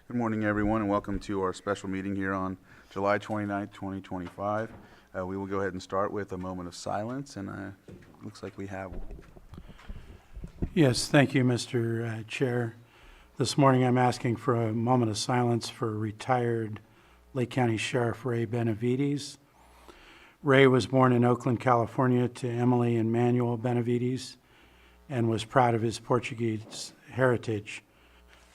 Good morning, everyone, and welcome to our special meeting here on July 29th, 2025. We will go ahead and start with a moment of silence, and looks like we have. Yes, thank you, Mr. Chair. This morning I'm asking for a moment of silence for retired Lake County Sheriff Ray Benavides. Ray was born in Oakland, California to Emily and Manuel Benavides and was proud of his Portuguese heritage.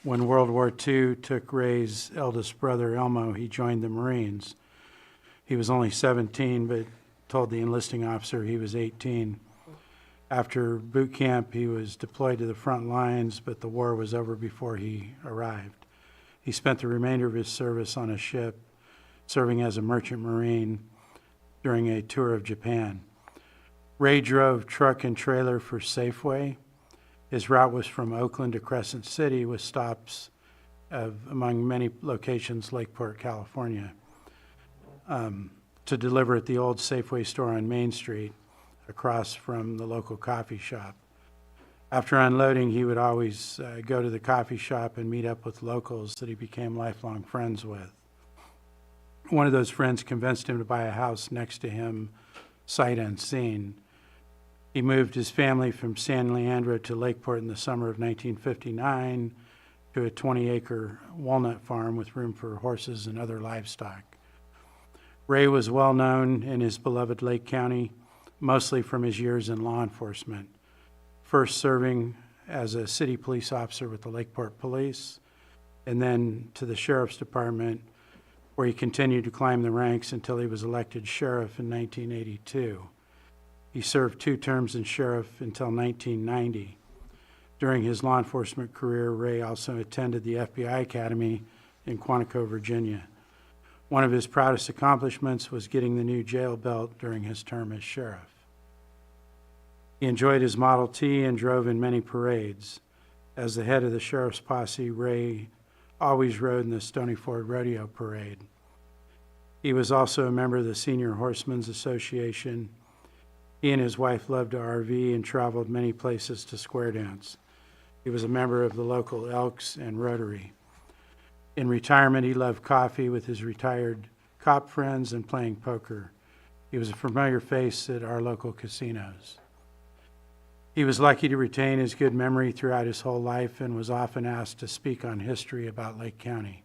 When World War II took Ray's eldest brother, Elmo, he joined the Marines. He was only 17, but told the enlisting officer he was 18. After boot camp, he was deployed to the front lines, but the war was over before he arrived. He spent the remainder of his service on a ship, serving as a merchant marine during a tour of Japan. Ray drove truck and trailer for Safeway. His route was from Oakland to Crescent City with stops among many locations, Lakeport, California, to deliver at the old Safeway store on Main Street across from the local coffee shop. After unloading, he would always go to the coffee shop and meet up with locals that he became lifelong friends with. One of those friends convinced him to buy a house next to him, sight unseen. He moved his family from San Leandro to Lakeport in the summer of 1959 to a 20-acre walnut farm with room for horses and other livestock. Ray was well known in his beloved Lake County, mostly from his years in law enforcement, first serving as a city police officer with the Lakeport Police, and then to the Sheriff's Department, where he continued to climb the ranks until he was elected sheriff in 1982. He served 2 terms in sheriff until 1990. During his law enforcement career, Ray also attended the FBI Academy in Quantico, Virginia. One of his proudest accomplishments was getting the new jail built during his term as sheriff. He enjoyed his Model T and drove in many parades. As the head of the sheriff's posse, Ray always rode in the Stony Ford Rodeo Parade. He was also a member of the Senior Horsemen's Association. He and his wife loved to RV and traveled many places to square dance. He was a member of the local Elks and Rotary. In retirement, he loved coffee with his retired cop friends and playing poker. He was a familiar face at our local casinos. He was lucky to retain his good memory throughout his whole life and was often asked to speak on history about Lake County.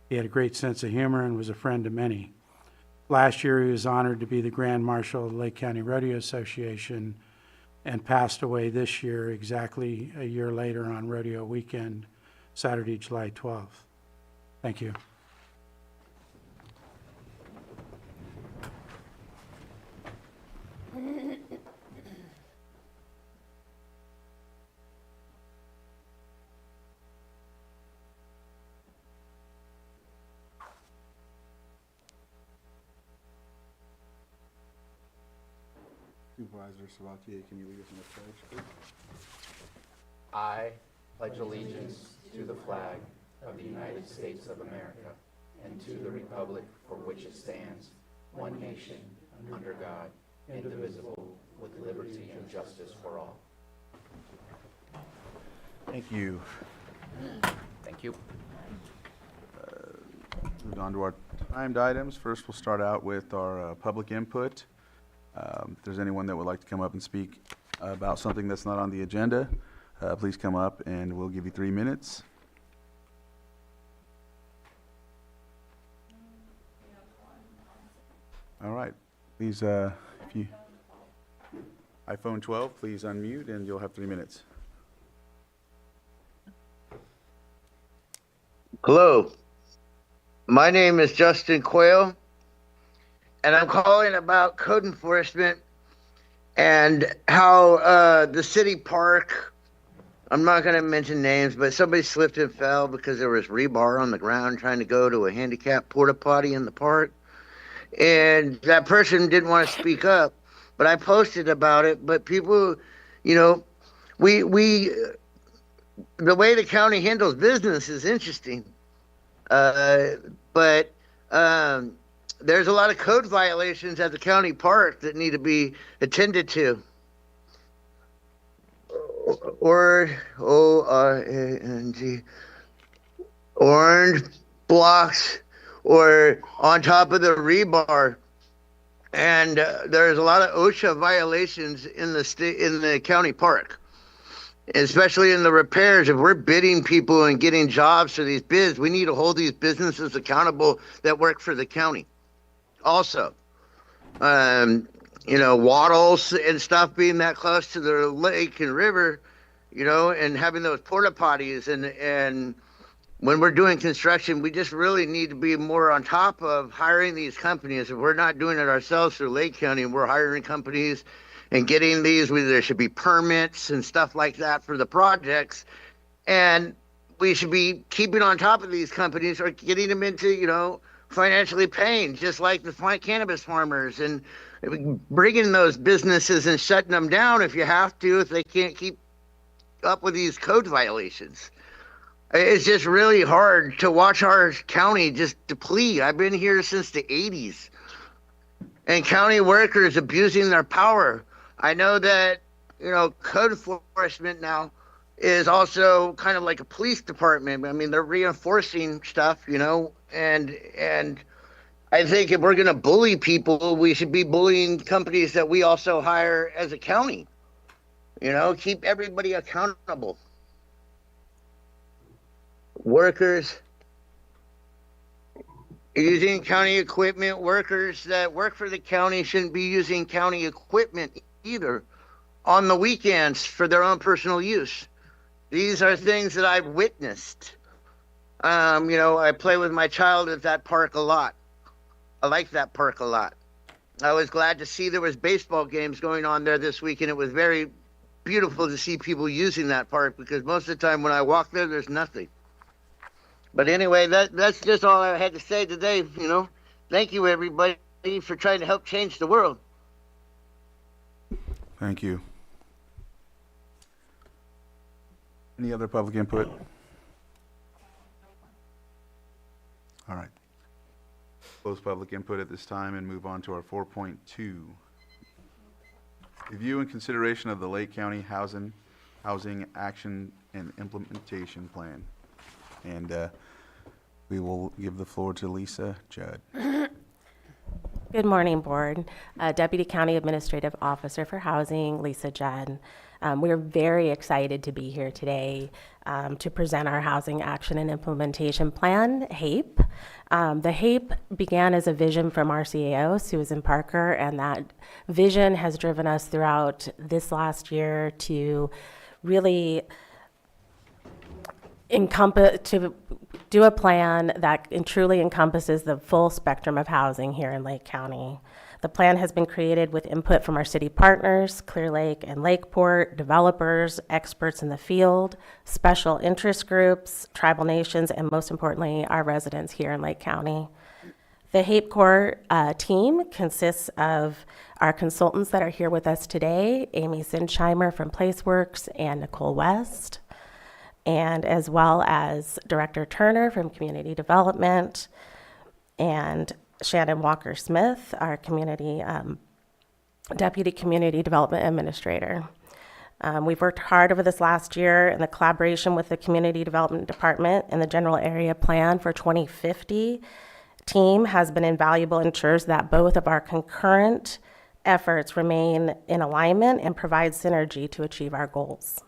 He had a great sense of humor and was a friend to many. Last year, he was honored to be the Grand Marshal of the Lake County Rodeo Association and passed away this year, exactly a year later on rodeo weekend, Saturday, July 12th. Thank you. Supervisor Sabatier, can you lead us in the pledge, please? I pledge allegiance to the flag of the United States of America and to the republic for which it stands, one nation, under God, indivisible, with liberty and justice for all. Thank you. Thank you. Moving on to our timed items. First, we'll start out with our public input. If there's anyone that would like to come up and speak about something that's not on the agenda, please come up and we'll give you 3 minutes. All right. Please, if you iPhone 12, please unmute and you'll have 3 minutes. Hello, my name is Justin Quayle, and I'm calling about code enforcement and how the city park, I'm not going to mention names, but somebody slipped and fell because there was rebar on the ground trying to go to a handicap porta potty in the park. And that person didn't want to speak up, but I posted about it. But people, you know, we the way the county handles business is interesting. But there's a lot of code violations at the county park that need to be attended to. Or ORANG. orange blocks or on top of the rebar. And there's a lot of OSHA violations in the county park, especially in the repairs. If we're bidding people and getting jobs for these bids, we need to hold these businesses accountable that work for the county. Also, wattles and stuff being that close to the lake and river, and having those porta potties and when we're doing construction, we just really need to be more on top of hiring these companies. If we're not doing it ourselves through Lake County and we're hiring companies and getting these, there should be permits and stuff like that for the projects. And we should be keeping on top of these companies or getting them into, financially paying, just like the cannabis farmers, and bringing those businesses and shutting them down if you have to, if they can't keep up with these code violations. It's just really hard to watch our county just deplete. I've been here since the 80s. And county workers abusing their power. I know that, code enforcement now is also kind of like a police department. I mean, they're reinforcing stuff, and I think if we're going to bully people, we should be bullying companies that we also hire as a county. Keep everybody accountable. Workers using county equipment, workers that work for the county shouldn't be using county equipment either on the weekends for their own personal use. These are things that I've witnessed. I play with my child at that park a lot. I like that park a lot. I was glad to see there was baseball games going on there this week, and it was very beautiful to see people using that park, because most of the time when I walk there, there's nothing. But anyway, that's just all I had to say today. Thank you, everybody, for trying to help change the world. Thank you. Any other public input? All right. Close public input at this time and move on to our 4.2. Review and consideration of the Lake County Housing Action and Implementation Plan. And we will give the floor to Lisa Judd. Good morning, Board. Deputy County Administrative Officer for Housing, Lisa Judd. We're very excited to be here today to present our Housing Action and Implementation Plan, HAPE. The HAPE began as a vision from our CAO, Susan Parker, and that vision has driven us throughout this last year to really to do a plan that truly encompasses the full spectrum of housing here in Lake County. The plan has been created with input from our city partners, Clear Lake and Lakeport, developers, experts in the field, special interest groups, tribal nations, and most importantly, our residents here in Lake County. The HAPE Core team consists of our consultants that are here with us today, Amy Sinsheimer from PlaceWorks and Nicole West, and as well as Director Turner from Community Development and Shannon Walker-Smith, our Deputy Community Development Administrator. We've worked hard over this last year in the collaboration with the Community Development Department, and the General Area Plan for 2050 team has been invaluable and ensures that both of our concurrent efforts remain in alignment and provide synergy to achieve our goals.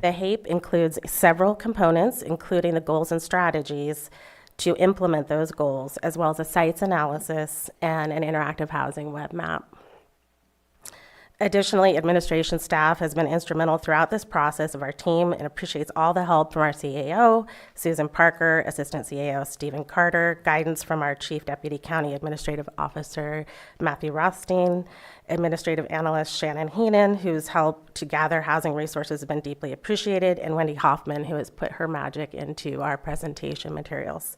The HAPE includes several components, including the goals and strategies to implement those goals, as well as a sites analysis and an interactive housing web map. Additionally, administration staff has been instrumental throughout this process of our team and appreciates all the help from our CAO, Susan Parker, Assistant CAO Stephen Carter, guidance from our Chief Deputy County Administrative Officer Matthew Rothstein, Administrative Analyst Shannon Heenan, whose help to gather housing resources has been deeply appreciated, and Wendy Hoffman, who has put her magic into our presentation materials.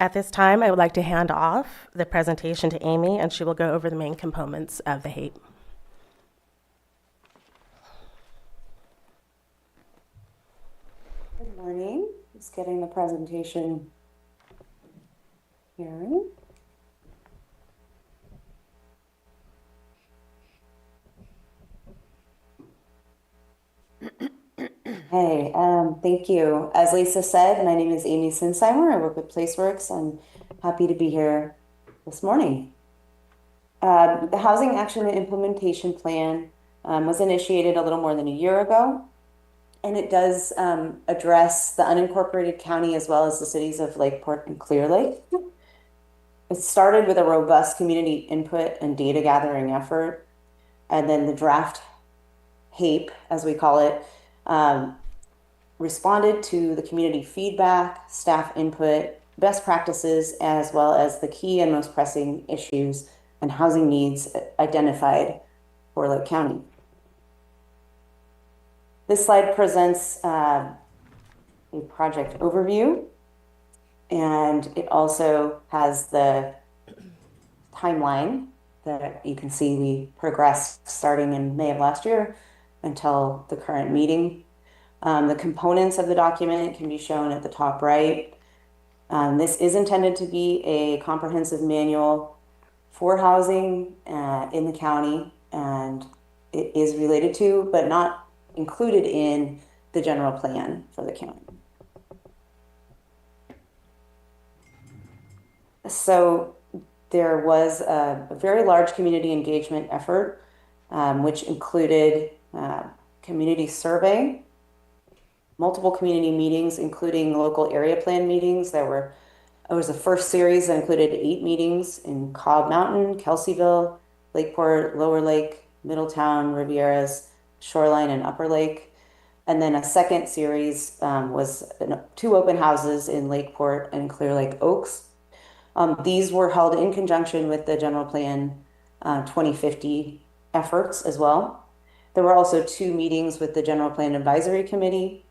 At this time, I would like to hand off the presentation to Amy, and she will go over the main components of the HAPE. Good morning. Just getting the presentation here. Okay, thank you. As Lisa said, my name is Amy Sinsheimer. I work with PlaceWorks. I'm happy to be here this morning. The Housing Action and Implementation Plan was initiated a little more than a year ago, and it does address the unincorporated county as well as the cities of Lakeport and Clear Lake. It started with a robust community input and data gathering effort, and then the draft HAPE, as we call it, responded to the community feedback, staff input, best practices, as well as the key and most pressing issues and housing needs identified for Lake County. This slide presents a project overview, and it also has the timeline that you can see we progressed starting in May of last year until the current meeting. The components of the document can be shown at the top right. This is intended to be a comprehensive manual for housing in the county, and it is related to, but not included in, the general plan for the county. So there was a very large community engagement effort, which included community survey, multiple community meetings, including local area plan meetings. It was the first series that included 8 meetings in Cobb Mountain, Kelseyville, Lakeport, Lower Lake, Middletown, Rivieras, Shoreline, and Upper Lake. And then a second series was 2 open houses in Lakeport and Clear Lake Oaks. These were held in conjunction with the General Plan 2050 efforts as well. There were also 2 meetings with the General Plan Advisory Committee.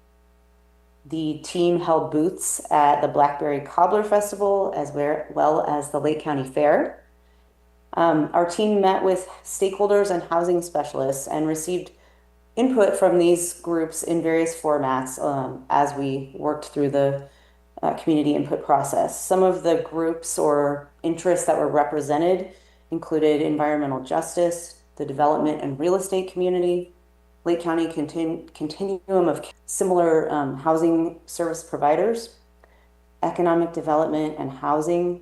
The team held booths at the Blackberry Cobbler Festival as well as the Lake County Fair. Our team met with stakeholders and housing specialists and received input from these groups in various formats as we worked through the community input process. Some of the groups or interests that were represented included environmental justice, the development and real estate community, Lake County continuum of similar housing service providers, economic development and housing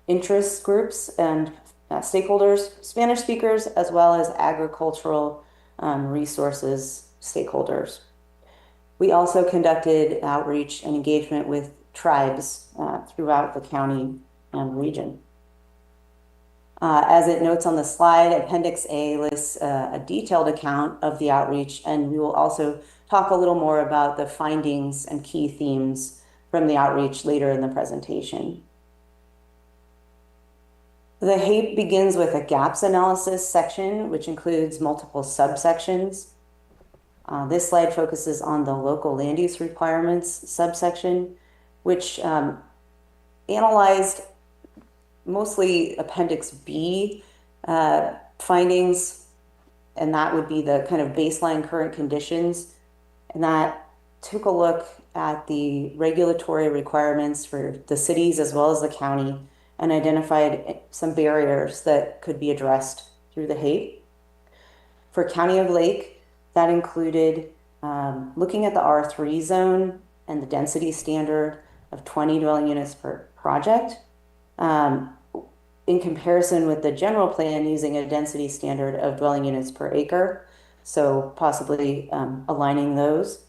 interest groups and stakeholders, Spanish speakers, as well as agricultural resources stakeholders. We also conducted outreach and engagement with tribes throughout the county and region. As it notes on the slide, Appendix A lists a detailed account of the outreach, and we will also talk a little more about the findings and key themes from the outreach later in the presentation. The HAPE begins with a gaps analysis section, which includes multiple subsections. This slide focuses on the local land use requirements subsection, which analyzed mostly Appendix B findings, and that would be the kind of baseline current conditions. And that took a look at the regulatory requirements for the cities as well as the county and identified some barriers that could be addressed through the HAPE. For County of Lake, that included looking at the R3 zone and the density standard of 20 dwelling units per project. In comparison with the general plan using a density standard of dwelling units per acre, so possibly aligning those.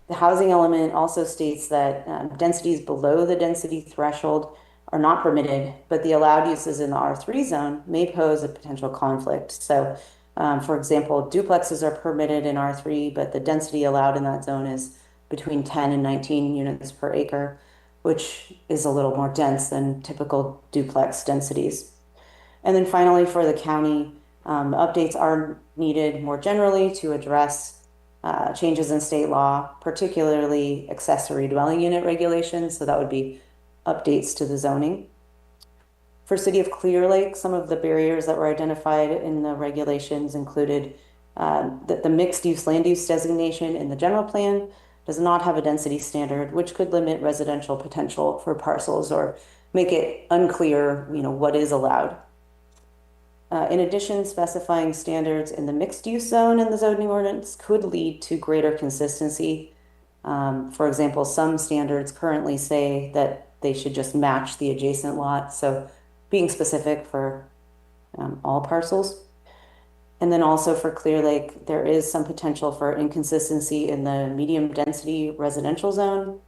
The housing element also states that densities below the density threshold are not permitted, but the allowed uses in the R3 zone may pose a potential conflict. So, for example, duplexes are permitted in R3, but the density allowed in that zone is between 10 and 19 units per acre, which is a little more dense than typical duplex densities. And then finally, for the county, updates are needed more generally to address changes in state law, particularly accessory dwelling unit regulations. So that would be updates to the zoning. For City of Clear Lake, some of the barriers that were identified in the regulations included that the mixed use land use designation in the general plan does not have a density standard, which could limit residential potential for parcels or make it unclear, what is allowed. In addition, specifying standards in the mixed-use zone in the zoning ordinance could lead to greater consistency. For example, some standards currently say that they should just match the adjacent lot, so being specific for all parcels. And then also for Clear Lake, there is some potential for inconsistency in the medium-density residential zone,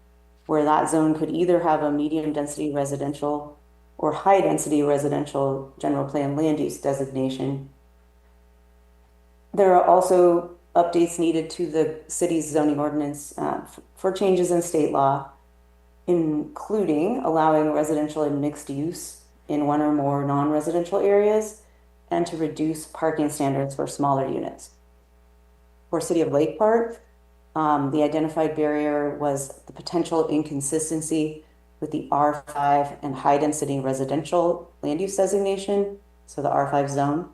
where that zone could either have a medium-density residential or high-density residential general plan land use designation. There are also updates needed to the city's zoning ordinance for changes in state law, including allowing residential and mixed use in one or more non-residential areas, and to reduce parking standards for smaller units. For City of Lake Park, the identified barrier was the potential inconsistency with the R5 and high-density residential land use designation, so the R5 zone.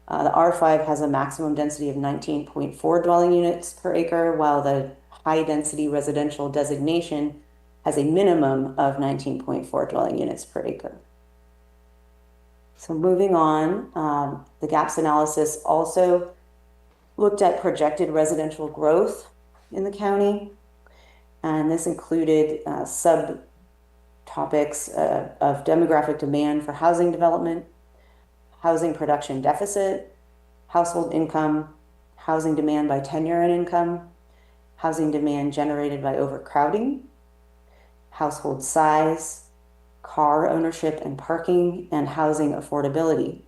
The R5 has a maximum density of 19.4 dwelling units per acre, while the high-density residential designation has a minimum of 19.4 dwelling units per acre. So moving on, the gaps analysis also looked at projected residential growth in the county, and this included subtopics of demographic demand for housing development, housing production deficit, household income, housing demand by tenure and income, housing demand generated by overcrowding, household size, car ownership and parking, and housing affordability.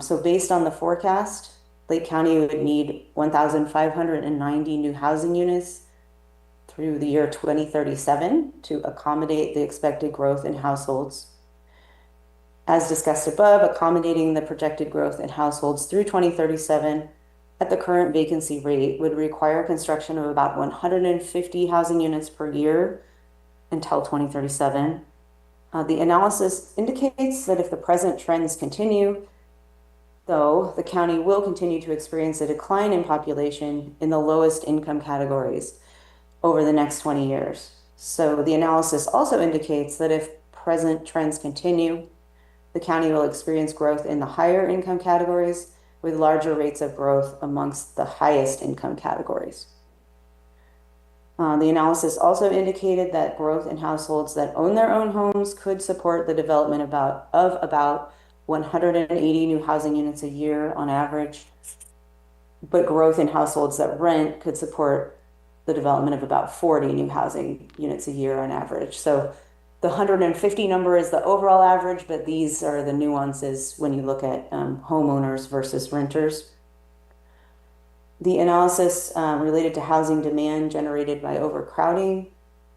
So based on the forecast, Lake County would need 1,590 new housing units through the year 2037 to accommodate the expected growth in households. As discussed above, accommodating the projected growth in households through 2037 at the current vacancy rate would require construction of about 150 housing units per year until 2037. The analysis indicates that if the present trends continue, though, the county will continue to experience a decline in population in the lowest income categories over the next 20 years. So the analysis also indicates that if present trends continue, the county will experience growth in the higher income categories with larger rates of growth amongst the highest income categories. The analysis also indicated that growth in households that own their own homes could support the development of about 180 new housing units a year on average, but growth in households that rent could support the development of about 40 new housing units a year on average. So the 150 number is the overall average, but these are the nuances when you look at homeowners versus renters. The analysis related to housing demand generated by overcrowding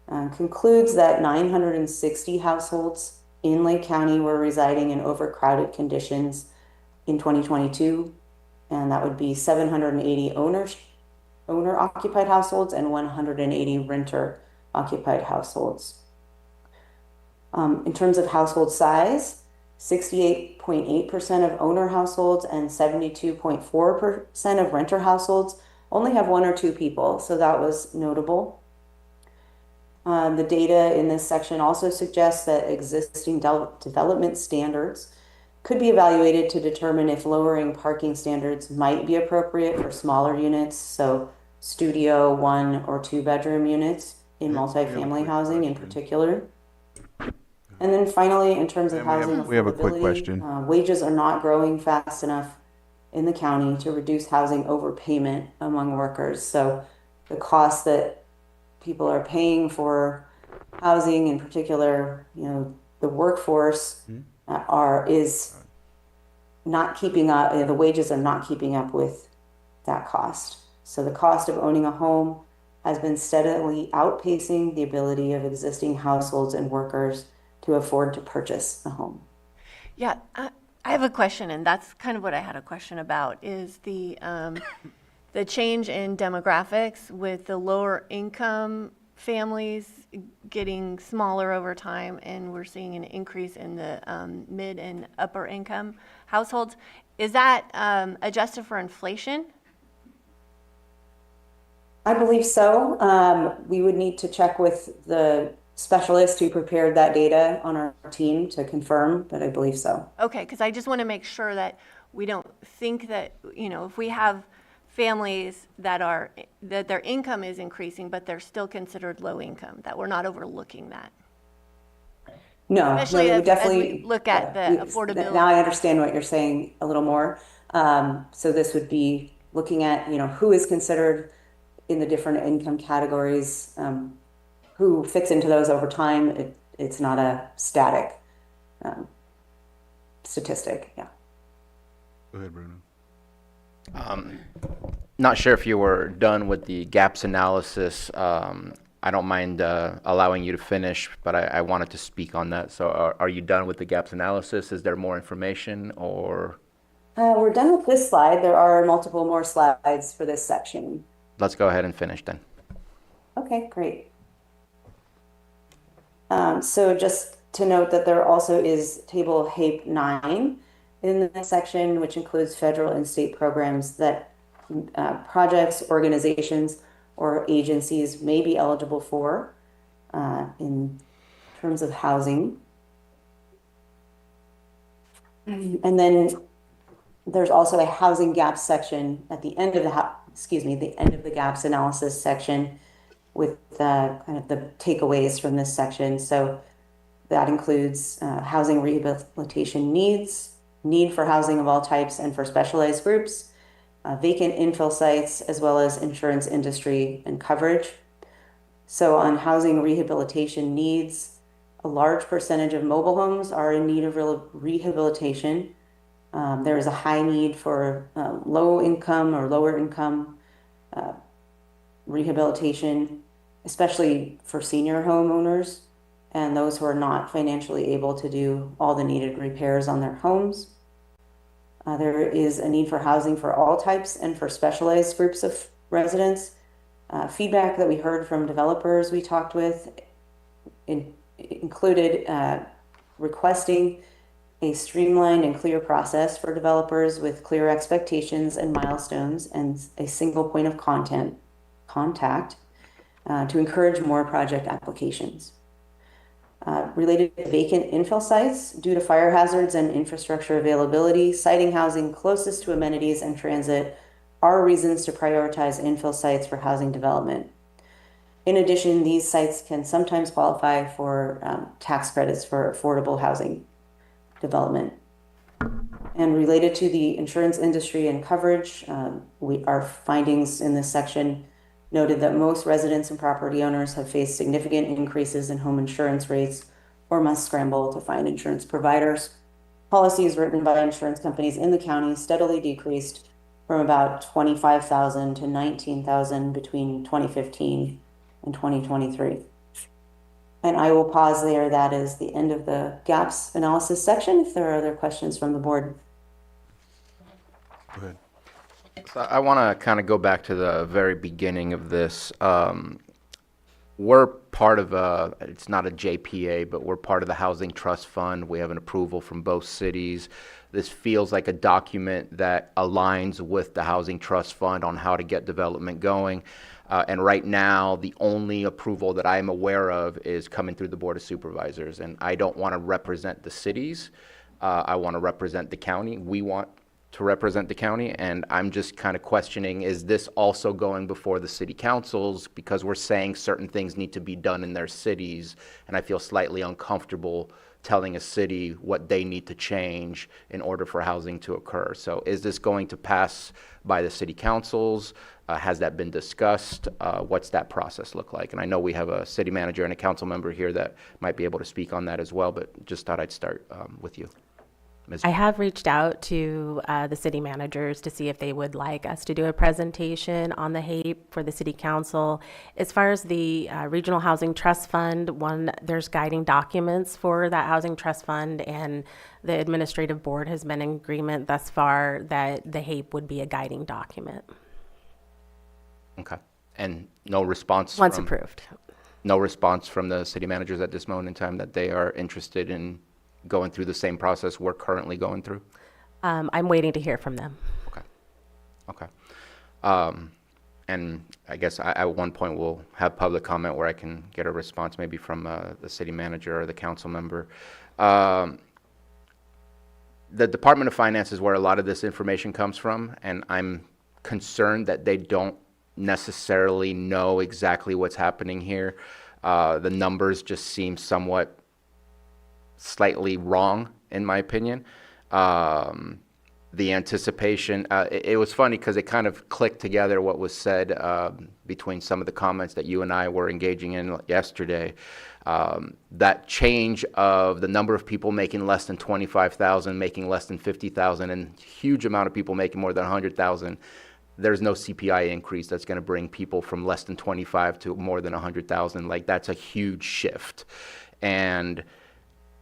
concludes that 960 households in Lake County were residing in overcrowded conditions in 2022, and that would be 780 owner-occupied households and 180 renter-occupied households. In terms of household size, 68.8% of owner households and 72.4% of renter households only have one or two people, so that was notable. The data in this section also suggests that existing development standards could be evaluated to determine if lowering parking standards might be appropriate for smaller units, so studio, 1 or 2 bedroom units in multifamily housing in particular. And then finally, in terms of housing we have a quick question. Wages are not growing fast enough in the county to reduce housing overpayment among workers. So the costs that people are paying for housing, in particular, the workforce, is not keeping up. The wages are not keeping up with that cost. So the cost of owning a home has been steadily outpacing the ability of existing households and workers to afford to purchase a home. Yeah, I have a question, and that's kind of what I had a question about, is the change in demographics with the lower income families getting smaller over time, and we're seeing an increase in the mid and upper income households. Is that adjusted for inflation? I believe so. We would need to check with the specialist who prepared that data on our team to confirm, but I believe so. Okay, because I just want to make sure that we don't think that, if we have families that their income is increasing, but they're still considered low income, that we're not overlooking that. No, Especially no, we as definitely we look at the we- affordability. Now I understand what you're saying a little more. So this would be looking at, who is considered in the different income categories, who fits into those over time. It's not a static statistic. Yeah. Go ahead, Bruno. Not sure if you were done with the gaps analysis. I don't mind allowing you to finish, but I wanted to speak on that. So are you done with the gaps analysis? Is there more information, or? We're done with this slide. There are multiple more slides for this section. Let's go ahead and finish then. Okay, great. So just to note that there also is table HAPE 9 in this section, which includes federal and state programs that projects, organizations, or agencies may be eligible for in terms of housing. And then there's also a housing gaps section at the end of the end of the gaps analysis section with kind of the takeaways from this section. So that includes housing rehabilitation needs, need for housing of all types and for specialized groups, vacant infill sites, as well as insurance industry and coverage. So on housing rehabilitation needs, a large percentage of mobile homes are in need of rehabilitation. There is a high need for low income or lower income rehabilitation, especially for senior homeowners and those who are not financially able to do all the needed repairs on their homes. There is a need for housing for all types and for specialized groups of residents. Feedback that we heard from developers we talked with included requesting a streamlined and clear process for developers with clear expectations and milestones and a single point of contact to encourage more project applications. Related to vacant infill sites, due to fire hazards and infrastructure availability, siting housing closest to amenities and transit are reasons to prioritize infill sites for housing development. In addition, these sites can sometimes qualify for tax credits for affordable housing development. And related to the insurance industry and coverage, our findings in this section noted that most residents and property owners have faced significant increases in home insurance rates or must scramble to find insurance providers. Policies written by insurance companies in the county steadily decreased from about 25,000 to 19,000 between 2015 and 2023. And I will pause there. That is the end of the gaps analysis section. If there are other questions from the board. Go ahead. So I want to kind of go back to the very beginning of this. We're part of it's not a JPA, but we're part of the Housing Trust Fund. We have an approval from both cities. This feels like a document that aligns with the Housing Trust Fund on how to get development going. And right now, the only approval that I'm aware of is coming through the Board of Supervisors. And I don't want to represent the cities. I want to represent the county. We want to represent the county, and I'm just kind of questioning, is this also going before the city councils? Because we're saying certain things need to be done in their cities, and I feel slightly uncomfortable telling a city what they need to change in order for housing to occur. So is this going to pass by the city councils? Has that been discussed? What's that process look like? And I know we have a city manager and a council member here that might be able to speak on that as well, but just thought I'd start with you. I have reached out to the city managers to see if they would like us to do a presentation on the HAPE for the city council. As far as the Regional Housing Trust Fund, there's guiding documents for that Housing Trust Fund, and the administrative board has been in agreement thus far that the HAPE would be a guiding document. Okay. And no response Once approved. No response from the city managers at this moment in time that they are interested in going through the same process we're currently going through? I'm waiting to hear from them. Okay. Okay. and I guess at one point we'll have public comment where I can get a response maybe from the city manager or the council member. Um, the Department of Finance is where a lot of this information comes from, and I'm concerned that they don't necessarily know exactly what's happening here. The numbers just seem somewhat slightly wrong, in my opinion. The anticipation, it was funny because it kind of clicked together what was said between some of the comments that you and I were engaging in yesterday. That change of the number of people making less than 25,000, making less than 50,000, and huge amount of people making more than 100,000. There's no CPI increase that's going to bring people from less than 25 to more than 100,000. Like, that's a huge shift. And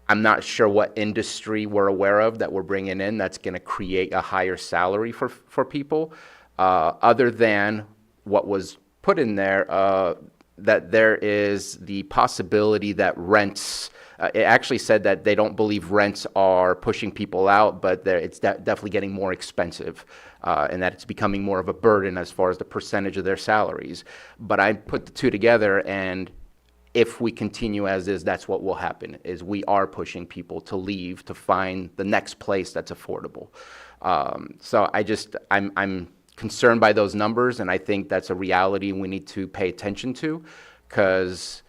I'm not sure what industry we're aware of that we're bringing in that's going to create a higher salary for people, other than what was put in there, that there is the possibility that rents, it actually said that they don't believe rents are pushing people out, but it's definitely getting more expensive, and that it's becoming more of a burden as far as the percentage of their salaries. But I put the two together, and if we continue as is, that's what will happen, is we are pushing people to leave to find the next place that's affordable. So I'm concerned by those numbers, and I think that's a reality we need to pay attention to, because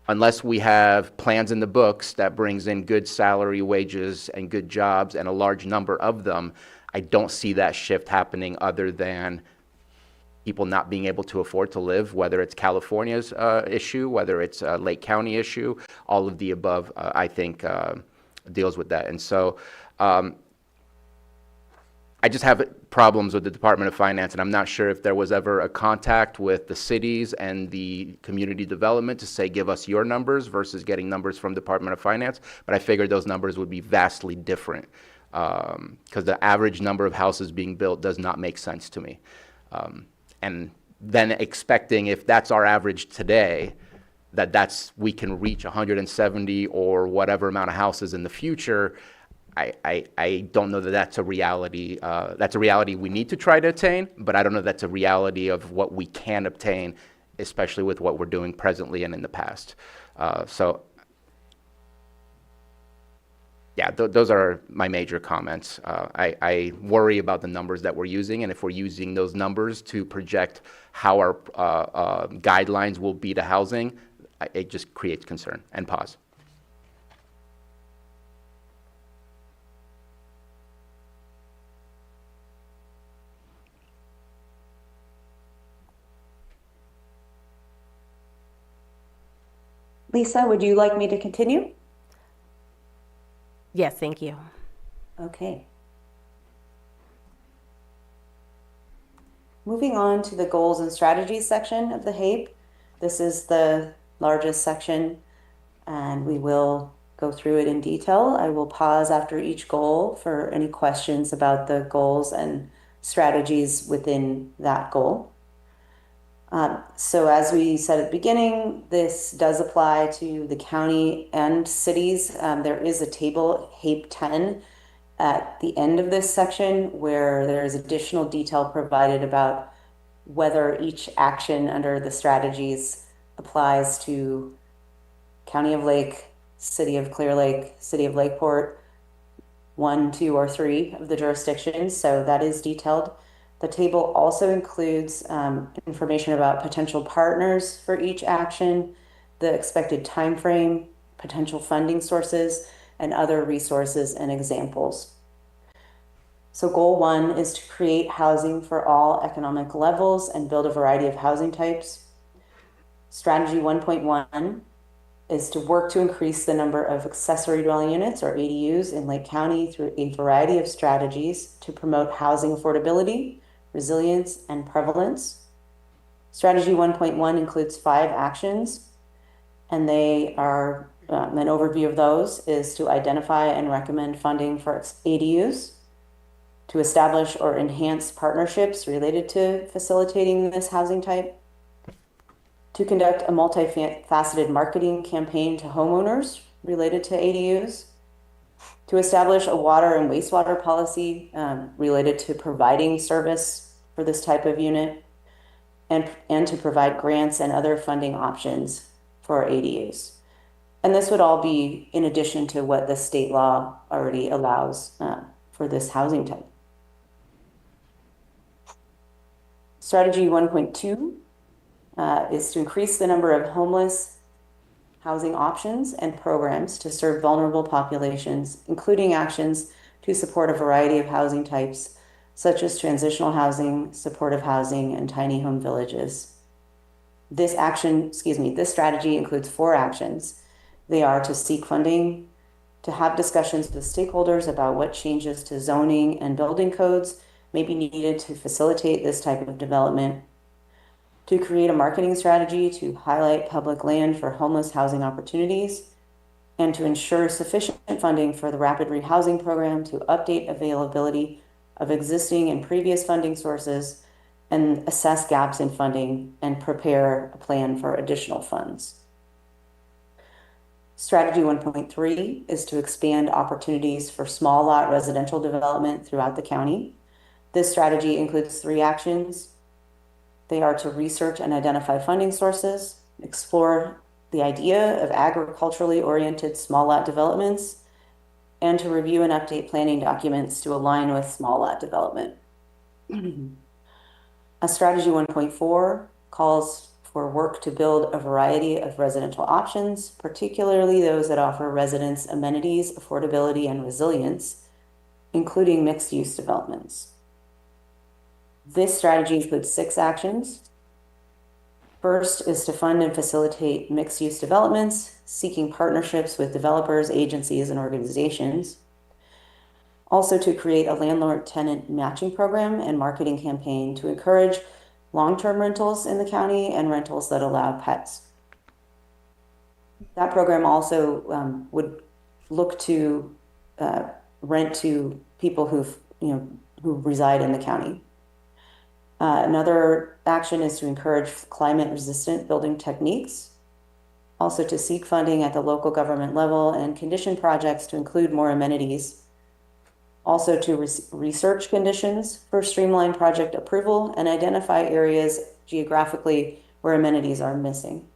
unless we have plans in the books that brings in good salary, wages, and good jobs, and a large number of them, I don't see that shift happening other than people not being able to afford to live, whether it's California's issue, whether it's a Lake County issue, all of the above, I think, deals with that. And so I just have problems with the Department of Finance, and I'm not sure if there was ever a contact with the cities and the community development to say, give us your numbers versus getting numbers from Department of Finance, but I figured those numbers would be vastly different, because the average number of houses being built does not make sense to me. And then expecting, if that's our average today, we can reach 170 or whatever amount of houses in the future, I don't know that that's a reality. That's a reality we need to try to attain, but I don't know that's a reality of what we can obtain, especially with what we're doing presently and in the past. So yeah, those are my major comments. I worry about the numbers that we're using, and if we're using those numbers to project how our guidelines will be to housing, it just creates concern and pause. Lisa, would you like me to continue? Yes, thank you. Okay. Moving on to the goals and strategies section of the HAPE. This is the largest section, and we will go through it in detail. I will pause after each goal for any questions about the goals and strategies within that goal. So as we said at the beginning, this does apply to the county and cities. There is a table, HAPE 10, at the end of this section where there is additional detail provided about whether each action under the strategies applies to County of Lake, City of Clear Lake, City of Lakeport, 1, 2, or 3 of the jurisdictions. So that is detailed. The table also includes information about potential partners for each action, the expected time frame, potential funding sources, and other resources and examples. So goal 1 is to create housing for all economic levels and build a variety of housing types. Strategy 1.1 is to work to increase the number of accessory dwelling units, or ADUs, in Lake County through a variety of strategies to promote housing affordability, resilience, and prevalence. Strategy 1.1 includes 5 actions, and they are, an overview of those is to identify and recommend funding for ADUs, to establish or enhance partnerships related to facilitating this housing type, to conduct a multifaceted marketing campaign to homeowners related to ADUs, to establish a water and wastewater policy related to providing service for this type of unit, and to provide grants and other funding options for ADUs. And this would all be in addition to what the state law already allows for this housing type. Strategy 1.2 is to increase the number of homeless housing options and programs to serve vulnerable populations, including actions to support a variety of housing types, such as transitional housing, supportive housing, and tiny home villages. This strategy includes 4 actions. They are to seek funding, to have discussions with stakeholders about what changes to zoning and building codes may be needed to facilitate this type of development, to create a marketing strategy to highlight public land for homeless housing opportunities, and to ensure sufficient funding for the rapid rehousing program to update availability of existing and previous funding sources and assess gaps in funding and prepare a plan for additional funds. Strategy 1.3 is to expand opportunities for small lot residential development throughout the county. This strategy includes 3 actions. They are to research and identify funding sources, explore the idea of agriculturally oriented small lot developments, and to review and update planning documents to align with small lot development. A strategy 1.4 calls for work to build a variety of residential options, particularly those that offer residents amenities, affordability, and resilience, including mixed-use developments. This strategy includes 6 actions. First is to fund and facilitate mixed-use developments, seeking partnerships with developers, agencies, and organizations. Also to create a landlord-tenant matching program and marketing campaign to encourage long-term rentals in the county and rentals that allow pets. That program also would look to rent to people who reside in the county. Another action is to encourage climate-resistant building techniques. Also to seek funding at the local government level and condition projects to include more amenities. Also to research conditions for streamlined project approval and identify areas geographically where amenities are missing.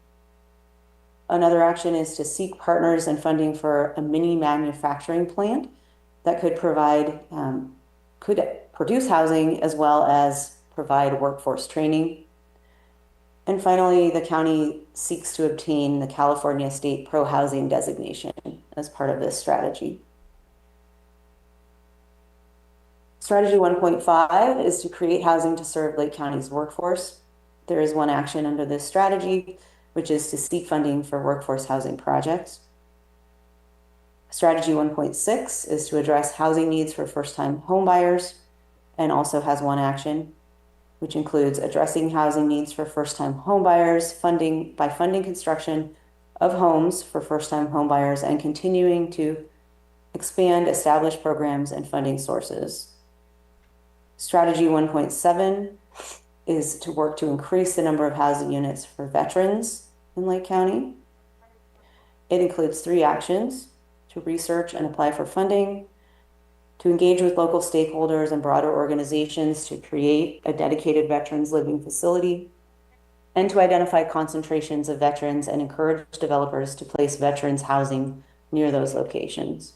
Another action is to seek partners and funding for a mini manufacturing plant that could produce housing as well as provide workforce training. And finally, the county seeks to obtain the California State Pro Housing designation as part of this strategy. Strategy 1.5 is to create housing to serve Lake County's workforce. There is 1 action under this strategy, which is to seek funding for workforce housing projects. Strategy 1.6 is to address housing needs for first-time homebuyers and also has 1 action, which includes addressing housing needs for first-time homebuyers, funding construction of homes for first-time homebuyers, and continuing to expand established programs and funding sources. Strategy 1.7 is to work to increase the number of housing units for veterans in Lake County. It includes 3 actions: to research and apply for funding, to engage with local stakeholders and broader organizations to create a dedicated veterans living facility, and to identify concentrations of veterans and encourage developers to place veterans housing near those locations.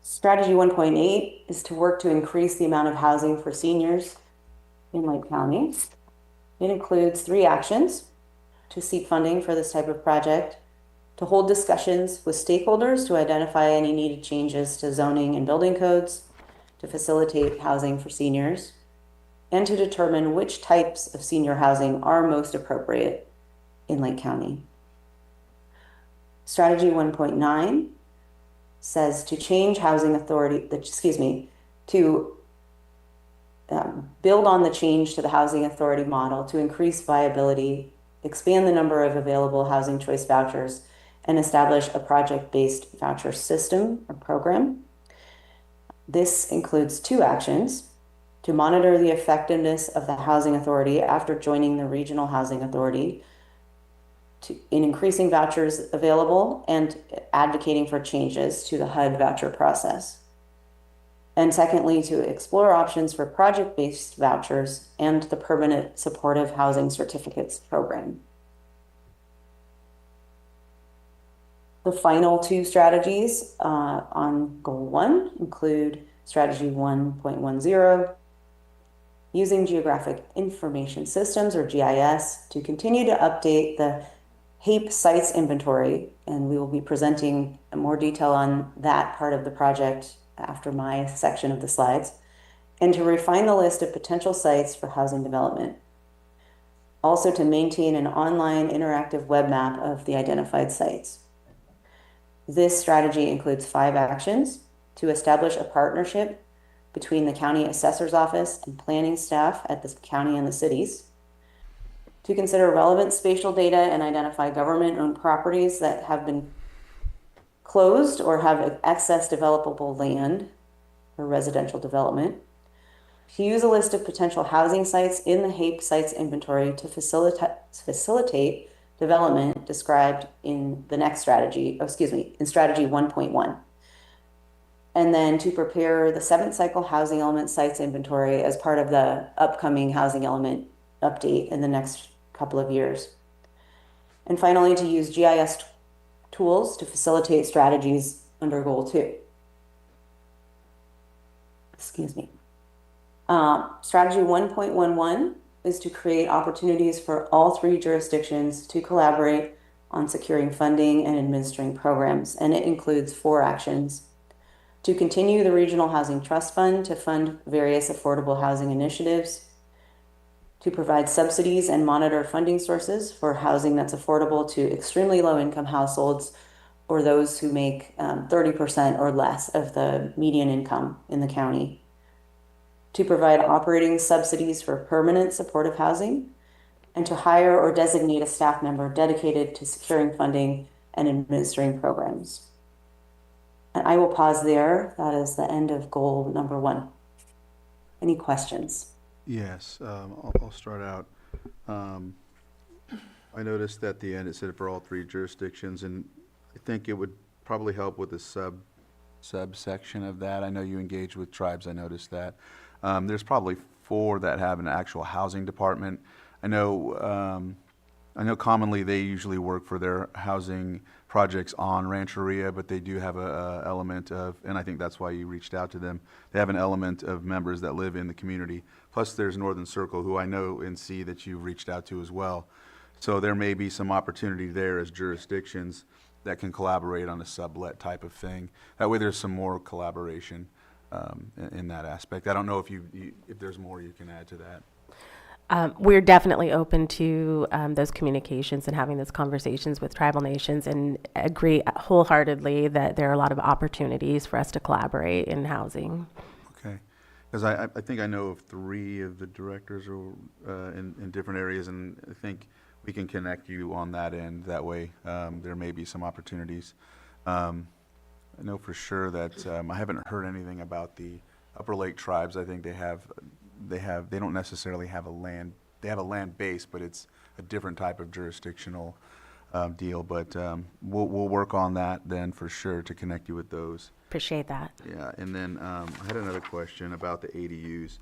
Strategy 1.8 is to work to increase the amount of housing for seniors in Lake County. It includes 3 actions: to seek funding for this type of project, to hold discussions with stakeholders to identify any needed changes to zoning and building codes, to facilitate housing for seniors, and to determine which types of senior housing are most appropriate in Lake County. Strategy 1.9 says to change housing authority, to build on the change to the housing authority model to increase viability, expand the number of available housing choice vouchers, and establish a project-based voucher system or program. This includes 2 actions: to monitor the effectiveness of the housing authority after joining the regional housing authority, in increasing vouchers available and advocating for changes to the HUD voucher process. And secondly, to explore options for project-based vouchers and the permanent supportive housing certificates program. The final two strategies on Goal 1 include Strategy 1.10, using geographic information systems, or GIS, to continue to update the HAPE sites inventory, and we will be presenting more detail on that part of the project after my section of the slides, and to refine the list of potential sites for housing development. Also, to maintain an online interactive web map of the identified sites. This strategy includes 5 actions: to establish a partnership between the county assessor's office and planning staff at the county and the cities, to consider relevant spatial data and identify government-owned properties that have been closed or have excess developable land for residential development, to use a list of potential housing sites in the HAPE sites inventory to facilitate development described in the next strategy, in strategy 1.1. And then to prepare the 7th cycle housing element sites inventory as part of the upcoming housing element update in the next couple of years. And finally, to use GIS tools to facilitate strategies under Goal 2. Strategy 1.11 is to create opportunities for all 3 jurisdictions to collaborate on securing funding and administering programs, and it includes 4 actions. To continue the Regional Housing Trust Fund to fund various affordable housing initiatives, to provide subsidies and monitor funding sources for housing that's affordable to extremely low-income households or those who make 30% or less of the median income in the county, to provide operating subsidies for permanent supportive housing, and to hire or designate a staff member dedicated to securing funding and administering programs. And I will pause there. That is the end of goal number 1. Any questions? Yes, I'll start out. I noticed at the end it said for all 3 jurisdictions, and I think it would probably help with a subsection of that. I know you engage with tribes, I noticed that. There's probably 4 that have an actual housing department. I know commonly they usually work for their housing projects on Rancheria, but they do have a element of, and I think that's why you reached out to them, they have an element of members that live in the community. Plus there's Northern Circle, who I know and see that you've reached out to as well. So there may be some opportunity there as jurisdictions that can collaborate on a sublet type of thing. That way there's some more collaboration in that aspect. I don't know if there's more you can add to that. We're definitely open to those communications and having those conversations with tribal nations, and agree wholeheartedly that there are a lot of opportunities for us to collaborate in housing. Okay, because I think I know of 3 of the directors are in different areas, and I think we can connect you on that end. That way there may be some opportunities. I know for sure that I haven't heard anything about the Upper Lake tribes. I think they don't necessarily have a land, they have a land base, but it's a different type of jurisdictional deal. But we'll work on that then for sure to connect you with those. Appreciate that. Yeah, and then I had another question about the ADUs.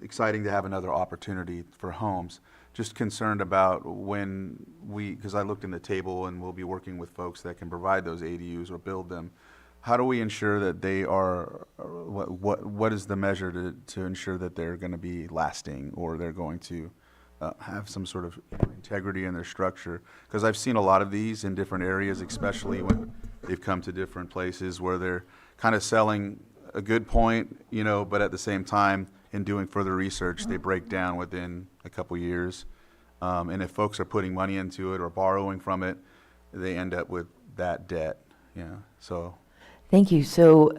Exciting to have another opportunity for homes. Just concerned about when because I looked in the table and we'll be working with folks that can provide those ADUs or build them. How do we ensure that they are, what is the measure to ensure that they're going to be lasting, or they're going to have some sort of integrity in their structure? Because I've seen a lot of these in different areas, especially when they've come to different places where they're kind of selling a good point, but at the same time, in doing further research, they break down within a couple years. And if folks are putting money into it or borrowing from it, they end up with that debt, so. Thank you. So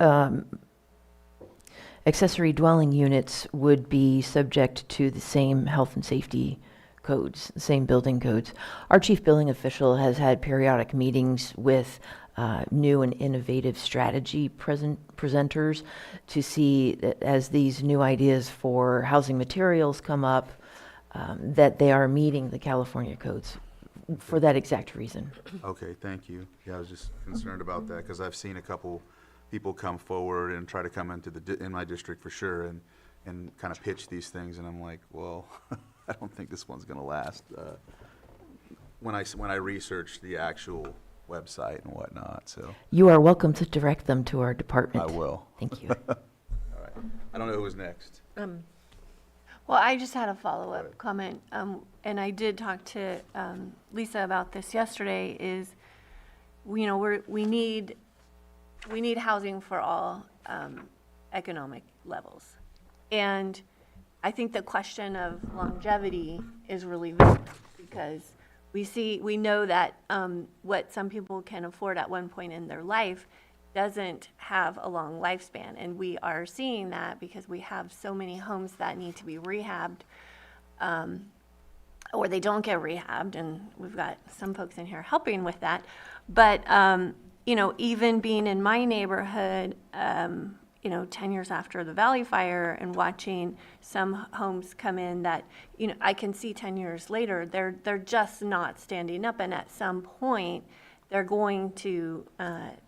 accessory dwelling units would be subject to the same health and safety codes, the same building codes. Our chief building official has had periodic meetings with new and innovative strategy presenters to see that as these new ideas for housing materials come up, that they are meeting the California codes for that exact reason. Okay, thank you. Yeah, I was just concerned about that because I've seen a couple people come forward and try to come into in my district for sure and kind of pitch these things, and I'm like, well, I don't think this one's gonna last. When I researched the actual website and whatnot, so You are welcome to direct them to our department. I will. Thank you. All right. I don't know who was next. Well, I just had a follow-up comment, and I did talk to Lisa about this yesterday, is, you know, we need housing for all economic levels. And I think the question of longevity is really valid, because we know that what some people can afford at one point in their life doesn't have a long lifespan. And we are seeing that because we have so many homes that need to be rehabbed, or they don't get rehabbed, and we've got some folks in here helping with that. But, you know, even being in my neighborhood, you know, 10 years after the Valley Fire, and watching some homes come in that, you know, I can see 10 years later, they're just not standing up, and at some point, they're going to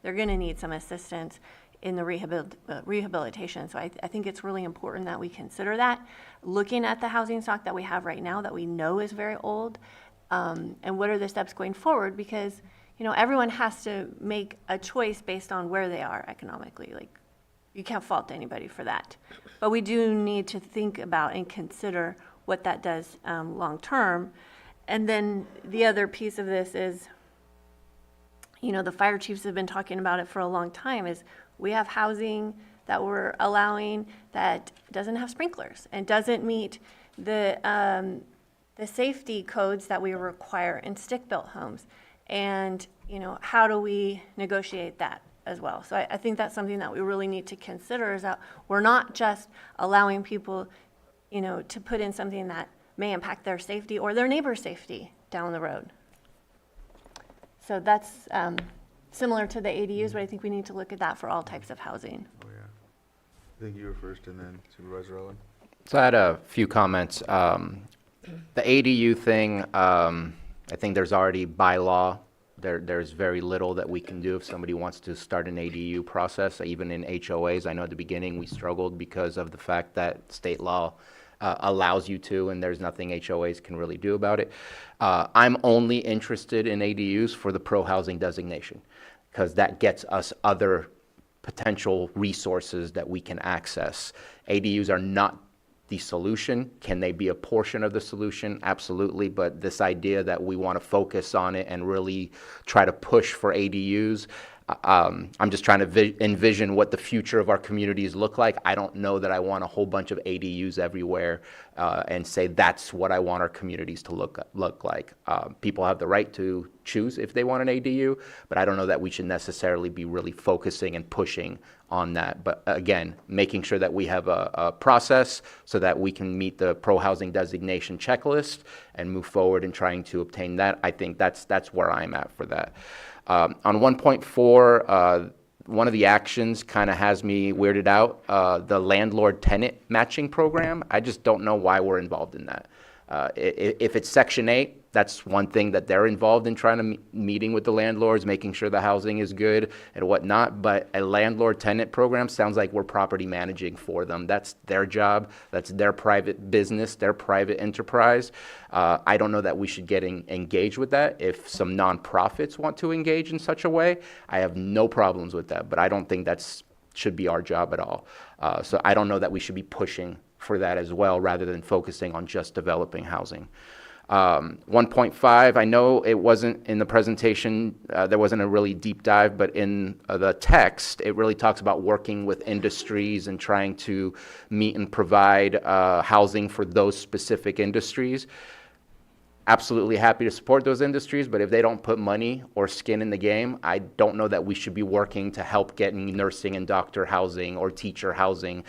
need some assistance in the rehabilitation. So I think it's really important that we consider that, looking at the housing stock that we have right now that we know is very old, and what are the steps going forward, because, you know, everyone has to make a choice based on where they are economically. Like, you can't fault anybody for that. But we do need to think about and consider what that does long term. And then the other piece of this is, you know, the fire chiefs have been talking about it for a long time, is we have housing that we're allowing that doesn't have sprinklers and doesn't meet the safety codes that we require in stick-built homes. And, you know, how do we negotiate that as well? So I think that's something that we really need to consider, is that we're not just allowing people, you know, to put in something that may impact their safety or their neighbor's safety down the road. So that's similar to the ADUs, but I think we need to look at that for all types of housing. Oh, yeah. I think you were first, and then Supervisor Owen. So I had a few comments. The ADU thing, I think there's already by law, there's very little that we can do if somebody wants to start an ADU process. Even in HOAs, I know at the beginning we struggled because of the fact that state law allows you to, and there's nothing HOAs can really do about it. I'm only interested in ADUs for the pro-housing designation, because that gets us other potential resources that we can access. ADUs are not the solution. Can they be a portion of the solution? Absolutely. But this idea that we want to focus on it and really try to push for ADUs, I'm just trying to envision what the future of our communities look like. I don't know that I want a whole bunch of ADUs everywhere and say that's what I want our communities to look like. People have the right to choose if they want an ADU, but I don't know that we should necessarily be really focusing and pushing on that. But again, making sure that we have a process so that we can meet the pro-housing designation checklist and move forward in trying to obtain that. I think that's where I'm at for that. On 1.4, one of the actions kind of has me weirded out, the landlord-tenant matching program. I just don't know why we're involved in that. If it's Section 8, that's one thing that they're involved in, trying to meeting with the landlords, making sure the housing is good and whatnot. But a landlord-tenant program sounds like we're property managing for them. That's their job. That's their private business, their private enterprise. I don't know that we should get engaged with that. If some nonprofits want to engage in such a way, I have no problems with that. But I don't think that should be our job at all. So I don't know that we should be pushing for that as well, rather than focusing on just developing housing. 1.5, I know it wasn't in the presentation, there wasn't a really deep dive, but in the text, it really talks about working with industries and trying to meet and provide housing for those specific industries. Absolutely happy to support those industries, but if they don't put money or skin in the game, I don't know that we should be working to help getting nursing and doctor housing or teacher housing.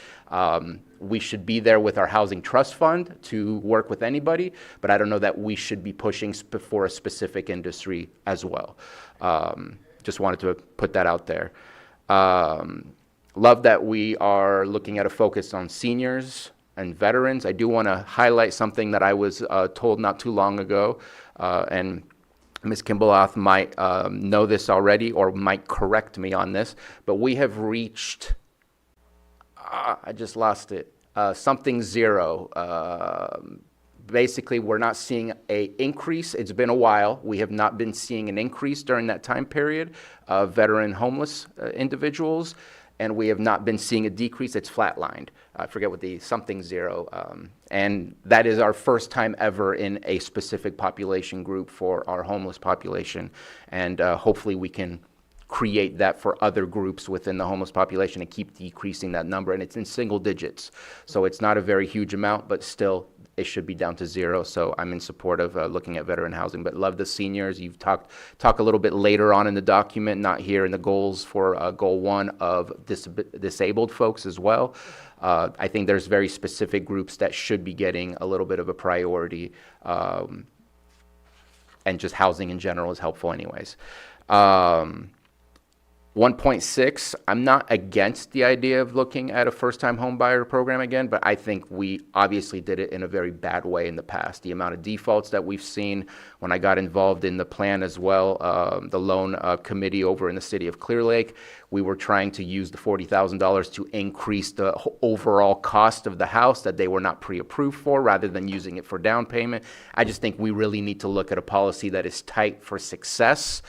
We should be there with our housing trust fund to work with anybody, but I don't know that we should be pushing for a specific industry as well. Just wanted to put that out there. Love that we are looking at a focus on seniors and veterans. I do want to highlight something that I was told not too long ago, and Ms. Kimball-Oth might know this already or might correct me on this, but we have reached, I just lost it, something zero. Basically, we're not seeing a increase. It's been a while. We have not been seeing an increase during that time period of veteran homeless individuals, and we have not been seeing a decrease. It's flatlined. I forget what the something zero, and that is our first time ever in a specific population group for our homeless population, and hopefully we can create that for other groups within the homeless population and keep decreasing that number. And it's in single digits, so it's not a very huge amount, but still it should be down to zero. So I'm in support of looking at veteran housing, but love the seniors. You've talk a little bit later on in the document, not here in the goals, for goal 1 of disabled folks as well. I think there's very specific groups that should be getting a little bit of a priority, and just housing in general is helpful anyways. 1.6, I'm not against the idea of looking at a first-time home buyer program again, but I think we obviously did it in a very bad way in the past. The amount of defaults that we've seen when I got involved in the plan as well, the loan committee over in the city of Clear Lake, we were trying to use the $40,000 to increase the overall cost of the house that they were not pre-approved for, rather than using it for down payment. I just think we really need to look at a policy that is tight for success,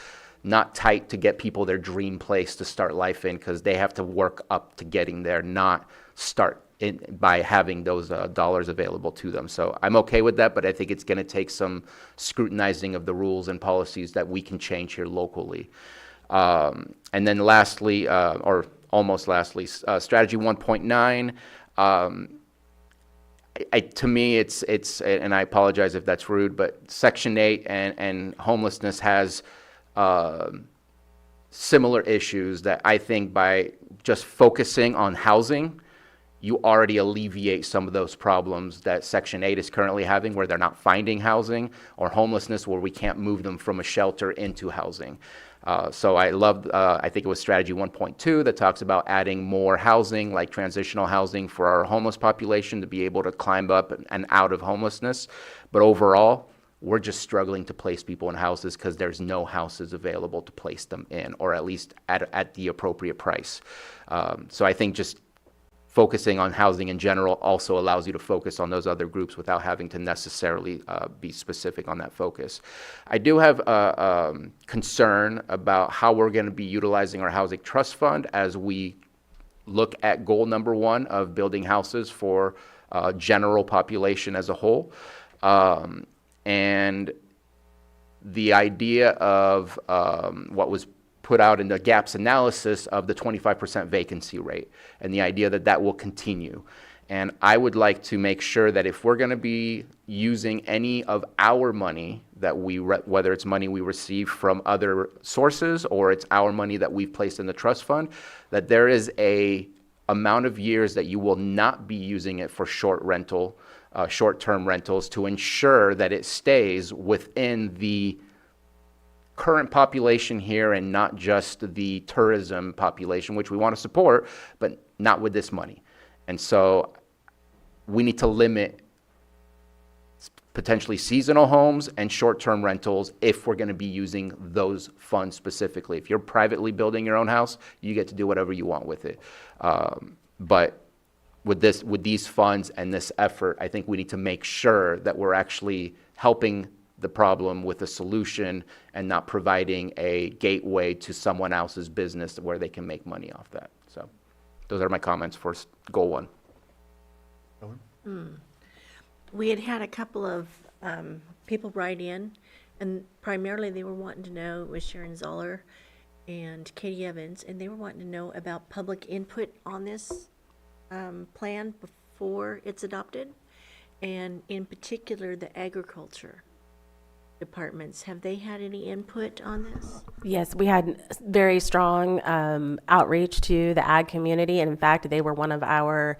not tight to get people their dream place to start life in, because they have to work up to getting there, not start in by having those dollars available to them. So I'm okay with that, but I think it's going to take some scrutinizing of the rules and policies that we can change here locally. And then lastly, or almost lastly, strategy 1.9. To me, it's, and I apologize if that's rude, but Section 8 and homelessness has similar issues that I think by just focusing on housing, you already alleviate some of those problems that Section 8 is currently having, where they're not finding housing, or homelessness where we can't move them from a shelter into housing. So I love, I think it was strategy 1.2 that talks about adding more housing, like transitional housing for our homeless population to be able to climb up and out of homelessness. But overall, we're just struggling to place people in houses because there's no houses available to place them in, or at least at the appropriate price. So I think just focusing on housing in general also allows you to focus on those other groups without having to necessarily be specific on that focus. I do have a concern about how we're going to be utilizing our housing trust fund as we look at goal number 1 of building houses for general population as a whole. And the idea of what was put out in the gaps analysis of the 25% vacancy rate, and the idea that that will continue. And I would like to make sure that if we're going to be using any of our money that whether it's money we receive from other sources or it's our money that we've placed in the trust fund, that there is a amount of years that you will not be using it for short-term rentals, to ensure that it stays within the current population here and not just the tourism population, which we want to support, but not with this money. And so we need to limit potentially seasonal homes and short-term rentals if we're going to be using those funds specifically. If you're privately building your own house, you get to do whatever you want with it. But with these funds and this effort, I think we need to make sure that we're actually helping the problem with a solution and not providing a gateway to someone else's business where they can make money off that. So those are my comments for goal 1. We had a couple of people write in, and primarily they were wanting to know, it was Sharon Zoller and Katie Evans, and they were wanting to know about public input on this plan before it's adopted, and in particular the agriculture departments. Have they had any input on this? Yes, we had very strong outreach to the ag community, and in fact, they were one of our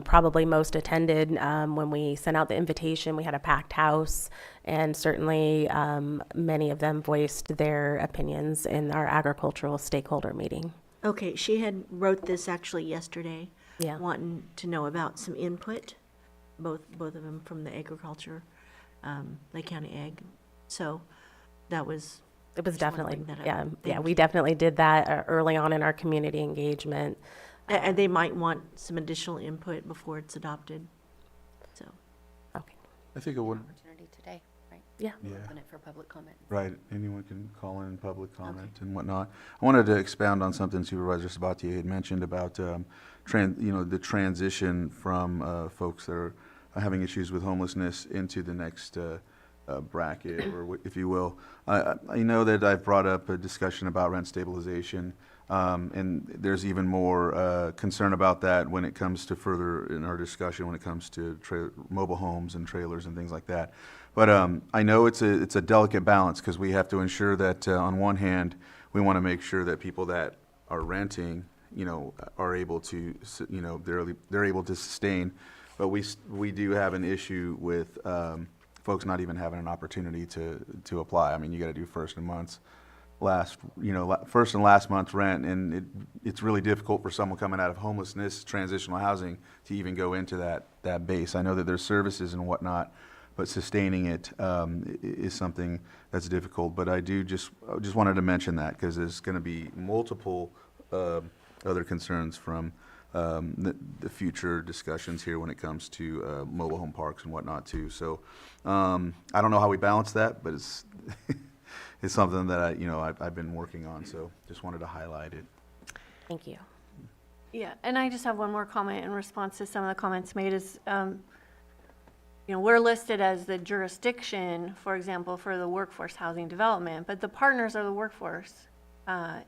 probably most attended. When we sent out the invitation, we had a packed house, and certainly many of them voiced their opinions in our agricultural stakeholder meeting. Okay, she had wrote this actually yesterday, Yeah. wanting to know about some input, both of them from the agriculture, Lake County Ag. So that was, It was Just wanna definitely, bring that up. yeah, yeah, Thank we you. definitely did that early on in our community engagement. and they might want some additional input before it's adopted, so. Okay, I think it would, Opportunity today, right? yeah. yeah. Open it for public comment. Right, anyone can call in public comment and whatnot. I wanted to expound on something Supervisor Sabatier had mentioned about, the transition from, folks that are having issues with homelessness into the next, bracket, or if you will. I know that I've brought up a discussion about rent stabilization, and there's even more, concern about that when it comes to further in our discussion, when it comes to mobile homes and trailers and things like that. But I know it's a delicate balance, because we have to ensure that on one hand, we want to make sure that people that are renting, are able to, they're able to sustain. But we do have an issue with folks not even having an opportunity to apply. I mean, you got to do first and last month's rent, and it's really difficult for someone coming out of homelessness, transitional housing, to even go into that base. I know that there's services and whatnot, but sustaining it is something that's difficult. But I just wanted to mention that, because there's going to be multiple other concerns from the future discussions here when it comes to mobile home parks and whatnot too. So I don't know how we balance that, but it's it's something that I've been working on. So just wanted to highlight it. Thank you. Yeah, and I just have one more comment in response to some of the comments made is, we're listed as the jurisdiction, for example, for the workforce housing development, but the partners are the workforce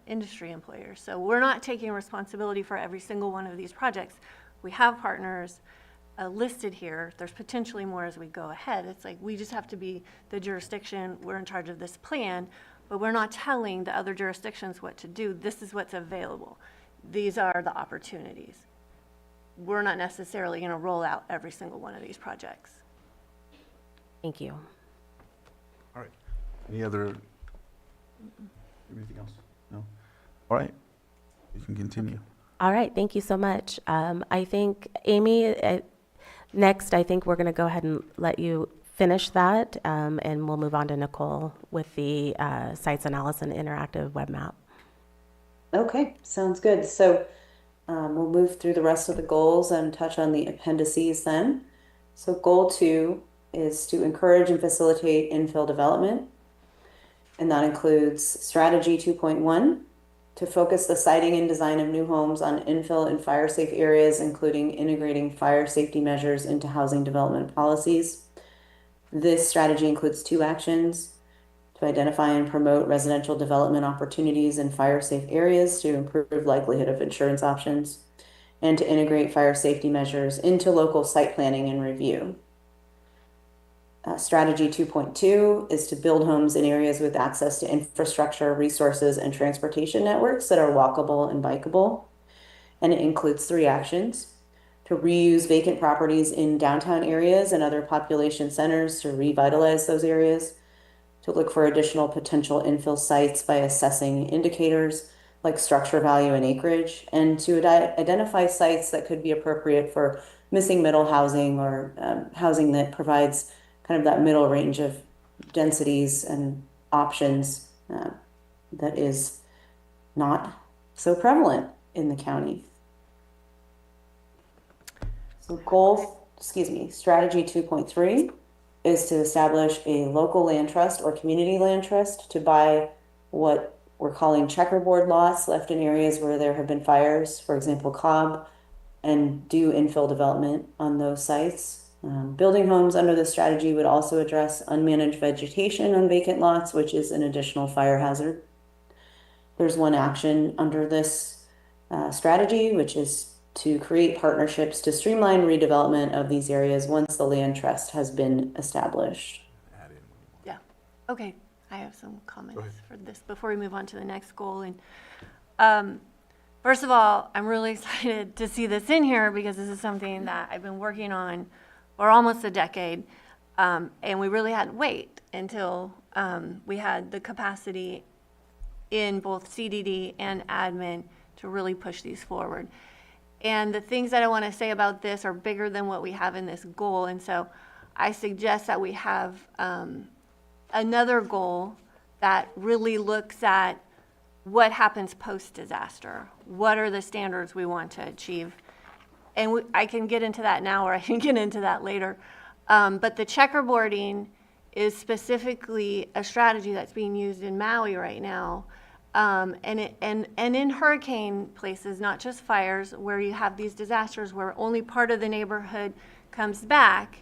industry employers. So we're not taking responsibility for every single one of these projects. We have partners listed here. There's potentially more as we go ahead. It's like we just have to be the jurisdiction. We're in charge of this plan, but we're not telling the other jurisdictions what to do. This is what's available. These are the opportunities. We're not necessarily going to roll out every single one of these projects. Thank you. All right. Anything else? No? All right. You can continue. All right, thank you so much. I think, Amy, next, I think we're going to go ahead and let you finish that, and we'll move on to Nicole with the sites analysis and interactive web map. Okay, sounds good. So we'll move through the rest of the goals and touch on the appendices then. So goal 2 is to encourage and facilitate infill development. And that includes strategy 2.1, to focus the siting and design of new homes on infill and fire safe areas, including integrating fire safety measures into housing development policies. This strategy includes 2 actions: to identify and promote residential development opportunities in fire safe areas to improve likelihood of insurance options, and to integrate fire safety measures into local site planning and review. Strategy 2.2 is to build homes in areas with access to infrastructure, resources, and transportation networks that are walkable and bikeable. And it includes 3 actions: to reuse vacant properties in downtown areas and other population centers to revitalize those areas, to look for additional potential infill sites by assessing indicators like structure value and acreage, and to identify sites that could be appropriate for missing middle housing, or housing that provides kind of that middle range of densities and options that is not so prevalent in the county. So strategy 2.3 is to establish a local land trust or community land trust to buy what we're calling checkerboard lots left in areas where there have been fires, for example, Cobb, and do infill development on those sites. Building homes under this strategy would also address unmanaged vegetation on vacant lots, which is an additional fire hazard. There's 1 action under this strategy, which is to create partnerships to streamline redevelopment of these areas once the land trust has been established. Yeah. Okay. I have some comments for this before we move on to the next goal. And first of all, I'm really excited to see this in here, because this is something that I've been working on for almost a decade, and we really had to wait until we had the capacity in both CDD and admin to really push these forward. And the things that I want to say about this are bigger than what we have in this goal, and so I suggest that we have another goal that really looks at what happens post-disaster. What are the standards we want to achieve? And I can get into that now, or I can get into that later. But the checkerboarding is specifically a strategy that's being used in Maui right now. And in hurricane places, not just fires, where you have these disasters where only part of the neighborhood comes back,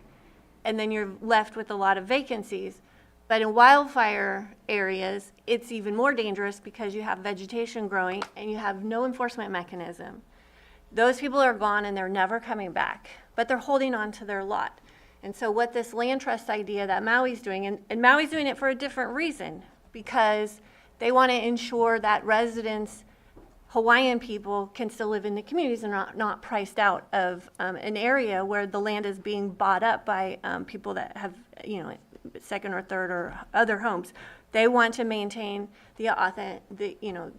and then you're left with a lot of vacancies. But in wildfire areas, it's even more dangerous because you have vegetation growing and you have no enforcement mechanism. Those people are gone and they're never coming back, but they're holding on to their lot. And so what this land trust idea that Maui's doing, and Maui's doing it for a different reason, because they want to ensure that residents, Hawaiian people, can still live in the communities and not priced out of an area where the land is being bought up by people that have, second or third or other homes. They want to maintain the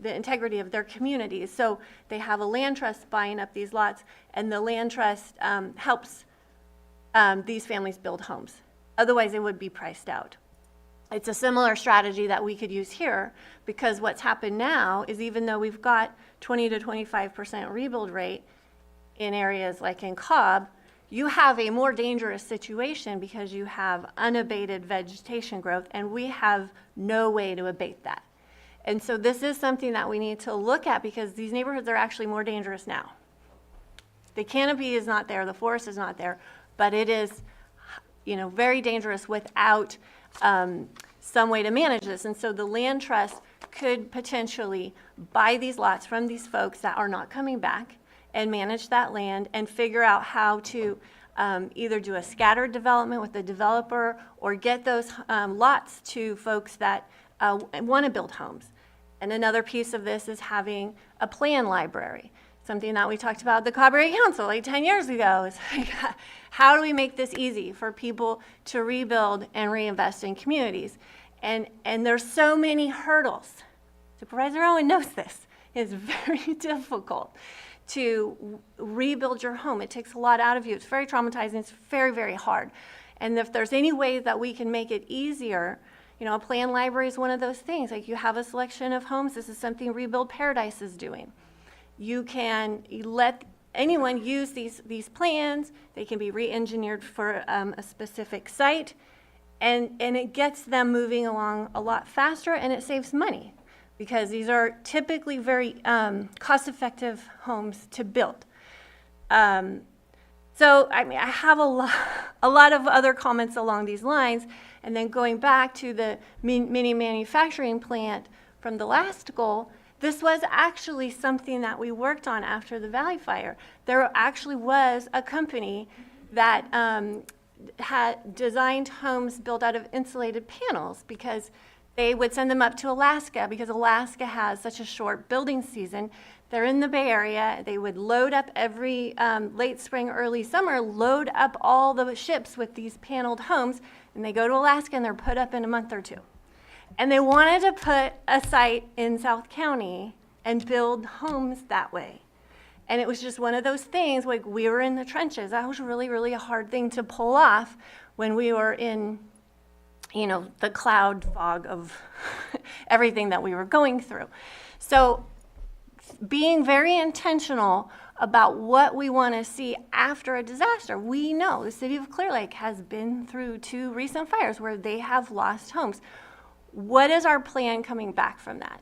integrity of their communities. So they have a land trust buying up these lots, and the land trust helps these families build homes. Otherwise, they would be priced out. It's a similar strategy that we could use here, because what's happened now is, even though we've got 20 to 25% rebuild rate in areas like in Cobb, you have a more dangerous situation because you have unabated vegetation growth, and we have no way to abate that. And so this is something that we need to look at, because these neighborhoods are actually more dangerous now. The canopy is not there, the forest is not there, but it is, very dangerous without some way to manage this. And so the land trust could potentially buy these lots from these folks that are not coming back and manage that land and figure out how to either do a scattered development with the developer, or get those lots to folks that want to build homes. And another piece of this is having a plan library, something that we talked about at the Cobb Area Council like 10 years ago. Is like, how do we make this easy for people to rebuild and reinvest in communities? And there's so many hurdles. Supervisor Owen knows this. It's very difficult to rebuild your home. It takes a lot out of you. It's very traumatizing. It's very, very hard. And if there's any way that we can make it easier, a plan library is one of those things. Like, you have a selection of homes. This is something Rebuild Paradise is doing. You can let anyone use these plans. They can be re-engineered for a specific site, and it gets them moving along a lot faster, and it saves money, because these are typically very cost-effective homes to build. So, I have a lot of other comments along these lines, and then going back to the mini manufacturing plant from the last goal, this was actually something that we worked on after the Valley Fire. There actually was a company that had designed homes built out of insulated panels, because they would send them up to Alaska, because Alaska has such a short building season. They're in the Bay Area. They would load up every late spring, early summer, load up all the ships with these paneled homes, and they go to Alaska and they're put up in a month or two. And they wanted to put a site in South County and build homes that way. And it was just one of those things, like, we were in the trenches. That was really, really a hard thing to pull off when we were in, the cloud fog of everything that we were going through. So being very intentional about what we want to see after a disaster. We know the city of Clear Lake has been through 2 recent fires where they have lost homes. What is our plan coming back from that?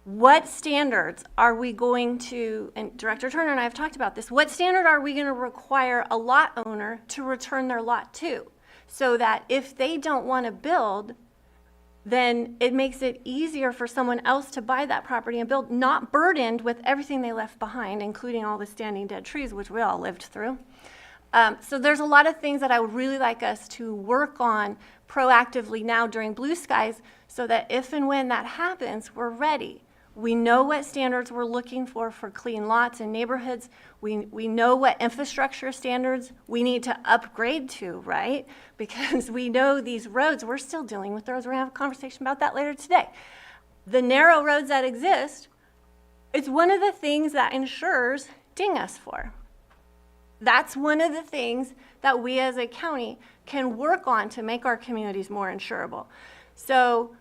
What standards are we going to, and Director Turner and I have talked about this, what standard are we going to require a lot owner to return their lot to? So that if they don't want to build, then it makes it easier for someone else to buy that property and build, not burdened with everything they left behind, including all the standing dead trees, which we all lived through. So there's a lot of things that I would really like us to work on proactively now during Blue Skies, so that if and when that happens, we're ready. We know what standards we're looking for clean lots and neighborhoods. We know what infrastructure standards we need to upgrade to, right? Because we know these roads, we're still dealing with those. We're going to have a conversation about that later today. The narrow roads that exist, it's one of the things that insurers ding us for. That's one of the things that we as a county can work on to make our communities more insurable. So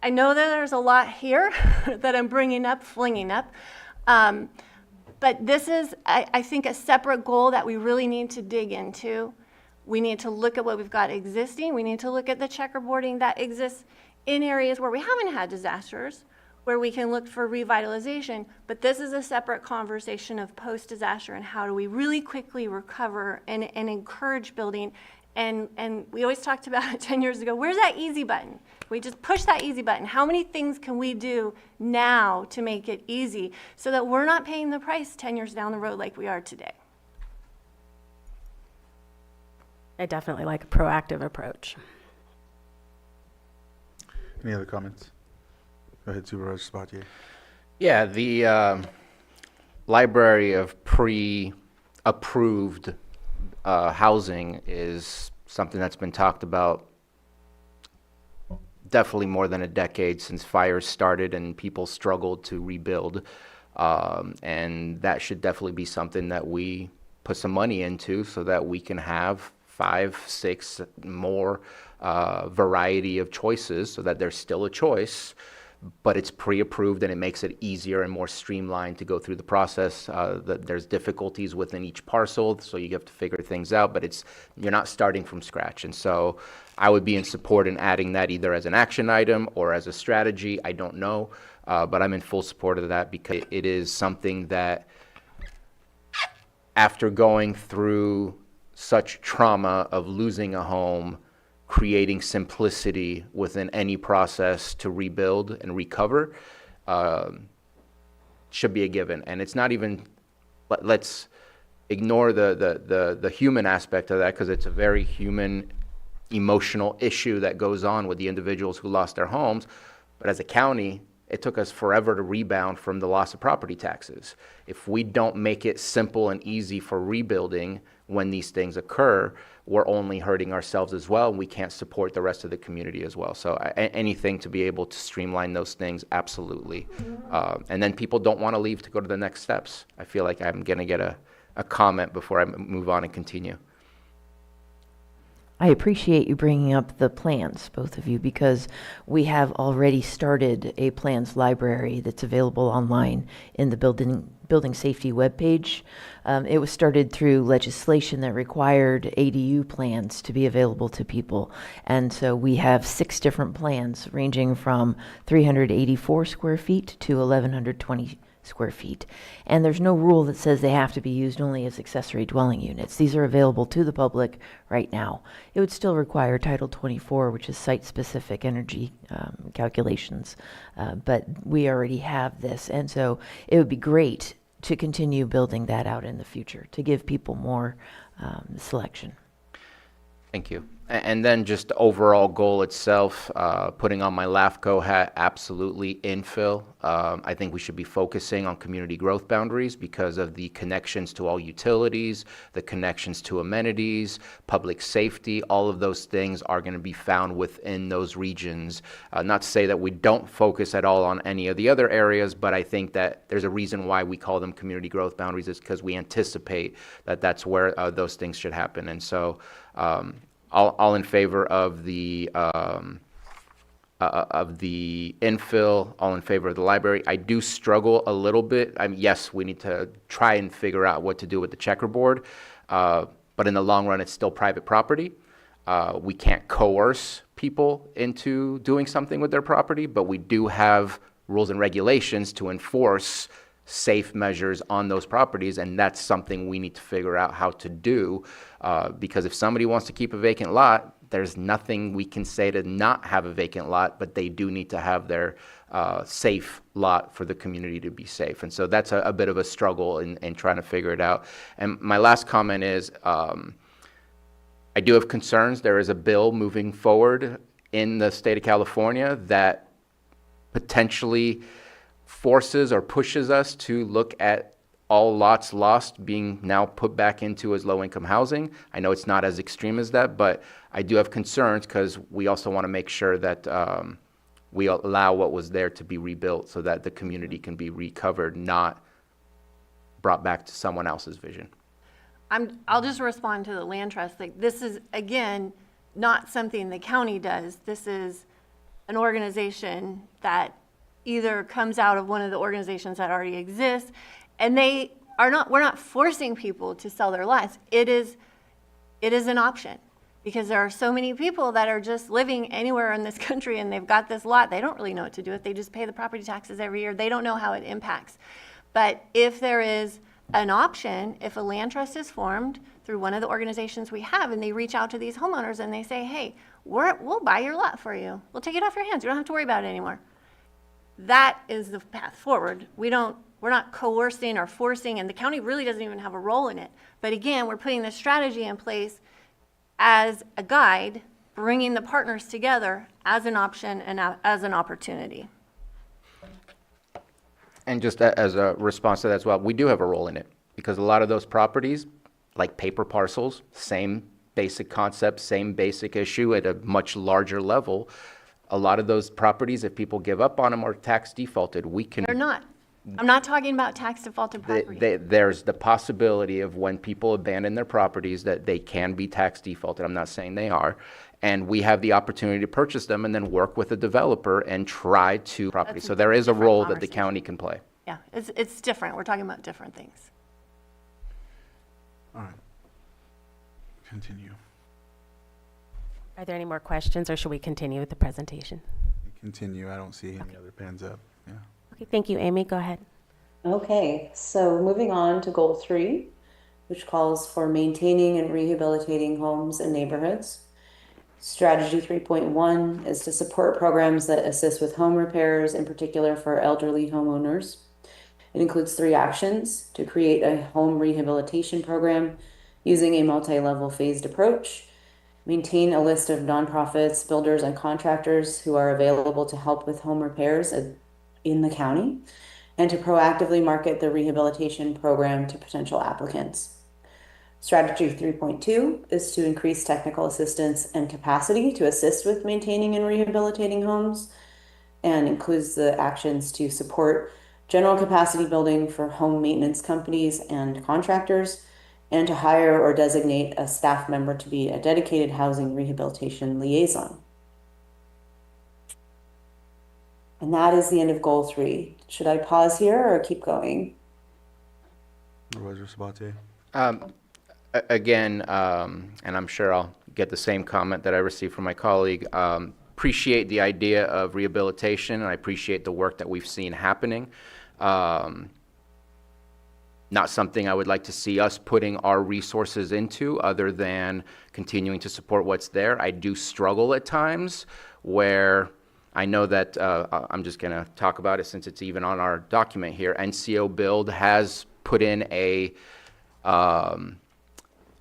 I know that there's a lot here that I'm flinging up. But this is, I think, a separate goal that we really need to dig into. We need to look at what we've got existing. We need to look at the checkerboarding that exists in areas where we haven't had disasters, where we can look for revitalization. But this is a separate conversation of post-disaster and how do we really quickly recover and encourage building. And we always talked about it 10 years ago. Where's that easy button? We just push that easy button. How many things can we do now to make it easy so that we're not paying the price 10 years down the road like we are today? I definitely like a proactive approach. Any other comments? Go ahead, Supervisor Sabatier. Yeah, the library of pre-approved housing is something that's been talked about definitely more than a decade since fires started and people struggled to rebuild. And that should definitely be something that we put some money into so that we can have 5, 6 more variety of choices so that there's still a choice, but it's pre-approved and it makes it easier and more streamlined to go through the process. There's difficulties within each parcel, so you have to figure things out, but you're not starting from scratch. And so I would be in support in adding that either as an action item or as a strategy. I don't know, but I'm in full support of that because it is something that after going through such trauma of losing a home, creating simplicity within any process to rebuild and recover should be a given. And it's not even, let's ignore the human aspect of that because it's a very human, emotional issue that goes on with the individuals who lost their homes. But as a county, it took us forever to rebound from the loss of property taxes. If we don't make it simple and easy for rebuilding when these things occur, we're only hurting ourselves as well, and we can't support the rest of the community as well. So anything to be able to streamline those things, absolutely. And then people don't want to leave to go to the next steps. I feel like I'm going to get a comment before I move on and continue. I appreciate you bringing up the plans, both of you, because we have already started a plans library that's available online in the building safety webpage. It was started through legislation that required ADU plans to be available to people. And so we have 6 different plans ranging from 384 square feet to 1,120 square feet. And there's no rule that says they have to be used only as accessory dwelling units. These are available to the public right now. It would still require Title 24, which is site-specific energy calculations, but we already have this. And so it would be great to continue building that out in the future to give people more selection. Thank you. And then just the overall goal itself, putting on my LAFCO hat, absolutely infill. I think we should be focusing on community growth boundaries because of the connections to all utilities, the connections to amenities, public safety. All of those things are going to be found within those regions. Not to say that we don't focus at all on any of the other areas, but I think that there's a reason why we call them community growth boundaries is because we anticipate that that's where those things should happen. And so all in favor of the infill, all in favor of the library. I do struggle a little bit. Yes, we need to try and figure out what to do with the checkerboard, but in the long run, it's still private property. We can't coerce people into doing something with their property, but we do have rules and regulations to enforce safe measures on those properties, and that's something we need to figure out how to do, because if somebody wants to keep a vacant lot, there's nothing we can say to not have a vacant lot, but they do need to have their safe lot for the community to be safe. And so that's a bit of a struggle in trying to figure it out. And my last comment is, I do have concerns. There is a bill moving forward in the state of California that potentially forces or pushes us to look at all lots lost being now put back into as low-income housing. I know it's not as extreme as that, but I do have concerns because we also want to make sure that we allow what was there to be rebuilt so that the community can be recovered, not brought back to someone else's vision. I'll just respond to the land trust. Like, this is, again, not something the county does. This is an organization that either comes out of one of the organizations that already exist, and we're not forcing people to sell their lots. It is an option, because there are so many people that are just living anywhere in this country and they've got this lot. They don't really know what to do with it. They just pay the property taxes every year. They don't know how it impacts. But if there is an option, if a land trust is formed through one of the organizations we have, and they reach out to these homeowners and they say, hey, we'll buy your lot for you. We'll take it off your hands. You don't have to worry about it anymore. That is the path forward. We're not coercing or forcing, and the county really doesn't even have a role in it. But again, we're putting this strategy in place as a guide, bringing the partners together as an option and as an opportunity. And just as a response to that as well, we do have a role in it, because a lot of those properties, like paper parcels, same basic concept, same basic issue at a much larger level. A lot of those properties, if people give up on them, are tax defaulted. They're not. I'm not talking about tax defaulted property. There's the possibility of when people abandon their properties that they can be tax defaulted. I'm not saying they are. And we have the opportunity to purchase them and then work with a developer and try to property. That's So there is a different role that the conversation. county can play. Yeah, it's different. We're talking about different things. All right. Continue. Are there any more questions, or should we continue with the presentation? Continue. I don't see any other pens up. Yeah. Okay, thank you, Amy. Go ahead. Okay, so moving on to goal 3, which calls for maintaining and rehabilitating homes and neighborhoods. Strategy 3.1 is to support programs that assist with home repairs, in particular for elderly homeowners. It includes 3 actions: to create a home rehabilitation program using a multi-level phased approach, maintain a list of nonprofits, builders, and contractors who are available to help with home repairs in the county, and to proactively market the rehabilitation program to potential applicants. Strategy 3.2 is to increase technical assistance and capacity to assist with maintaining and rehabilitating homes, and includes the actions to support general capacity building for home maintenance companies and contractors, and to hire or designate a staff member to be a dedicated housing rehabilitation liaison. And that is the end of goal 3. Should I pause here or keep going? Supervisor Sabatier? Again, and I'm sure I'll get the same comment that I received from my colleague, appreciate the idea of rehabilitation, and I appreciate the work that we've seen happening. Not something I would like to see us putting our resources into, other than continuing to support what's there. I do struggle at times where I know that, I'm just going to talk about it since it's even on our document here. NCO Build has put in a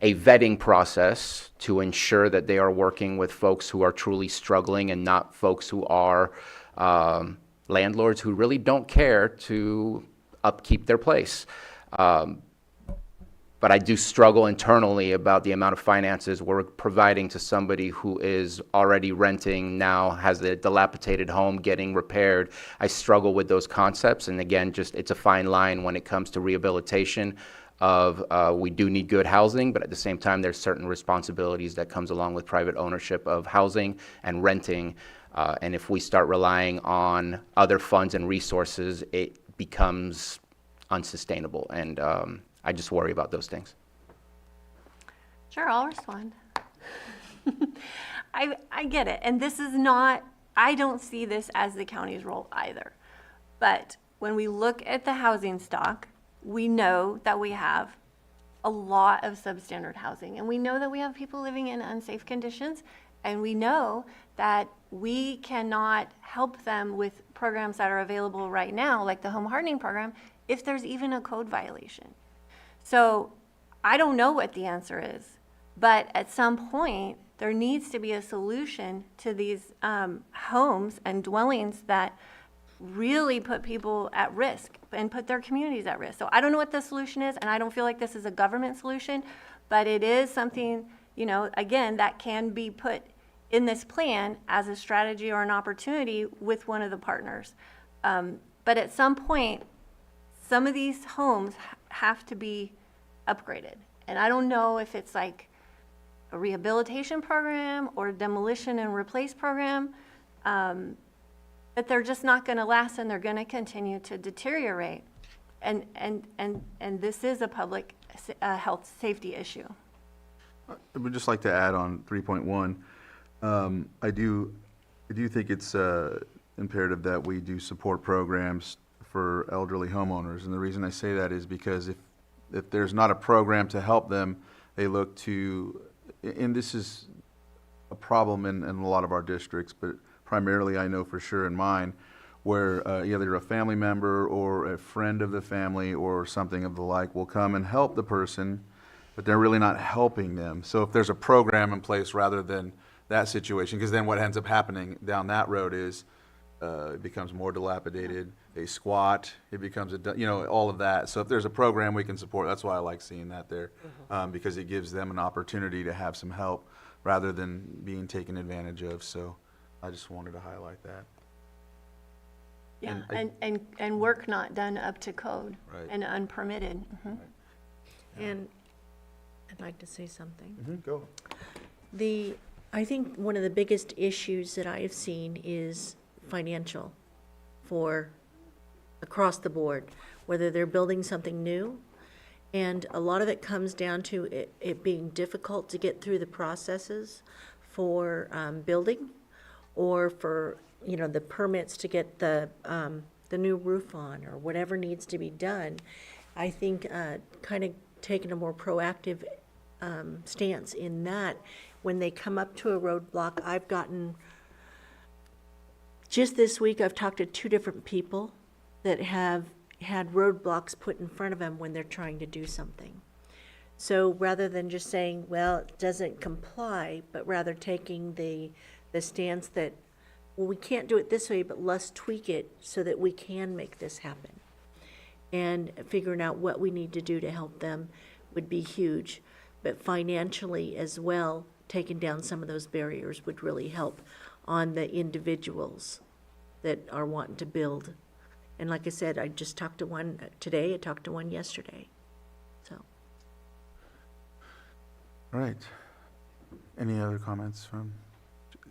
vetting process to ensure that they are working with folks who are truly struggling, and not folks who are landlords who really don't care to upkeep their place. But I do struggle internally about the amount of finances we're providing to somebody who is already renting, now has a dilapidated home getting repaired. I struggle with those concepts, and again, just it's a fine line when it comes to rehabilitation of we do need good housing, but at the same time there's certain responsibilities that comes along with private ownership of housing and renting, and if we start relying on other funds and resources, it becomes unsustainable, and I just worry about those things. Sure, I'll respond. I get it. And this is not, I don't see this as the county's role either. But when we look at the housing stock, we know that we have a lot of substandard housing. And we know that we have people living in unsafe conditions. And we know that we cannot help them with programs that are available right now, like the home hardening program, if there's even a code violation. So I don't know what the answer is, but at some point, there needs to be a solution to these homes and dwellings that really put people at risk and put their communities at risk. So I don't know what the solution is, and I don't feel like this is a government solution, but it is something, you know, again, that can be put in this plan as a strategy or an opportunity with one of the partners. But at some point, some of these homes have to be upgraded. And I don't know if it's like a rehabilitation program or a demolition and replace program, but they're just not going to last and they're going to continue to deteriorate. And this is a public health safety issue. I would just like to add on 3.1. I do think it's imperative that we do support programs for elderly homeowners. And the reason I say that is because if there's not a program to help them, they look to, and this is a problem in a lot of our districts, but primarily I know for sure in mine, where either a family member or a friend of the family or something of the like will come and help the person, but they're really not helping them. So if there's a program in place rather than that situation, because then what ends up happening down that road is it becomes more dilapidated, they squat, it becomes all of that. So if there's a program we can support, that's why I like seeing that there, because it gives them an opportunity to have some help rather than being taken advantage of. So I just wanted to highlight that. Yeah, And and work not done up to code. Right. And unpermitted. And I'd like to say something. Go. I think one of the biggest issues that I have seen is financial for across the board, whether they're building something new. And a lot of it comes down to it being difficult to get through the processes for building or for, the permits to get the new roof on or whatever needs to be done. I think kind of taking a more proactive stance in that. When they come up to a roadblock, just this week, I've talked to 2 different people that have had roadblocks put in front of them when they're trying to do something. So rather than just saying, well, it doesn't comply, but rather taking the stance that, well, we can't do it this way, but let's tweak it so that we can make this happen. And figuring out what we need to do to help them would be huge. But financially as well, taking down some of those barriers would really help on the individuals that are wanting to build. And like I said, I just talked to one today, I talked to one yesterday, so. All right. Any other comments from,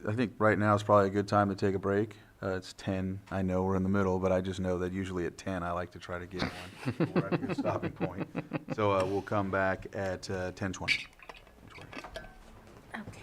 I think right now is probably a good time to take a break. It's 10, I know we're in the middle, but I just know that usually at 10, I like to try to get one. We're at a good stopping point. So we'll come back at 10:20. Okay.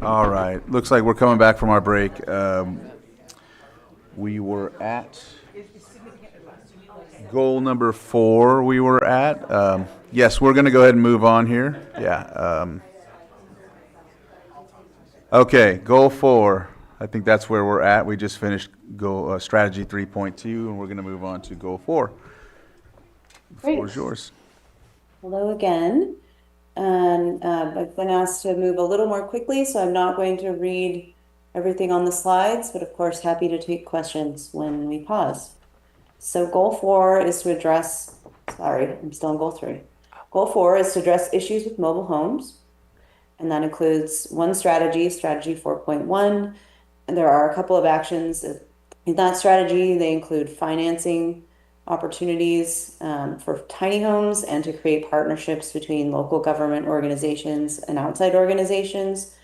All right, looks like we're coming back from our break. We were at goal number 4 we were at. Yes, we're going to go ahead and move on here. Yeah. Okay, goal 4. I think that's where we're at. We just finished goal strategy 3.2, and we're going to move on to goal 4. The floor is yours. Hello again. And I've been asked to move a little more quickly, so I'm not going to read everything on the slides, but of course, happy to take questions when we pause. So goal 4 is to address, sorry, I'm still on goal 3. Goal 4 is to address issues with mobile homes. And that includes one strategy, strategy 4.1. And there are a couple of actions in that strategy. They include financing opportunities for tiny homes and to create partnerships between local government organizations and outside organizations,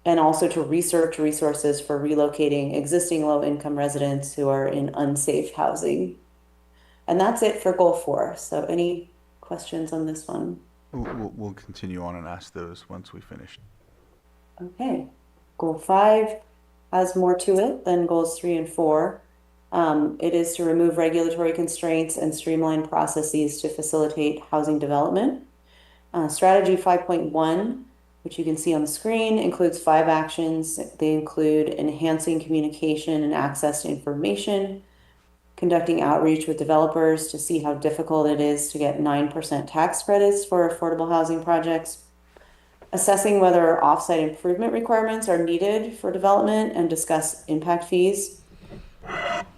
and also to research resources for relocating existing low-income residents who are in unsafe housing. And that's it for goal 4. So any questions on this one? We'll continue on and ask those once we finish. Okay. Goal 5 has more to it than goals 3 and 4. It is to remove regulatory constraints and streamline processes to facilitate housing development. Strategy 5.1, which you can see on the screen, includes 5 actions. They include enhancing communication and access to information, conducting outreach with developers to see how difficult it is to get 9% tax credits for affordable housing projects, assessing whether offsite improvement requirements are needed for development and discuss impact fees,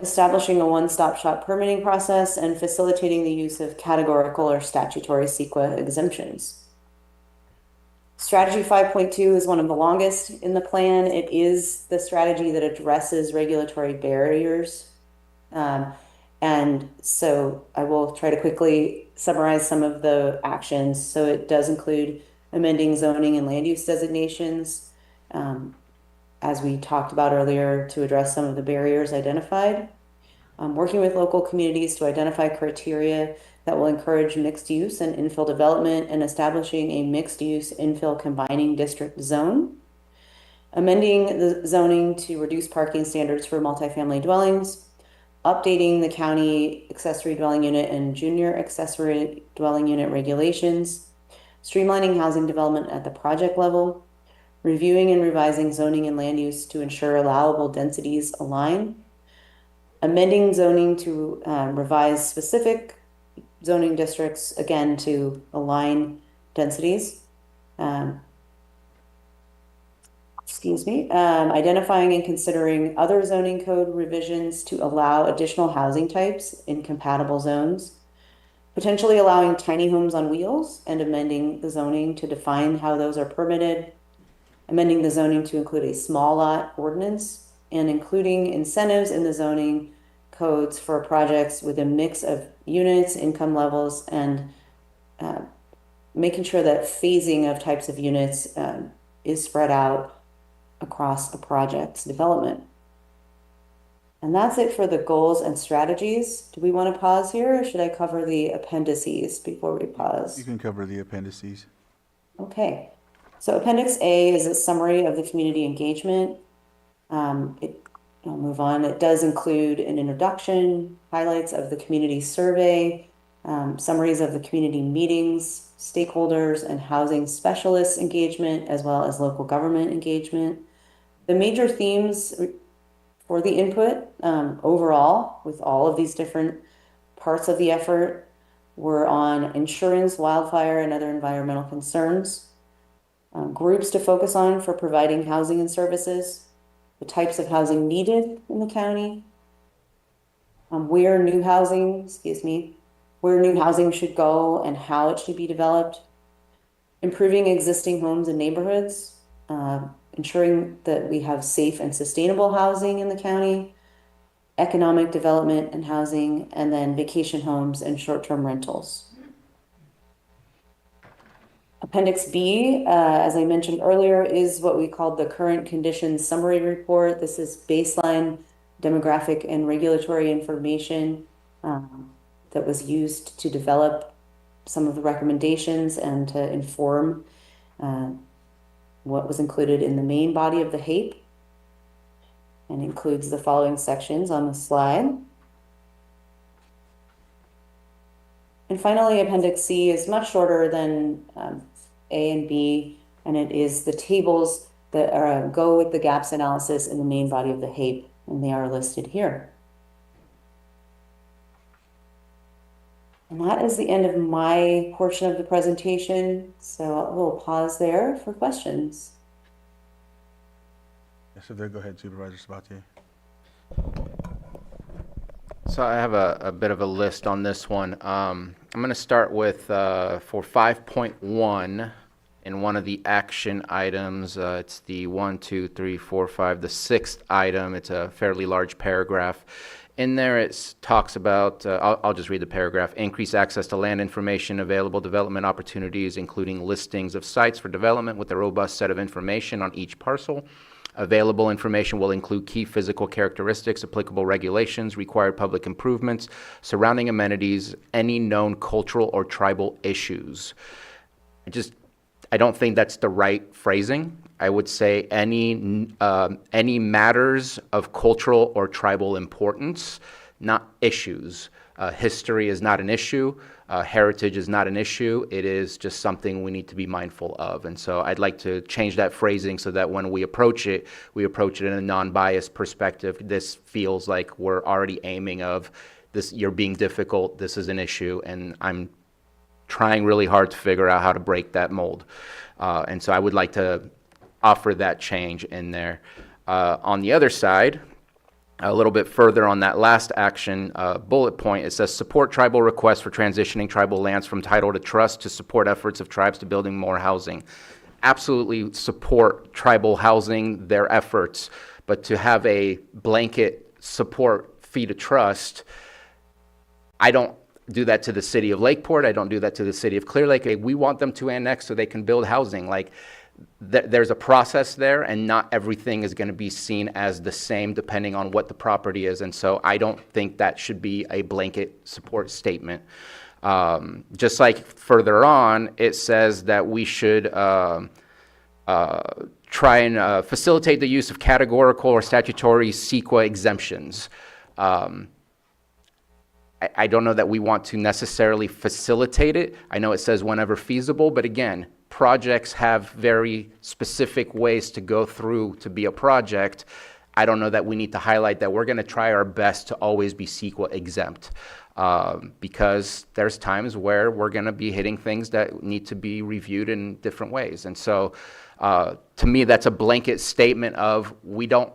establishing a one-stop shop permitting process, and facilitating the use of categorical or statutory CEQA exemptions. Strategy 5.2 is one of the longest in the plan. It is the strategy that addresses regulatory barriers. And so I will try to quickly summarize some of the actions. So it does include amending zoning and land use designations, as we talked about earlier, to address some of the barriers identified. Working with local communities to identify criteria that will encourage mixed use and infill development, and establishing a mixed use infill combining district zone. Amending the zoning to reduce parking standards for multifamily dwellings. Updating the county accessory dwelling unit and junior accessory dwelling unit regulations. Streamlining housing development at the project level. Reviewing and revising zoning and land use to ensure allowable densities align. Amending zoning to revise specific zoning districts, again, to align densities. Identifying and considering other zoning code revisions to allow additional housing types in compatible zones. Potentially allowing tiny homes on wheels and amending the zoning to define how those are permitted. Amending the zoning to include a small lot ordinance, and including incentives in the zoning codes for projects with a mix of units, income levels, and making sure that phasing of types of units is spread out across a project's development. And that's it for the goals and strategies. Do we want to pause here, or should I cover the appendices before we pause? You can cover the appendices. Okay. So Appendix A is a summary of the community engagement. I'll move on. It does include an introduction, highlights of the community survey, summaries of the community meetings, stakeholders and housing specialists engagement, as well as local government engagement. The major themes for the input overall, with all of these different parts of the effort, were on insurance, wildfire, and other environmental concerns. Groups to focus on for providing housing and services, the types of housing needed in the county, where new housing should go and how it should be developed, improving existing homes and neighborhoods, ensuring that we have safe and sustainable housing in the county, economic development and housing, and then vacation homes and short-term rentals. Appendix B, as I mentioned earlier, is what we called the Current Conditions Summary Report. This is baseline demographic and regulatory information that was used to develop some of the recommendations and to inform what was included in the main body of the HAPE and includes the following sections on the slide. And finally, Appendix C is much shorter than A and B, and it is the tables that go with the gaps analysis in the main body of the HAPE, and they are listed here. And that is the end of my portion of the presentation, so we'll pause there for questions. Yes, if they go ahead, Supervisor Sabatier. So I have a bit of a list on this one. I'm going to start with for 5.1 in one of the action items. It's the 1, 2, 3, 4, 5, the sixth item. It's a fairly large paragraph. In there, it talks about, I'll just read the paragraph, increase access to land information, available development opportunities, including listings of sites for development with a robust set of information on each parcel. Available information will include key physical characteristics, applicable regulations, required public improvements, surrounding amenities, any known cultural or tribal issues. I don't think that's the right phrasing. I would say any matters of cultural or tribal importance, not issues. History is not an issue. Heritage is not an issue. It is just something we need to be mindful of. And so I'd like to change that phrasing so that when we approach it in a non-biased perspective. This feels like we're already aiming of this, you're being difficult, this is an issue, and I'm trying really hard to figure out how to break that mold. And so I would like to offer that change in there. On the other side, a little bit further on that last action bullet point, it says support tribal requests for transitioning tribal lands from title to trust to support efforts of tribes to building more housing. Absolutely support tribal housing, their efforts, but to have a blanket support fee to trust, I don't do that to the city of Lakeport. I don't do that to the city of Clear Lake. We want them to annex so they can build housing. Like, there's a process there, and not everything is going to be seen as the same depending on what the property is. And so I don't think that should be a blanket support statement. Just like further on, it says that we should try and facilitate the use of categorical or statutory CEQA exemptions. I don't know that we want to necessarily facilitate it. I know it says whenever feasible, but again, projects have very specific ways to go through to be a project. I don't know that we need to highlight that we're going to try our best to always be CEQA exempt, because there's times where we're going to be hitting things that need to be reviewed in different ways. And so to me, that's a blanket statement of we don't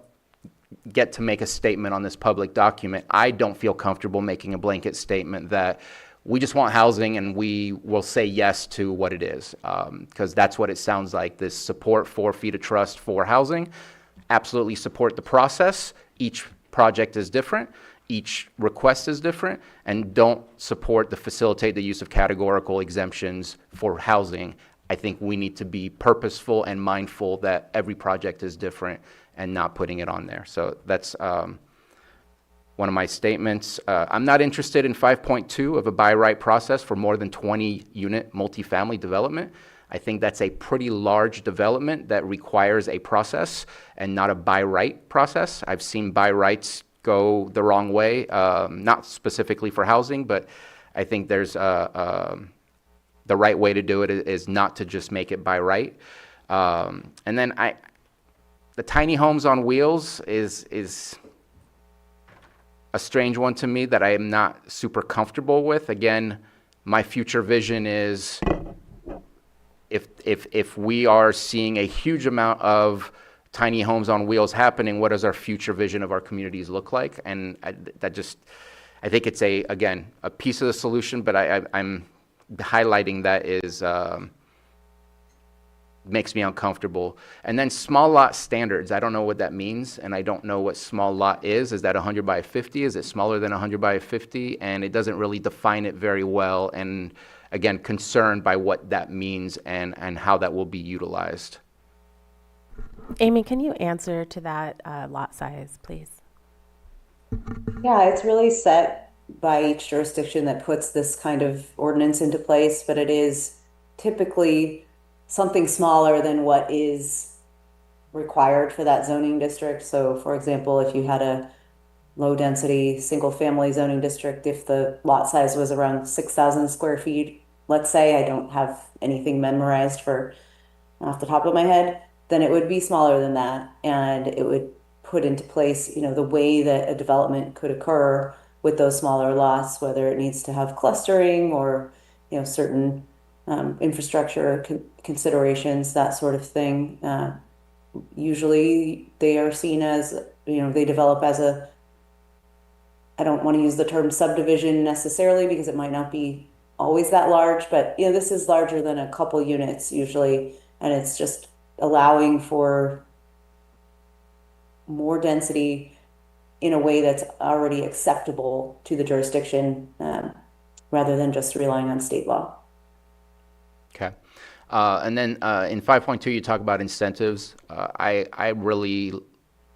get to make a statement on this public document. I don't feel comfortable making a blanket statement that we just want housing and we will say yes to what it is, because that's what it sounds like, this support for fee to trust for housing. Absolutely support the process. Each project is different. Each request is different, and don't support the facilitate the use of categorical exemptions for housing. I think we need to be purposeful and mindful that every project is different and not putting it on there. So that's one of my statements. I'm not interested in 5.2 of a by right process for more than 20 unit multifamily development. I think that's a pretty large development that requires a process and not a by right process. I've seen by rights go the wrong way, not specifically for housing, but I think there's the right way to do it is not to just make it by right. And then the tiny homes on wheels is a strange one to me that I am not super comfortable with. Again, my future vision is if we are seeing a huge amount of tiny homes on wheels happening, what does our future vision of our communities look like? And I think it's again, a piece of the solution, but I'm highlighting that is, makes me uncomfortable. And then small lot standards, I don't know what that means, and I don't know what small lot is. Is that 100 by 50? Is it smaller than 100 by 50? And it doesn't really define it very well, and again, concerned by what that means and how that will be utilized. Amy, can you answer to that lot size, please? Yeah, it's really set by each jurisdiction that puts this kind of ordinance into place, but it is typically something smaller than what is required for that zoning district. So for example, if you had a low density, single family zoning district, if the lot size was around 6,000 square feet, let's say, I don't have anything memorized for off the top of my head, then it would be smaller than that. And it would put into place, the way that a development could occur with those smaller lots, whether it needs to have clustering or, certain infrastructure considerations, that sort of thing. Usually they are seen as, they develop as I don't want to use the term subdivision necessarily because it might not be always that large, but this is larger than a couple units usually, and it's just allowing for more density in a way that's already acceptable to the jurisdiction, rather than just relying on state law. Okay. And then in 5.2, you talk about incentives. I really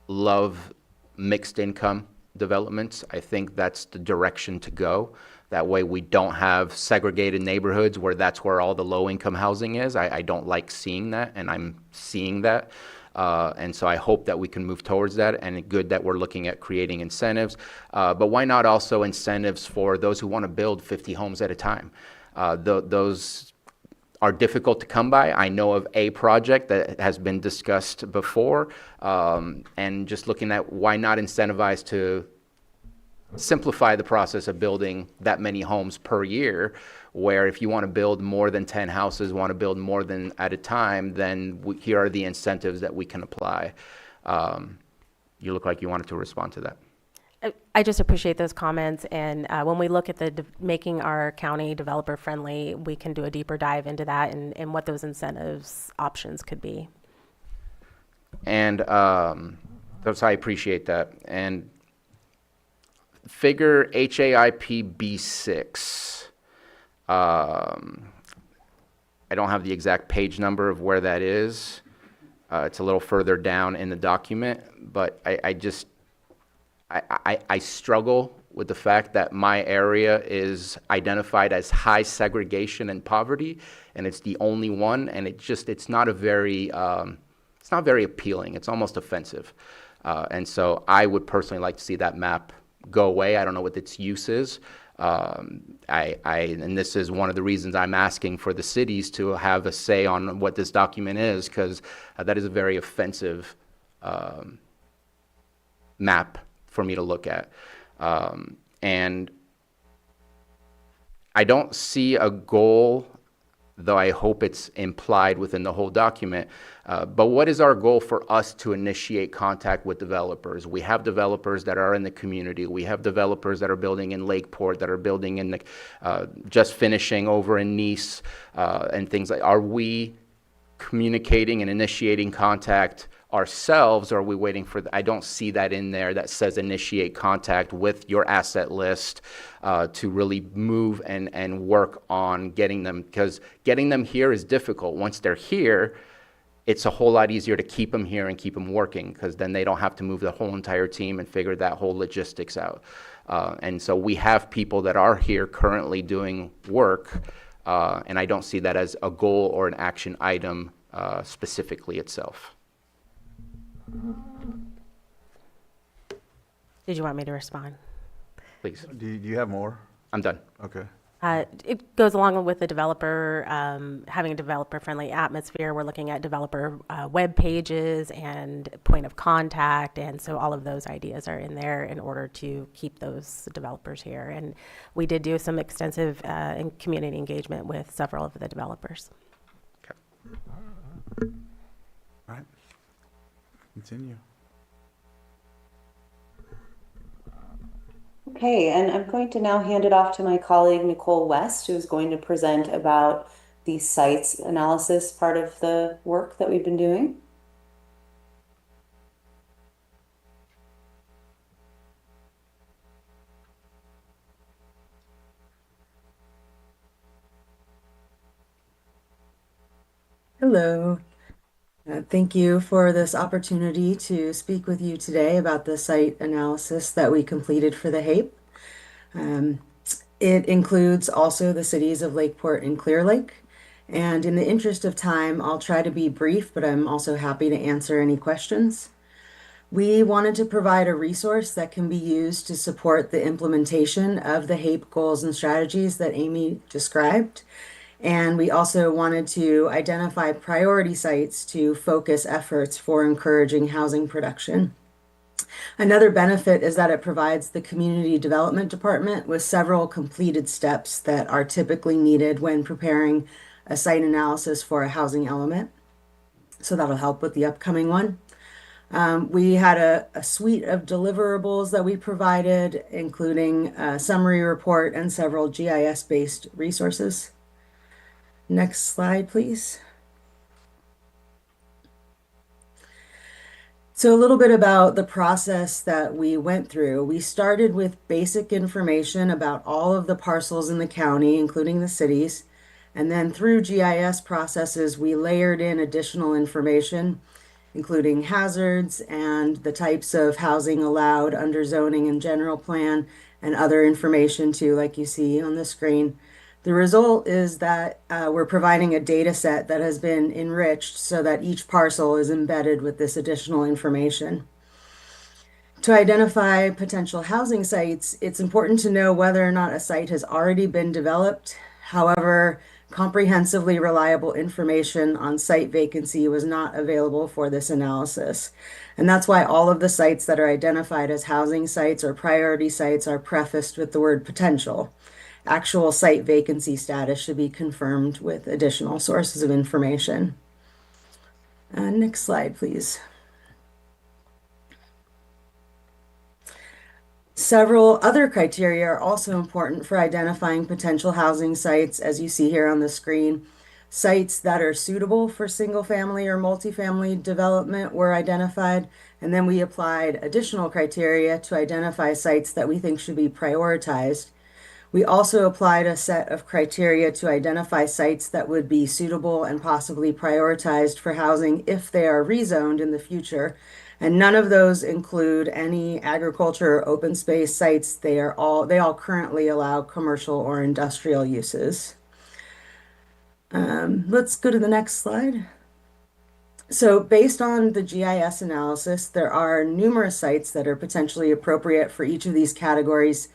love mixed income developments. I think that's the direction to go. That way we don't have segregated neighborhoods where that's where all the low income housing is. I don't like seeing that, and I'm seeing that. And so I hope that we can move towards that, and good that we're looking at creating incentives. But why not also incentives for those who want to build 50 homes at a time? Those are difficult to come by. I know of a project that has been discussed before, and just looking at why not incentivize to simplify the process of building that many homes per year, where if you want to build more than 10 houses, want to build more than at a time, then here are the incentives that we can apply. You look like you wanted to respond to that. I just appreciate those comments, and when we look at making our county developer friendly, we can do a deeper dive into that and what those incentives options could be. And so I appreciate that. And figure HAIP B6. I don't have the exact page number of where that is. It's a little further down in the document, but I struggle with the fact that my area is identified as high segregation and poverty, and it's the only one, and it's not very appealing. It's almost offensive. And so I would personally like to see that map go away. I don't know what its use is. And this is one of the reasons I'm asking for the cities to have a say on what this document is, because that is a very offensive map for me to look at. And I don't see a goal, though I hope it's implied within the whole document. But what is our goal for us to initiate contact with developers? We have developers that are in the community. We have developers that are building in Lakeport, that are building in just finishing over in Nice, and things like. Are we communicating and initiating contact ourselves, or are we waiting for I don't see that in there that says initiate contact with your asset list to really move and work on getting them, because getting them here is difficult. Once they're here, it's a whole lot easier to keep them here and keep them working, because then they don't have to move the whole entire team and figure that whole logistics out. And so we have people that are here currently doing work, and I don't see that as a goal or an action item specifically itself. Did you want me to respond? Please. Do you have more? I'm done. Okay. It goes along with the developer, having a developer-friendly atmosphere. We're looking at developer web pages and point of contact, and so all of those ideas are in there in order to keep those developers here. And we did do some extensive community engagement with several of the developers. All right. Continue. Okay, and I'm going to now hand it off to my colleague Nicole West, who's going to present about the sites analysis part of the work that we've been doing. Hello. Thank you for this opportunity to speak with you today about the site analysis that we completed for the HAPE. It includes also the cities of Lakeport and Clear Lake, And in the interest of time, I'll try to be brief, but I'm also happy to answer any questions. We wanted to provide a resource that can be used to support the implementation of the HAPE goals and strategies that Amy described. And we also wanted to identify priority sites to focus efforts for encouraging housing production. Another benefit is that it provides the Community Development Department with several completed steps that are typically needed when preparing a site analysis for a housing element. So that'll help with the upcoming one. We had a suite of deliverables that we provided, including a summary report and several GIS-based resources. Next slide, please. So a little bit about the process that we went through. We started with basic information about all of the parcels in the county, including the cities. And then through GIS processes, we layered in additional information, including hazards and the types of housing allowed under zoning and general plan, and other information too, like you see on the screen. The result is that we're providing a data set that has been enriched so that each parcel is embedded with this additional information. To identify potential housing sites, it's important to know whether or not a site has already been developed. However, comprehensively reliable information on site vacancy was not available for this analysis. And that's why all of the sites that are identified as housing sites or priority sites are prefaced with the word potential. Actual site vacancy status should be confirmed with additional sources of information. Next slide, please. Several other criteria are also important for identifying potential housing sites, as you see here on the screen. Sites that are suitable for single-family or multifamily development were identified, and then we applied additional criteria to identify sites that we think should be prioritized. We also applied a set of criteria to identify sites that would be suitable and possibly prioritized for housing if they are rezoned in the future. And none of those include any agriculture or open space sites. They all currently allow commercial or industrial uses. Let's go to the next slide. So based on the GIS analysis, there are numerous sites that are potentially appropriate for each of these categories.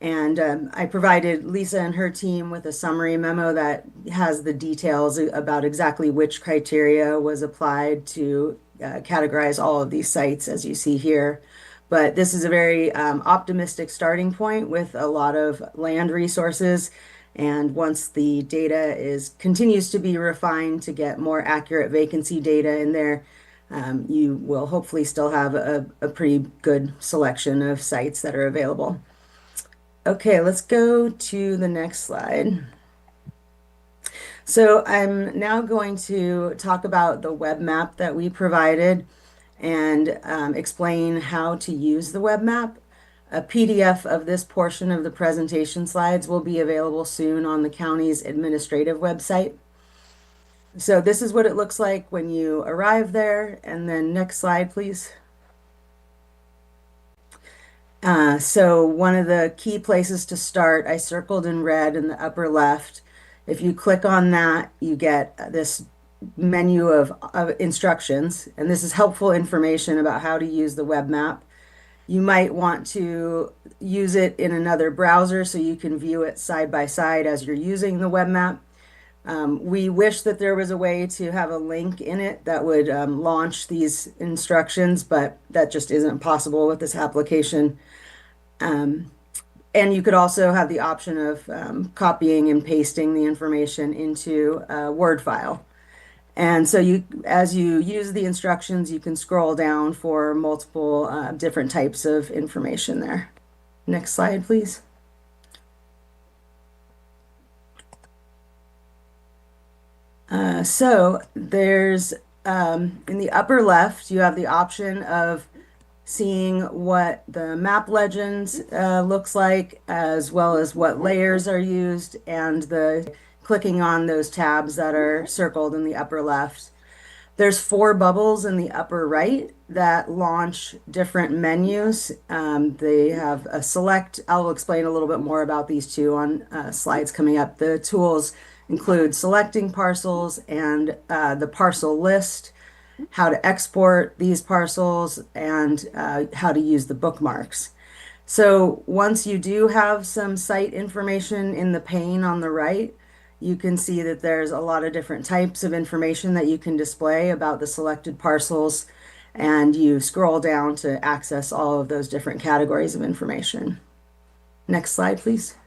And I provided Lisa and her team with a summary memo that has the details about exactly which criteria was applied to categorize all of these sites, as you see here. But this is a very optimistic starting point with a lot of land resources. And once the data continues to be refined to get more accurate vacancy data in there, you will hopefully still have a pretty good selection of sites that are available. Okay, let's go to the next slide. So I'm now going to talk about the web map that we provided and explain how to use the web map. A PDF of this portion of the presentation slides will be available soon on the county's administrative website. So this is what it looks like when you arrive there. And then next slide, please. So one of the key places to start, I circled in red in the upper left. If you click on that, you get this menu of instructions, and this is helpful information about how to use the web map. You might want to use it in another browser so you can view it side by side as you're using the web map. We wish that there was a way to have a link in it that would launch these instructions, but that just isn't possible with this application. And you could also have the option of copying and pasting the information into a Word file. And so as you use the instructions, you can scroll down for multiple different types of information there. Next slide, please. So there's, in the upper left, you have the option of seeing what the map legend looks like, as well as what layers are used, and clicking on those tabs that are circled in the upper left. There's 4 bubbles in the upper right that launch different menus. They have a select, I'll explain a little bit more about these two on slides coming up. The tools include selecting parcels and the parcel list, how to export these parcels, and how to use the bookmarks. So once you do have some site information in the pane on the right, you can see that there's a lot of different types of information that you can display about the selected parcels, and you scroll down to access all of those different categories of information. Next slide, please.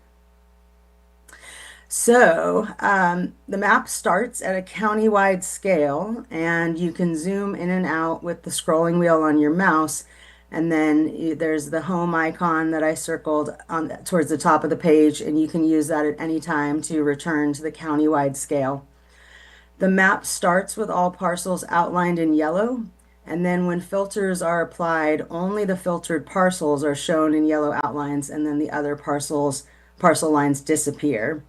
So the map starts at a county-wide scale, and you can zoom in and out with the scrolling wheel on your mouse. And then there's the home icon that I circled on towards the top of the page, and you can use that at any time to return to the county-wide scale. The map starts with all parcels outlined in yellow, and then when filters are applied, only the filtered parcels are shown in yellow outlines, and then the other parcel lines disappear.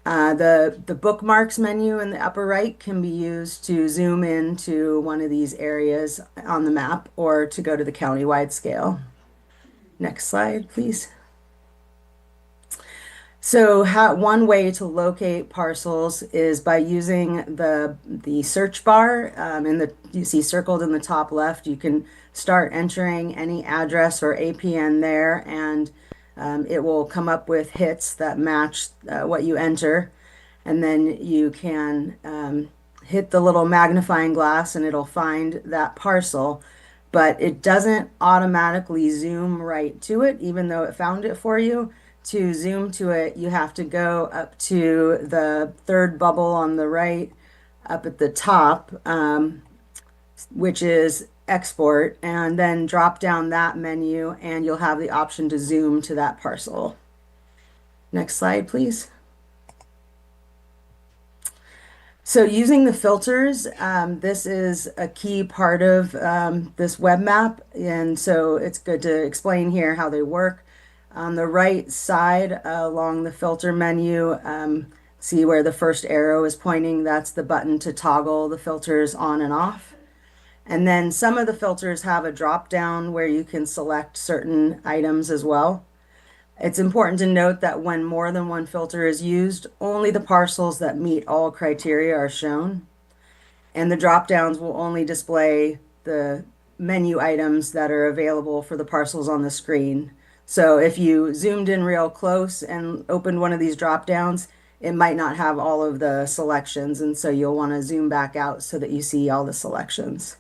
The bookmarks menu in the upper right can be used to zoom into one of these areas on the map or to go to the countywide scale. Next slide, please. So one way to locate parcels is by using the search bar you see circled in the top left. You can start entering any address or APN there, and it will come up with hits that match what you enter. And then you can hit the little magnifying glass and it'll find that parcel, but it doesn't automatically zoom right to it, even though it found it for you. To zoom to it, you have to go up to the third bubble on the right up at the top, which is export, and then drop down that menu and you'll have the option to zoom to that parcel. Next slide, please. So using the filters, this is a key part of this web map, and so it's good to explain here how they work. On the right side along the filter menu, see where the first arrow is pointing, that's the button to toggle the filters on and off. And then some of the filters have a drop down where you can select certain items as well. It's important to note that when more than one filter is used, only the parcels that meet all criteria are shown. And the drop downs will only display the menu items that are available for the parcels on the screen. So if you zoomed in real close and opened one of these drop downs, it might not have all of the selections, and so you'll want to zoom back out so that you see all the selections.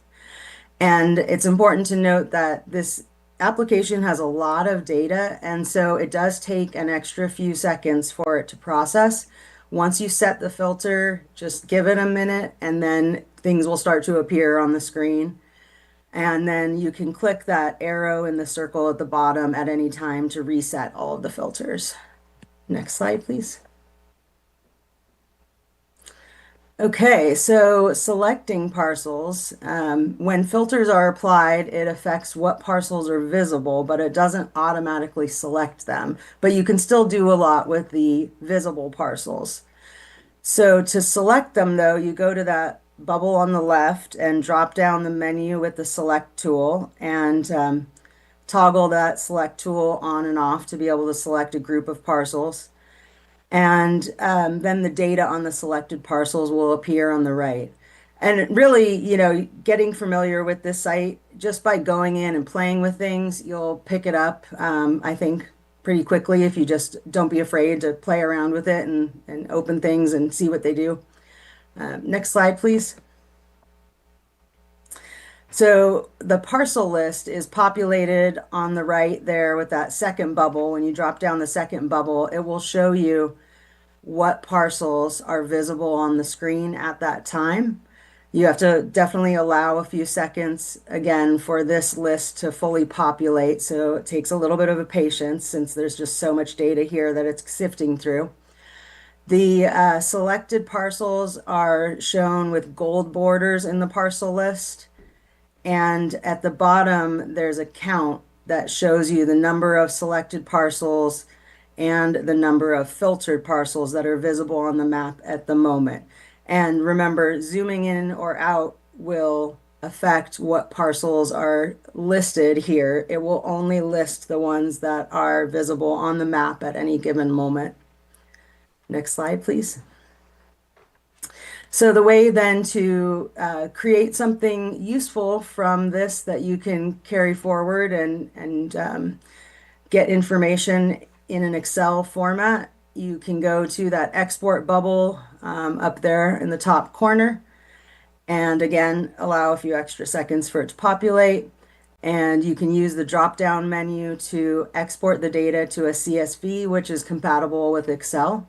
And it's important to note that this application has a lot of data, and so it does take an extra few seconds for it to process. Once you set the filter, just give it a minute and then things will start to appear on the screen. And then you can click that arrow in the circle at the bottom at any time to reset all of the filters. Next slide, please. Okay, so selecting parcels. When filters are applied, it affects what parcels are visible, but it doesn't automatically select them. But you can still do a lot with the visible parcels. So to select them, though, you go to that bubble on the left and drop down the menu with the select tool and toggle that select tool on and off to be able to select a group of parcels. And then the data on the selected parcels will appear on the right. And really, getting familiar with this site, just by going in and playing with things, you'll pick it up, I think, pretty quickly if you just don't be afraid to play around with it and open things and see what they do. Next slide, please. So the parcel list is populated on the right there with that second bubble. When you drop down the second bubble, it will show you what parcels are visible on the screen at that time. You have to definitely allow a few seconds, again, for this list to fully populate. So it takes a little bit of a patience since there's just so much data here that it's sifting through. The selected parcels are shown with gold borders in the parcel list. And at the bottom, there's a count that shows you the number of selected parcels and the number of filtered parcels that are visible on the map at the moment. And remember, zooming in or out will affect what parcels are listed here. It will only list the ones that are visible on the map at any given moment. Next slide, please. So the way then to create something useful from this that you can carry forward and get information in an Excel format, you can go to that export bubble up there in the top corner. And again, allow a few extra seconds for it to populate. And you can use the drop-down menu to export the data to a CSV, which is compatible with Excel.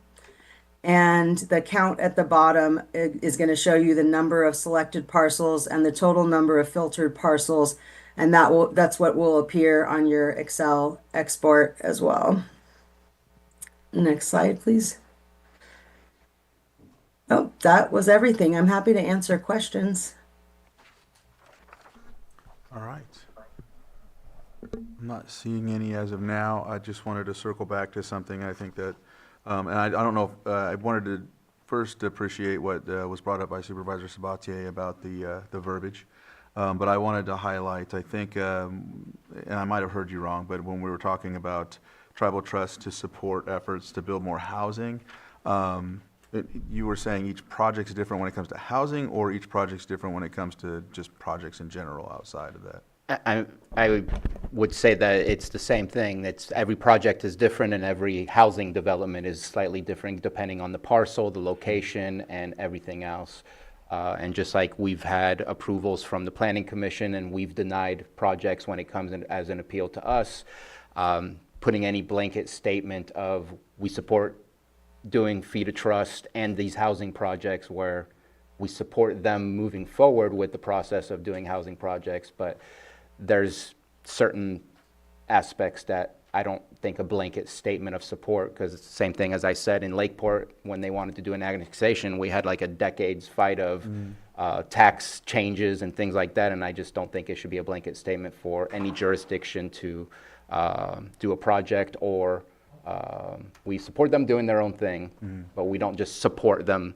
And the count at the bottom is going to show you the number of selected parcels and the total number of filtered parcels. And that's what will appear on your Excel export as well. Next slide, please. Oh, that was everything. I'm happy to answer questions. All right. I'm not seeing any as of now. I just wanted to circle back to something I think that, and I don't know if, I wanted to first appreciate what was brought up by Supervisor Sabatier about the verbiage. But I wanted to highlight, I think, and I might have heard you wrong, but when we were talking about tribal trust to support efforts to build more housing, you were saying each project's different when it comes to housing, or each project's different when it comes to just projects in general outside of that? I would say that it's the same thing. It's every project is different and every housing development is slightly different depending on the parcel, the location, and everything else. And just like we've had approvals from the Planning Commission and we've denied projects when it comes in as an appeal to us, putting any blanket statement of we support doing fee to trust and these housing projects where we support them moving forward with the process of doing housing projects, but there's certain aspects that I don't think a blanket statement of support, because it's the same thing as I said in Lakeport when they wanted to do an annexation, we had like a decade's fight of tax changes and things like that, and I just don't think it should be a blanket statement for any jurisdiction to do a project, or we support them doing their own thing, but we don't just support them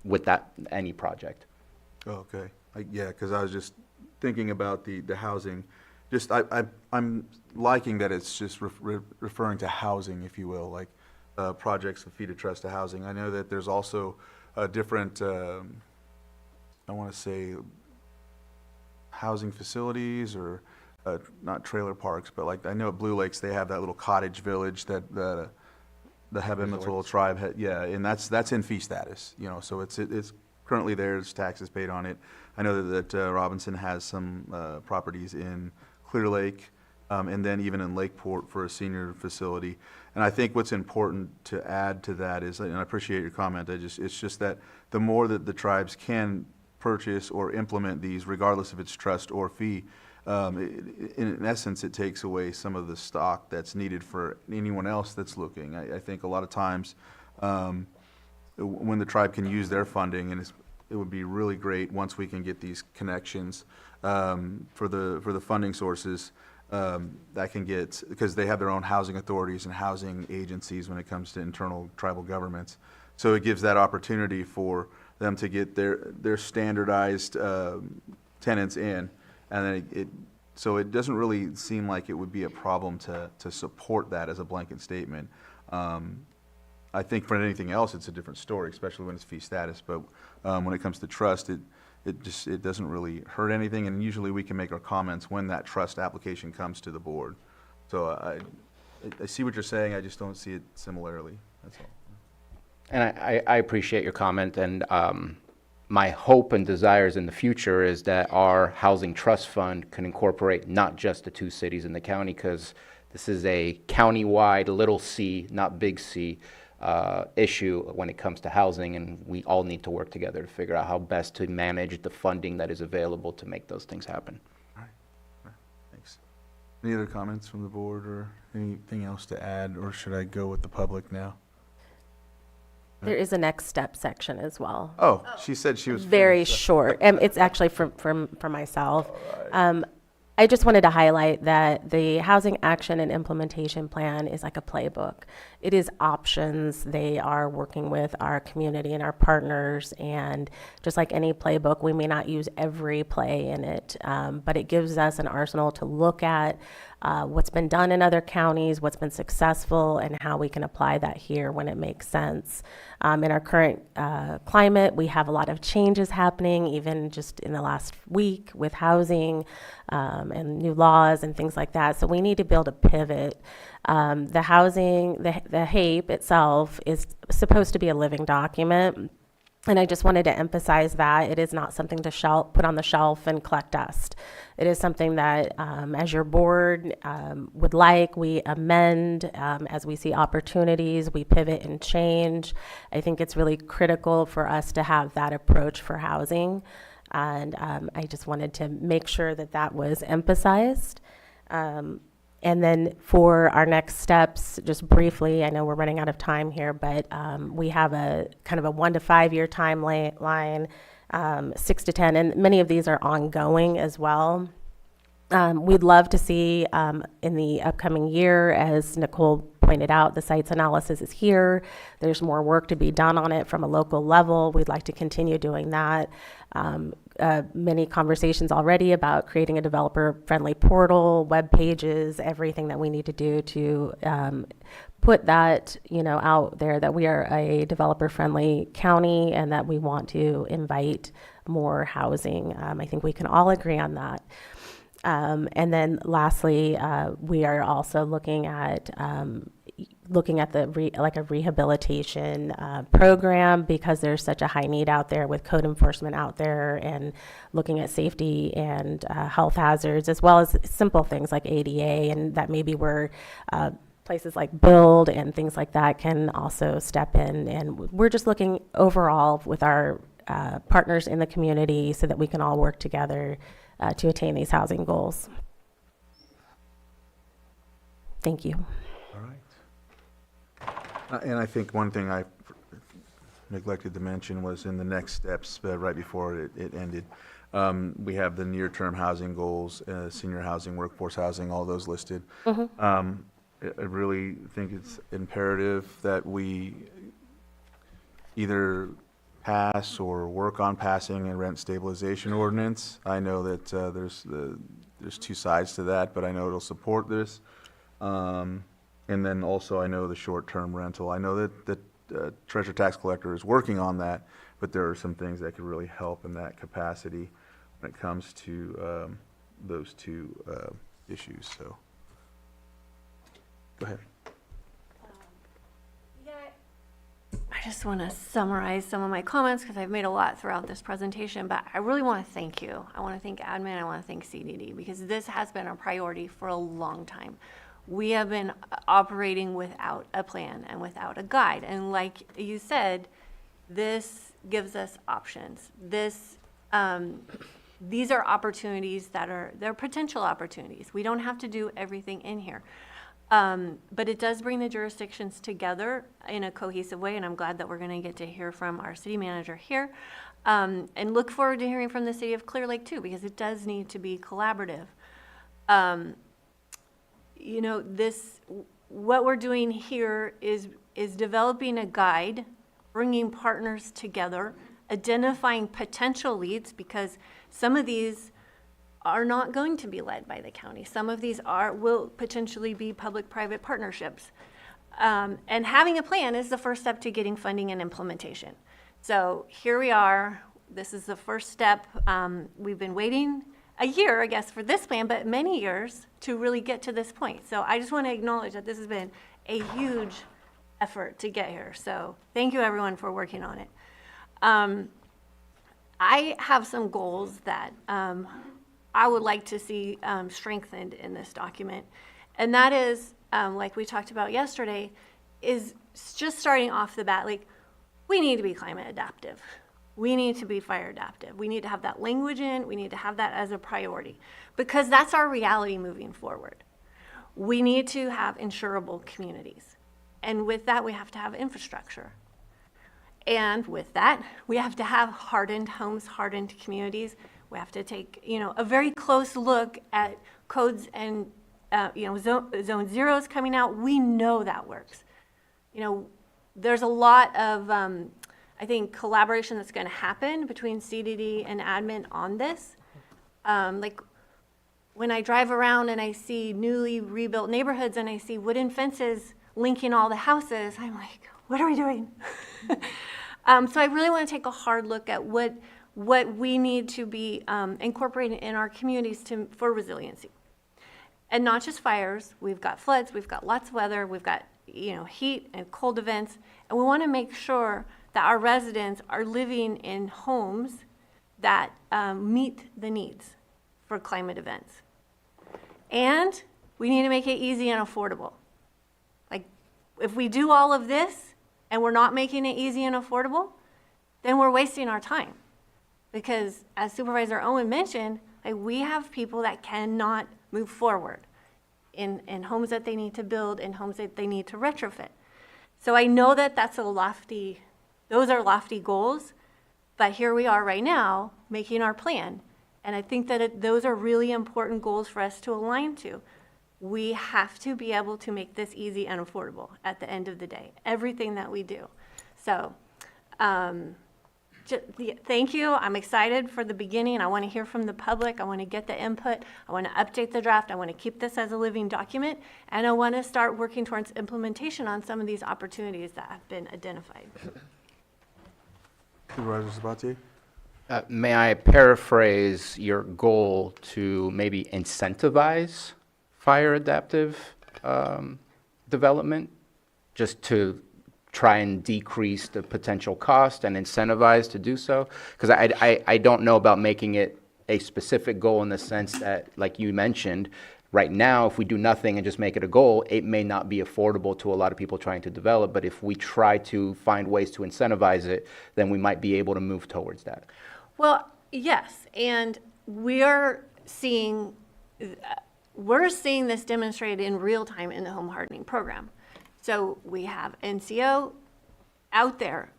with that any project. Oh, okay. Yeah, because I was just thinking about the housing. Just I'm liking that it's just referring to housing, if you will, like projects of fee to trust to housing. I know that there's also a different, I want to say, housing facilities or not trailer parks, but like I know at Blue Lakes they have that little cottage village that the Habimatul tribe had, yeah, and that's in fee status, you know, so it's currently there's taxes paid on it. I know that Robinson has some properties in Clear Lake, and then even in Lakeport for a senior facility. And I think what's important to add to that is, and I appreciate your comment, it's just that the more that the tribes can purchase or implement these, regardless if it's trust or fee, in essence, it takes away some of the stock that's needed for anyone else that's looking. I think a lot of times when the tribe can use their funding, and it would be really great once we can get these connections for the funding sources that can get, because they have their own housing authorities and housing agencies when it comes to internal tribal governments. So it gives that opportunity for them to get their standardized tenants in. And then so it doesn't really seem like it would be a problem to support that as a blanket statement. I think for anything else, it's a different story, especially when it's fee status. But when it comes to trust, it doesn't really hurt anything. And usually we can make our comments when that trust application comes to the board. So I see what you're saying. I just don't see it similarly. That's all. And I appreciate your comment, and my hope and desires in the future is that our housing trust fund can incorporate not just the two cities in the county, because this is a county-wide little c, not big C, issue when it comes to housing, and we all need to work together to figure out how best to manage the funding that is available to make those things happen. All right. Thanks. Any other comments from the board or anything else to add, or should I go with the public now? There is a next step section as well. Oh, she said she was Very finished. short. It's actually for myself. I just wanted to highlight that the Housing Action and Implementation Plan is like a playbook. It is options. They are working with our community and our partners, and just like any playbook, we may not use every play in it, but it gives us an arsenal to look at what's been done in other counties, what's been successful, and how we can apply that here when it makes sense. In our current climate, we have a lot of changes happening, even just in the last week with housing and new laws and things like that. So we need to be able to pivot. The housing, the HAPE itself is supposed to be a living document. And I just wanted to emphasize that it is not something to put on the shelf and collect dust. It is something that, as your board would like, we amend as we see opportunities, we pivot and change. I think it's really critical for us to have that approach for housing. And I just wanted to make sure that that was emphasized. And then for our next steps, just briefly, I know we're running out of time here, but we have a kind of a 1 to 5 year timeline, 6 to 10, and many of these are ongoing as well. We'd love to see in the upcoming year, as Nicole pointed out, the sites analysis is here. There's more work to be done on it from a local level. We'd like to continue doing that. Many conversations already about creating a developer-friendly portal, web pages, everything that we need to do to put that, out there that we are a developer-friendly county and that we want to invite more housing. I think we can all agree on that. And then lastly, we are also looking at a rehabilitation program, because there's such a high need out there with code enforcement out there, and looking at safety and health hazards, as well as simple things like ADA, and that maybe where places like Build and things like that can also step in. And we're just looking overall with our partners in the community so that we can all work together to attain these housing goals. Thank you. All right. And I think one thing I neglected to mention was in the next steps, right before it ended, we have the near-term housing goals, senior housing, workforce housing, all those listed. I really think it's imperative that we either pass or work on passing a rent stabilization ordinance. I know that there's two sides to that, but I know it'll support this. And then also I know the short-term rental. I know that the treasure tax collector is working on that, but there are some things that could really help in that capacity when it comes to those two issues. So, go ahead. I just want to summarize some of my comments because I've made a lot throughout this presentation, but I really want to thank you. I want to thank admin, I want to thank CDD, because this has been a priority for a long time. We have been operating without a plan and without a guide. And like you said, this gives us options. These are opportunities they're potential opportunities. We don't have to do everything in here. But it does bring the jurisdictions together in a cohesive way, and I'm glad that we're going to get to hear from our city manager here, and look forward to hearing from the city of Clear Lake too, because it does need to be collaborative. What we're doing here is developing a guide, bringing partners together, identifying potential leads, because some of these are not going to be led by the county. Some of these will potentially be public-private partnerships. And having a plan is the first step to getting funding and implementation. So here we are. This is the first step. We've been waiting a year, I guess, for this plan, but many years to really get to this point. So I just want to acknowledge that this has been a huge effort to get here. So thank you, everyone, for working on it. I have some goals that I would like to see strengthened in this document. And that is, like we talked about yesterday, is just starting off the bat, like, we need to be climate adaptive. We need to be fire adaptive. We need to have that language in. We need to have that as a priority, because that's our reality moving forward. We need to have insurable communities. And with that, we have to have infrastructure. And with that, we have to have hardened homes, hardened communities We have to take, a very close look at codes and, zone zeros coming out. We know that works. There's a lot of, I think, collaboration that's going to happen between CDD and admin on this. Like when I drive around and I see newly rebuilt neighborhoods and I see wooden fences linking all the houses, I'm like, what are we doing? So I really want to take a hard look at what we need to be incorporating in our communities for resiliency. And not just fires, we've got floods, we've got lots of weather, we've got heat and cold events, and we want to make sure that our residents are living in homes that meet the needs for climate events. And we need to make it easy and affordable. Like, if we do all of this and we're not making it easy and affordable, then we're wasting our time. Because as Supervisor Owen mentioned, like, we have people that cannot move forward in homes that they need to build, in homes that they need to retrofit. So I know that those are lofty goals, but here we are right now making our plan. And I think that those are really important goals for us to align to. We have to be able to make this easy and affordable at the end of the day, everything that we do. So thank you. I'm excited for the beginning. I want to hear from the public. I want to get the input. I want to update the draft. I want to keep this as a living document. And I want to start working towards implementation on some of these opportunities that have been identified. Supervisor Sabatier? May I paraphrase your goal to maybe incentivize fire adaptive development, just to try and decrease the potential cost and incentivize to do so? Because I don't know about making it a specific goal in the sense that, like you mentioned, right now, if we do nothing and just make it a goal, it may not be affordable to a lot of people trying to develop. But if we try to find ways to incentivize it, then we might be able to move towards that. Well, yes, and we're seeing this demonstrated in real time in the home hardening program. So we have NCO out there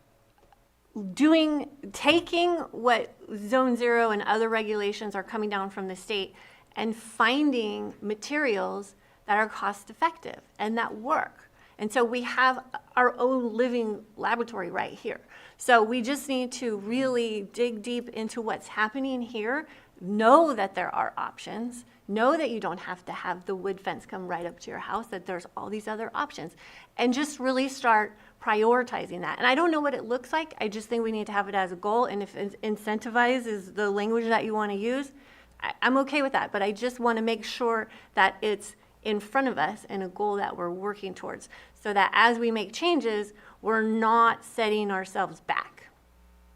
taking what Zone 0 and other regulations are coming down from the state and finding materials that are cost effective and that work. And so we have our own living laboratory right here. So we just need to really dig deep into what's happening here, know that there are options, know that you don't have to have the wood fence come right up to your house, that there's all these other options, and just really start prioritizing that. And I don't know what it looks like. I just think we need to have it as a goal. And if incentivize is the language that you want to use, I'm okay with that. But I just want to make sure that it's in front of us and a goal that we're working towards, so that as we make changes, we're not setting ourselves back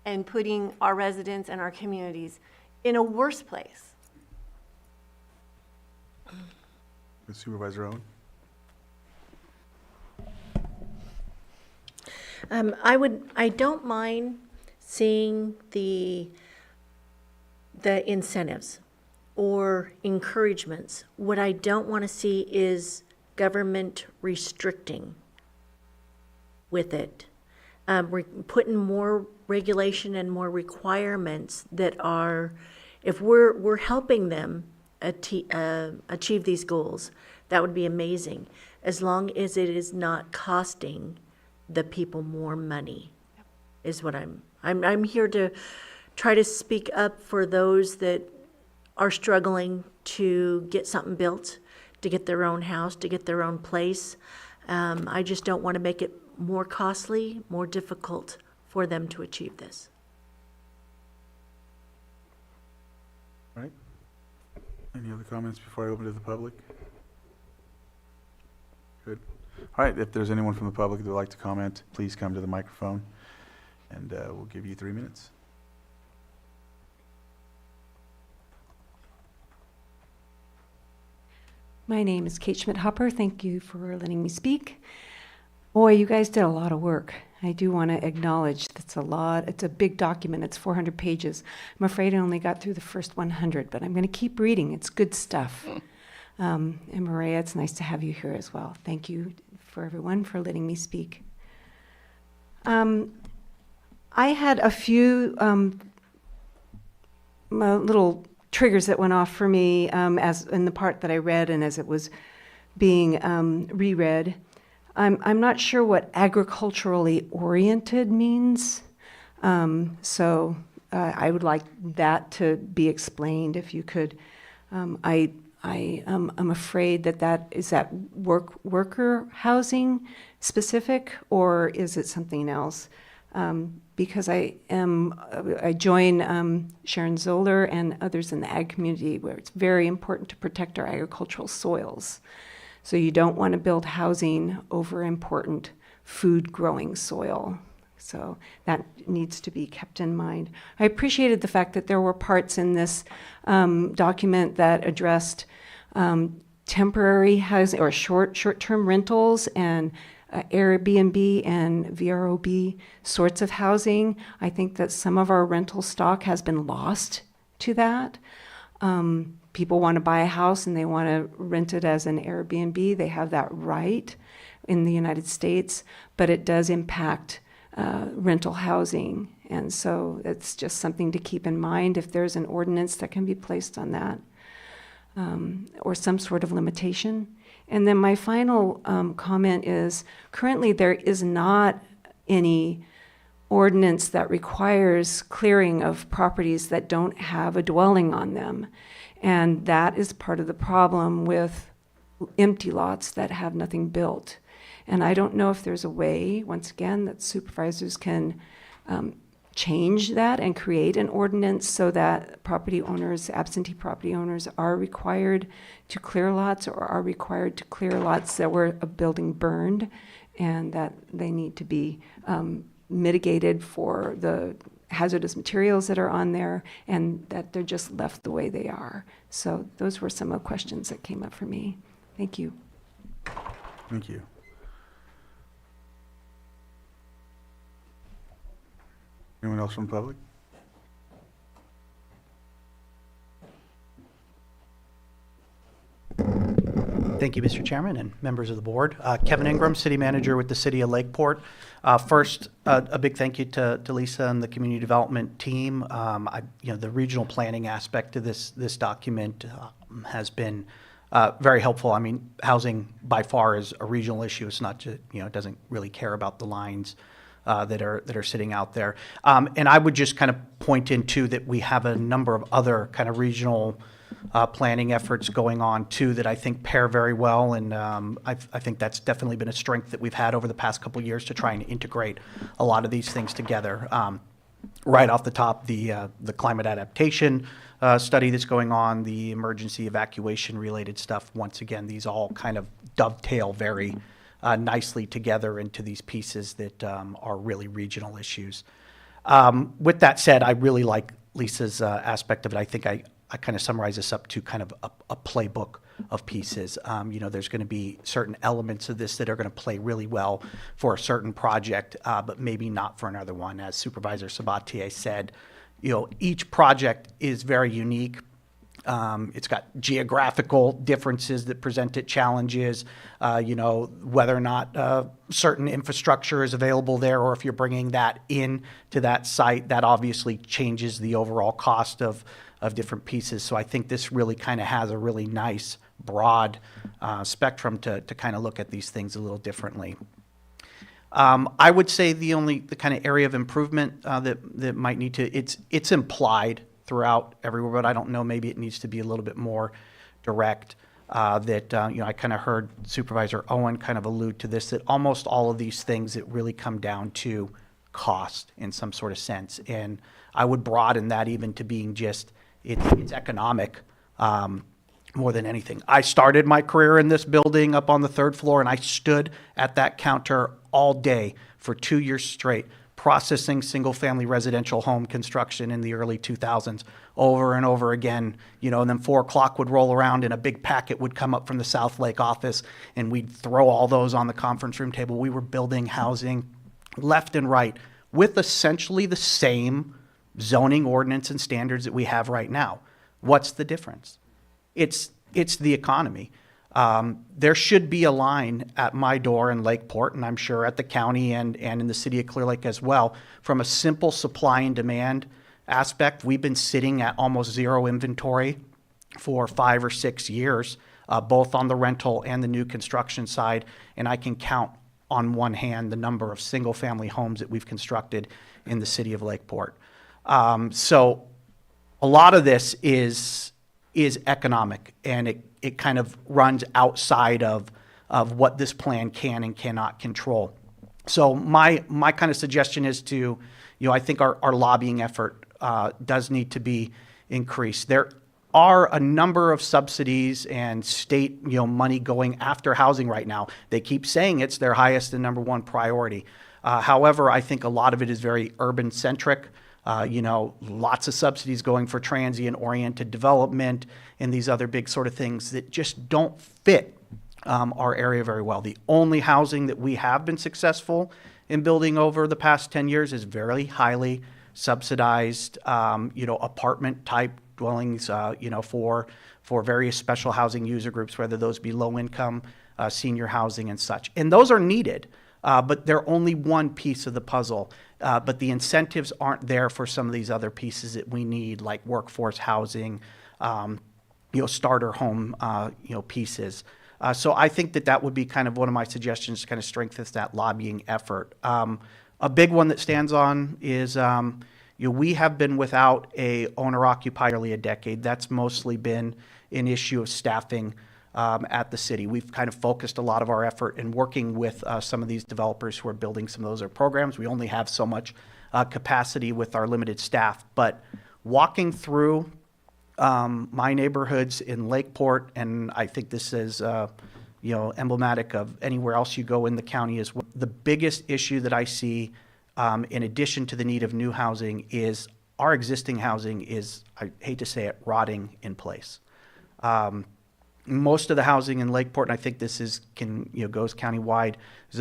and putting our residents and our communities in a worse place. Supervisor Owen? I don't mind seeing the incentives or encouragements. What I don't want to see is government restricting with it. We're putting more regulation and more requirements that are, if we're helping them achieve these goals, that would be amazing, as long as it is not costing the people more money, is what I'm here to try to speak up for those that are struggling to get something built, to get their own house, to get their own place. I just don't want to make it more costly, more difficult for them to achieve this. All right. Any other comments before I open to the public? Good. All right, if there's anyone from the public that would like to comment, please come to the microphone, and we'll give you 3 minutes. My name is Kate Schmidt-Hopper. Thank you for letting me speak. Boy, you guys did a lot of work. I do want to acknowledge that's a lot. It's a big document. It's 400 pages. I'm afraid I only got through the first 100, but I'm going to keep reading. It's good stuff. And Maria, it's nice to have you here as well. Thank you for everyone for letting me speak. I had a few little triggers that went off for me as in the part that I read and as it was being reread. I'm not sure what agriculturally oriented means. So I would like that to be explained if you could. I'm afraid is that worker housing specific, or is it something else? Because I join Sharon Zoller and others in the ag community where it's very important to protect our agricultural soils. So you don't want to build housing over important food growing soil. So that needs to be kept in mind. I appreciated the fact that there were parts in this document that addressed temporary housing or short-term rentals and Airbnb and VRBO sorts of housing. I think that some of our rental stock has been lost to that. People want to buy a house and they want to rent it as an Airbnb. They have that right in the United States, but it does impact rental housing. And so it's just something to keep in mind if there's an ordinance that can be placed on that or some sort of limitation. And then my final comment is currently there is not any ordinance that requires clearing of properties that don't have a dwelling on them. And that is part of the problem with empty lots that have nothing built. And I don't know if there's a way, once again, that supervisors can change that and create an ordinance so that property owners, absentee property owners, are required to clear lots or are required to clear lots that were a building burned, and that they need to be mitigated for the hazardous materials that are on there, and that they're just left the way they are. So those were some of the questions that came up for me. Thank you. Thank you. Anyone else from the public? Thank you, Mr. Chairman and members of the board. Kevin Ingram, City Manager with the City of Lakeport. First, a big thank you to Lisa and the Community Development team. The regional planning aspect of this document has been very helpful. I mean, housing by far is a regional issue. It's not just, it doesn't really care about the lines that are sitting out there. And I would just kind of point into that we have a number of other kind of regional planning efforts going on too that I think pair very well, and I think that's definitely been a strength that we've had over the past couple of years to try and integrate a lot of these things together. Right off the top, the climate adaptation study that's going on, the emergency evacuation related stuff. Once again, these all kind of dovetail very nicely together into these pieces that are really regional issues. With that said, I really like Lisa's aspect of it. I think I kind of summarize this up to kind of a playbook of pieces. There's going to be certain elements of this that are going to play really well for a certain project, but maybe not for another one. As Supervisor Sabatier said, each project is very unique. It's got geographical differences that present it challenges, whether or not certain infrastructure is available there, or if you're bringing that in to that site, that obviously changes the overall cost of different pieces. So I think this really kind of has a really nice, broad spectrum to kind of look at these things a little differently. I would say the kind of area of improvement that might need to, it's implied throughout everywhere, but I don't know, maybe it needs to be a little bit more direct. I kind of heard Supervisor Owen kind of allude to this, that almost all of these things that really come down to cost in some sort of sense. And I would broaden that even to being just, it's economic more than anything. I started my career in this building up on the third floor, and I stood at that counter all day for 2 years straight, processing single-family residential home construction in the early 2000s over and over again, and then 4 o'clock would roll around and a big packet would come up from the South Lake office, and we'd throw all those on the conference room table. We were building housing left and right with essentially the same zoning ordinance and standards that we have right now. What's the difference? It's the economy. There should be a line at my door in Lakeport, and I'm sure at the county and in the city of Clear Lake as well, from a simple supply and demand aspect, we've been sitting at almost zero inventory for 5 or 6 years, both on the rental and the new construction side. And I can count on one hand the number of single-family homes that we've constructed in the city of Lakeport. So a lot of this is economic, and it kind of runs outside of what this plan can and cannot control. So my kind of suggestion is to, I think our lobbying effort does need to be increased. There are a number of subsidies and state, money going after housing right now. They keep saying it's their highest and number one priority. However, I think a lot of it is very urban centric. Lots of subsidies going for transient-oriented development and these other big sort of things that just don't fit our area very well. The only housing that we have been successful in building over the past 10 years is very highly subsidized, apartment-type dwellings, for various special housing user groups, whether those be low-income, senior housing and such. And those are needed, but they're only one piece of the puzzle. But the incentives aren't there for some of these other pieces that we need, like workforce housing, starter home, pieces. So I think that would be kind of one of my suggestions to kind of strengthen that lobbying effort. A big one that stands on is, we have been without a owner-occupied nearly a decade. That's mostly been an issue of staffing at the city. We've kind of focused a lot of our effort in working with some of these developers who are building some of those other programs. We only have so much capacity with our limited staff. But walking through my neighborhoods in Lakeport, and I think this is emblematic of anywhere else you go in the county, is the biggest issue that I see, in addition to the need of new housing, is our existing housing is, I hate to say it, rotting in place. Most of the housing in Lakeport, and I think this goes countywide, is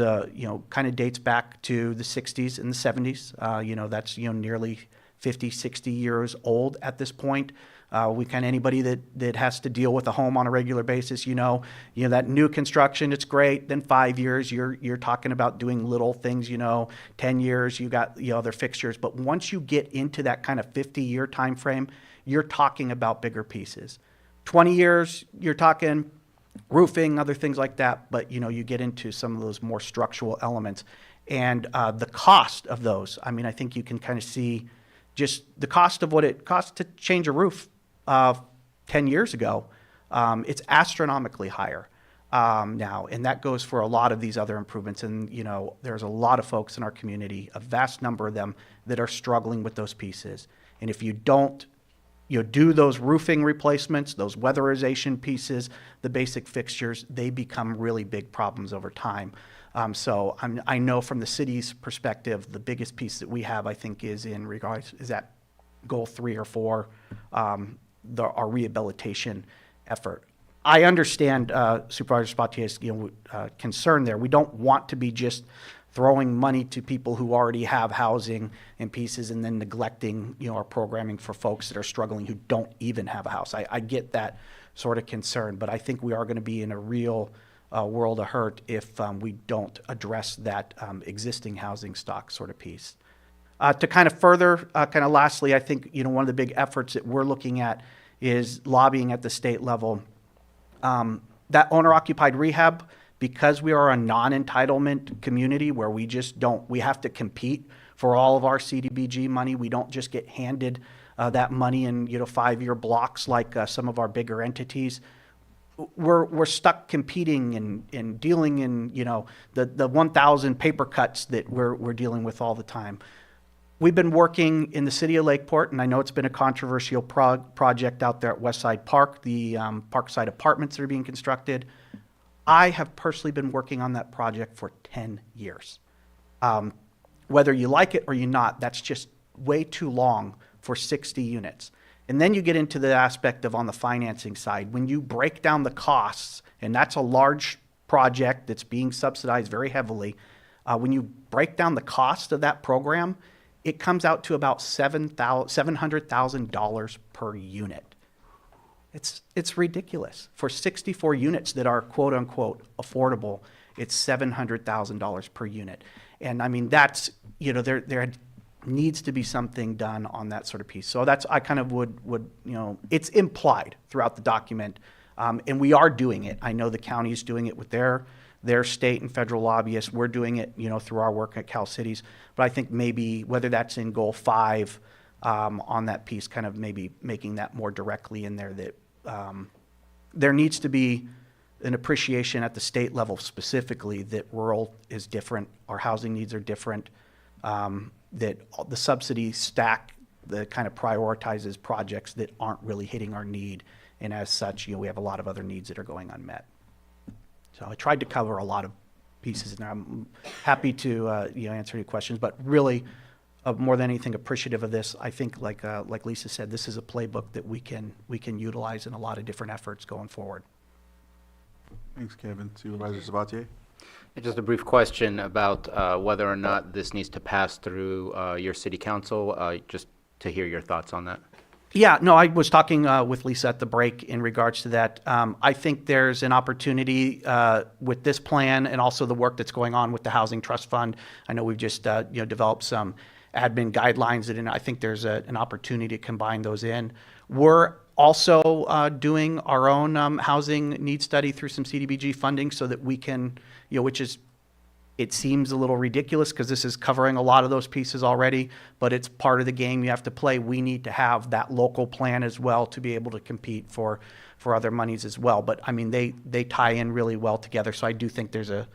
kind of dates back to the 60s and the 70s. That's nearly 50, 60 years old at this point. Anybody that has to deal with a home on a regular basis, that new construction, it's great. Then 5 years, you're talking about doing little things. 10 years, you got other fixtures. But once you get into that kind of 50-year time frame, you're talking about bigger pieces. 20 years, you're talking roofing, other things like that. But you get into some of those more structural elements, and the cost of those. I mean, I think you can kind of see just the cost of what it costs to change a roof 10 years ago. It's astronomically higher now, and that goes for a lot of these other improvements. And there's a lot of folks in our community, a vast number of them, that are struggling with those pieces. And if you don't do those roofing replacements, those weatherization pieces, the basic fixtures, they become really big problems over time. So I know from the city's perspective, the biggest piece that we have, I think, is that goal 3 or 4, our rehabilitation effort. I understand Supervisor Spatier's concern there. We don't want to be just throwing money to people who already have housing and pieces and then neglecting our programming for folks that are struggling who don't even have a house. I get that sort of concern, but I think we are going to be in a real world of hurt if we don't address that existing housing stock sort of piece. To kind of further, lastly, I think one of the big efforts that we're looking at is lobbying at the state level. That owner-occupied rehab, because we are a non-entitlement community where we have to compete for all of our CDBG money. We don't just get handed that money in 5-year blocks like some of our bigger entities. We're stuck competing and dealing in the 1,000 paper cuts that we're dealing with all the time. We've been working in the city of Lakeport, and I know it's been a controversial project out there at Westside Park, the Parkside apartments that are being constructed. I have personally been working on that project for 10 years. Whether you like it or you're not, that's just way too long for 60 units. And then you get into the aspect of on the financing side. When you break down the costs, and that's a large project that's being subsidized very heavily, when you break down the cost of that program, it comes out to about $700,000 per unit. It's ridiculous. For 64 units that are quote unquote affordable, it's $700,000 per unit. And I mean, that's, there needs to be something done on that sort of piece. So that's, I kind of would, it's implied throughout the document, and we are doing it. I know the county is doing it with their state and federal lobbyists. We're doing it, through our work at Cal Cities. But I think maybe whether that's in goal 5 on that piece, kind of maybe making that more directly in there, that there needs to be an appreciation at the state level specifically that rural is different, our housing needs are different, that the subsidy stack that kind of prioritizes projects that aren't really hitting our need, and as such, we have a lot of other needs that are going unmet. So I tried to cover a lot of pieces in there. I'm happy to answer any questions, but really, more than anything, appreciative of this. I think, like Lisa said, this is a playbook that we can utilize in a lot of different efforts going forward. Thanks, Kevin. Supervisor Sabatier? Just a brief question about whether or not this needs to pass through your city council, just to hear your thoughts on that. Yeah, no, I was talking with Lisa at the break in regards to that. I think there's an opportunity with this plan and also the work that's going on with the Housing Trust Fund. I know we've just developed some admin guidelines, and I think there's an opportunity to combine those in. We're also doing our own housing need study through some CDBG funding so that we can, which is, it seems a little ridiculous because this is covering a lot of those pieces already, but it's part of the game you have to play. We need to have that local plan as well to be able to compete for other monies as well. But I mean, they tie in really well together. So I do think there's a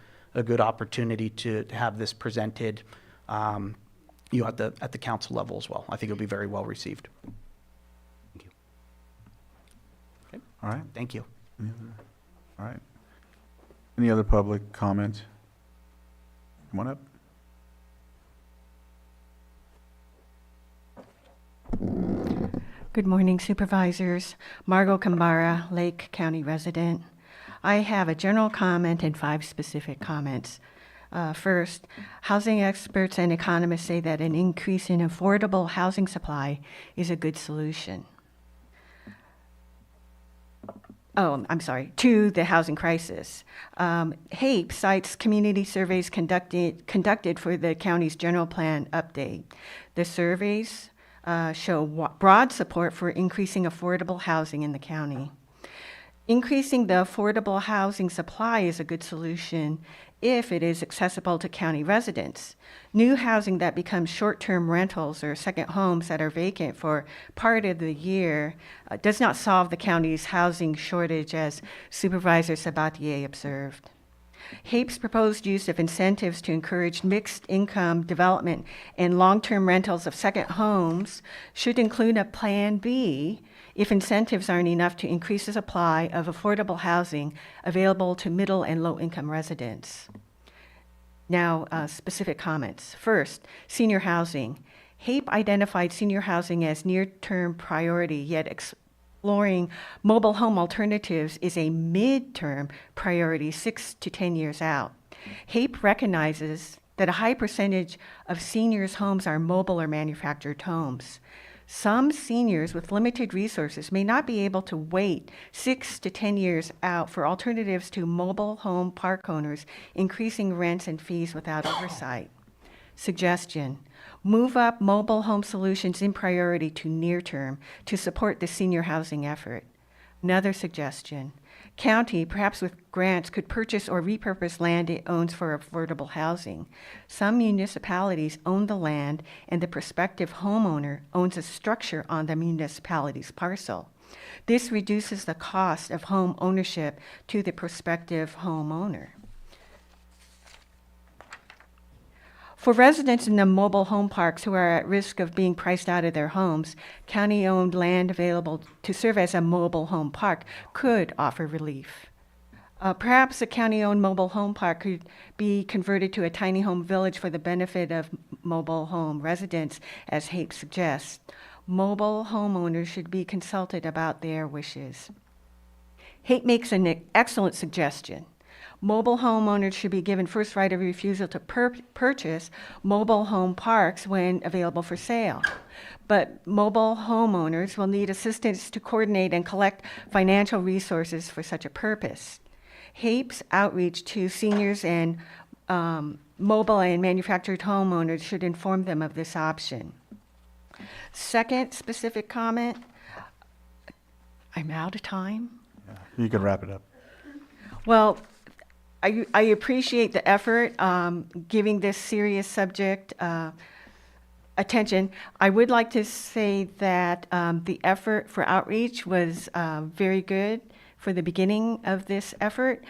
good opportunity to have this presented, at the council level as well. I think it'll be very well received. Thank you. Okay. All right. Thank you. All right. Any other public comment? Come on up. Good morning, Supervisors. Margot Kambara, Lake County resident. I have a general comment and 5 specific comments. First, housing experts and economists say that an increase in affordable housing supply is a good solution. To the housing crisis. HAPE cites community surveys conducted for the county's general plan update. The surveys show broad support for increasing affordable housing in the county. Increasing the affordable housing supply is a good solution if it is accessible to county residents. New housing that becomes short-term rentals or second homes that are vacant for part of the year does not solve the county's housing shortage, as Supervisor Sabatier observed. HAPE's proposed use of incentives to encourage mixed income development and long-term rentals of second homes should include a Plan B if incentives aren't enough to increase the supply of affordable housing available to middle and low-income residents. Now, specific comments. First, senior housing. HAPE identified senior housing as near-term priority, yet exploring mobile home alternatives is a mid-term priority 6 to 10 years out. HAPE recognizes that a high percentage of seniors' homes are mobile or manufactured homes. Some seniors with limited resources may not be able to wait 6 to 10 years out for alternatives to mobile home park owners, increasing rents and fees without oversight. Suggestion: move up mobile home solutions in priority to near term to support the senior housing effort. Another suggestion: county, perhaps with grants, could purchase or repurpose land it owns for affordable housing. Some municipalities own the land and the prospective homeowner owns a structure on the municipality's parcel. This reduces the cost of home ownership to the prospective homeowner. For residents in the mobile home parks who are at risk of being priced out of their homes, county-owned land available to serve as a mobile home park could offer relief. Perhaps a county-owned mobile home park could be converted to a tiny home village for the benefit of mobile home residents, as HAPE suggests. Mobile homeowners should be consulted about their wishes. HAPE makes an excellent suggestion. Mobile homeowners should be given first right of refusal to purchase mobile home parks when available for sale. But mobile homeowners will need assistance to coordinate and collect financial resources for such a purpose. HAPE's outreach to seniors and mobile and manufactured homeowners should inform them of this option. Second specific comment, I'm out of time. You can wrap it up. Well, I appreciate the effort giving this serious subject attention. I would like to say that the effort for outreach was very good for the beginning of this effort.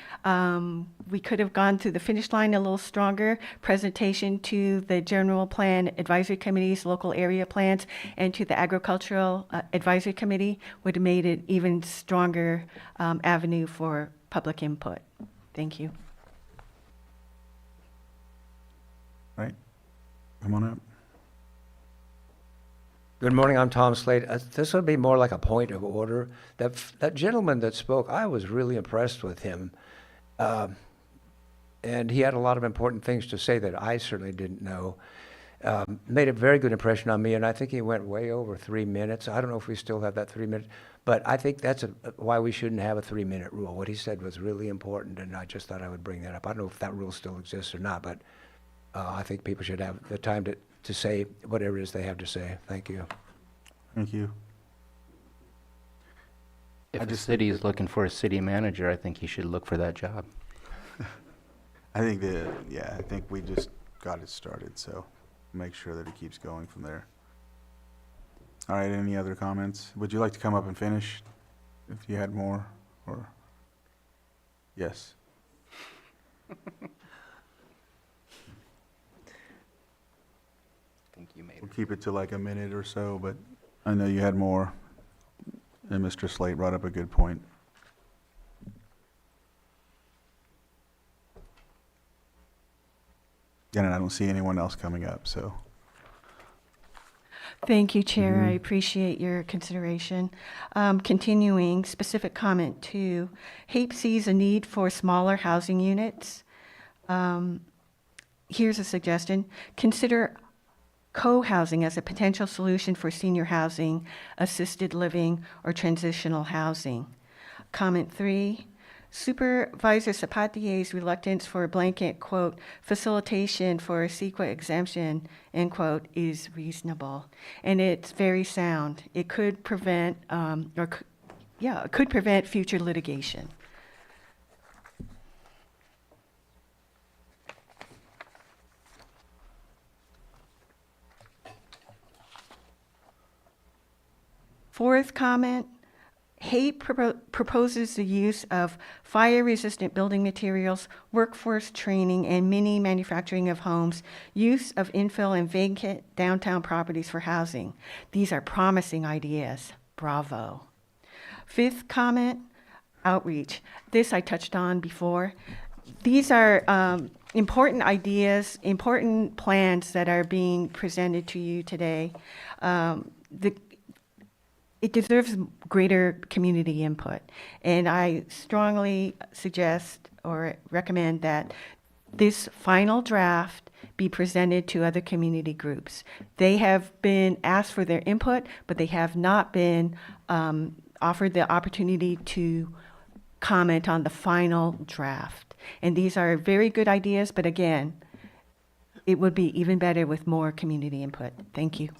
We could have gone to the finish line a little stronger. Presentation to the General Plan Advisory Committees, local area plans, and to the Agricultural Advisory Committee would have made it even stronger avenue for public input. Thank you. Right? Come on up. Good morning, I'm Tom Slade. This would be more like a point of order. That gentleman that spoke, I was really impressed with him. And he had a lot of important things to say that I certainly didn't know. Made a very good impression on me, and I think he went way over 3 minutes. I don't know if we still have that 3 minutes, but I think that's why we shouldn't have a 3-minute rule. What he said was really important, and I just thought I would bring that up. I don't know if that rule still exists or not, but I think people should have the time to say whatever it is they have to say. Thank you. Thank you. If the city is looking for a city manager, I think he should look for that job. I think I think we just got it started, so make sure that it keeps going from there. All right, any other comments? Would you like to come up and finish if you had more, or? Yes. I think you made We'll keep it to like a minute or so, but I know you had more, and Mr. Slate brought up a good point. Again, and I don't see anyone else coming up, so. Thank you, Chair. I appreciate your consideration. Continuing, specific comment 2, HAPE sees a need for smaller housing units. Here's a suggestion. Consider co-housing as a potential solution for senior housing, assisted living, or transitional housing. Comment 3, Supervisor Sapatier's reluctance for a blanket, quote, facilitation for a CEQA exemption, end quote, is reasonable. And it's very sound. It could prevent, it could prevent future litigation. Fourth comment, HAPE proposes the use of fire-resistant building materials, workforce training, and mini manufacturing of homes, use of infill and vacant downtown properties for housing. These are promising ideas. Bravo. Fifth comment, outreach. This I touched on before. These are important ideas, important plans that are being presented to you today. It deserves greater community input. And I strongly suggest or recommend that this final draft be presented to other community groups. They have been asked for their input, but they have not been offered the opportunity to comment on the final draft. And these are very good ideas, but again, it would be even better with more community input. Thank you.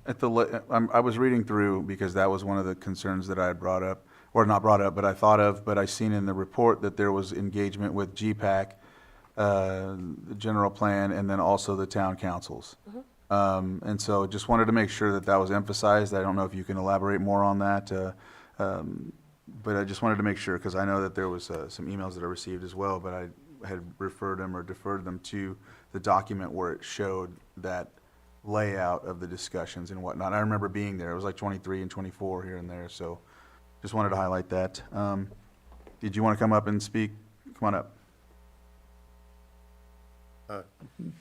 I was reading through because that was one of the concerns that I had brought up, or not brought up, but I thought of, but I seen in the report that there was engagement with GPAC, the general plan, and then also the town councils. And so just wanted to make sure that that was emphasized. I don't know if you can elaborate more on that, but I just wanted to make sure, because I know that there was some emails that I received as well, but I had referred them or deferred them to the document where it showed that layout of the discussions and whatnot. I remember being there. It was like 23 and 24 here and there, so just wanted to highlight that. Did you want to come up and speak? Come on up.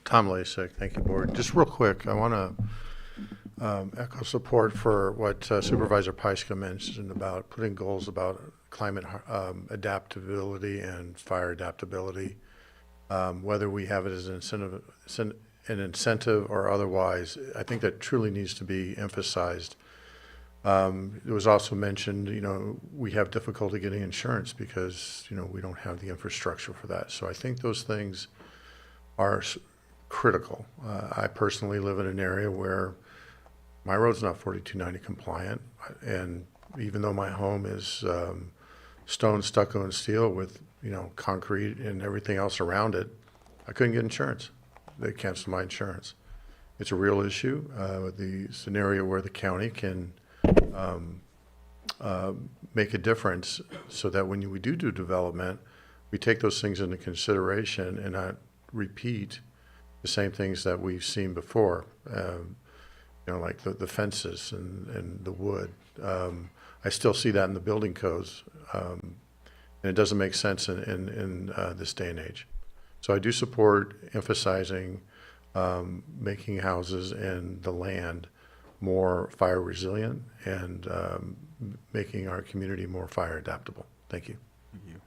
Tom Lasik, thank you, Board. Just real quick, I want to echo support for what Supervisor Pyska mentioned about putting goals about climate adaptability and fire adaptability, whether we have it as an incentive or otherwise. I think that truly needs to be emphasized It was also mentioned, we have difficulty getting insurance because, we don't have the infrastructure for that. So I think those things are critical. I personally live in an area where my road's not 4290 compliant, and even though my home is stone, stucco, and steel with, concrete and everything else around it, I couldn't get insurance. They canceled my insurance. It's a real issue. The scenario where the county can make a difference so that when we do development, we take those things into consideration and not repeat the same things that we've seen before, like the fences and the wood. I still see that in the building codes, and it doesn't make sense in this day and age. So I do support emphasizing making houses and the land more fire resilient and making our community more fire adaptable. Thank you. Thank you.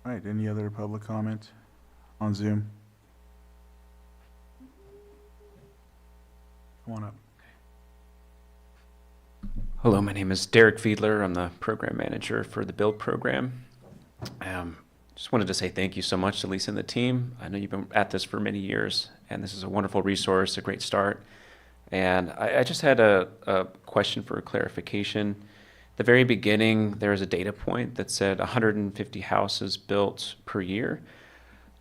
All right, any other public comment on Zoom? Come on up. Hello, my name is Derek Fiedler. I'm the program manager for the Build program. Just wanted to say thank you so much to Lisa and the team. I know you've been at this for many years, and this is a wonderful resource, a great start. And I just had a question for clarification. At the very beginning, there was a data point that said 150 houses built per year.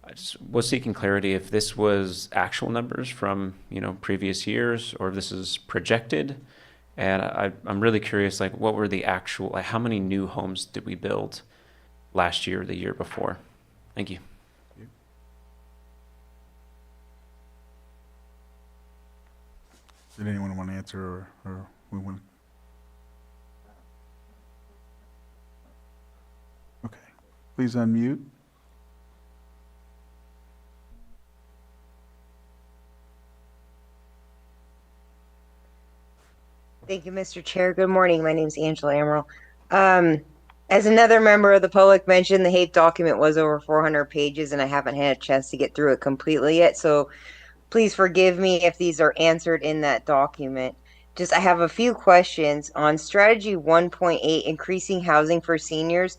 I just was seeking clarity if this was actual numbers from previous years or if this is projected. And I'm really curious, what were the actual, how many new homes did we build last year or the year before? Thank you. Did anyone want to answer or we want? Okay, please unmute. Thank you, Mr. Chair. Good morning. My name is Angela Amaral. As another member of the public mentioned, the HAPE document was over 400 pages, and I haven't had a chance to get through it completely yet. So please forgive me if these are answered in that document. I have a few questions on strategy 1.8, increasing housing for seniors.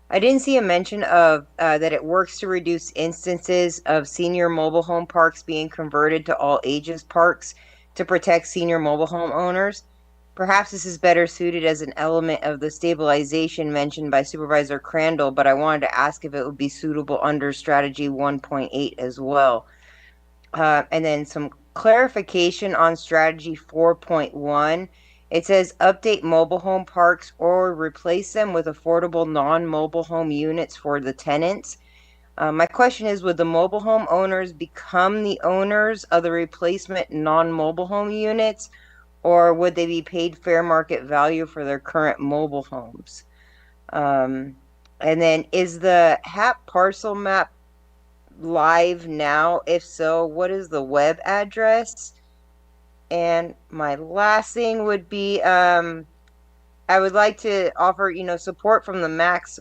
I didn't see a mention of that it works to reduce instances of senior mobile home parks being converted to all ages parks to protect senior mobile home owners. Perhaps this is better suited as an element of the stabilization mentioned by Supervisor Crandall, but I wanted to ask if it would be suitable under strategy 1.8 as well. And then some clarification on strategy 4.1. It says update mobile home parks or replace them with affordable non-mobile home units for the tenants. My question is, would the mobile home owners become the owners of the replacement non-mobile home units, or would they be paid fair market value for their current mobile homes? And then, is the HAP parcel map live now? If so, what is the web address? And my last thing would be, I would like to offer, support from the MACs.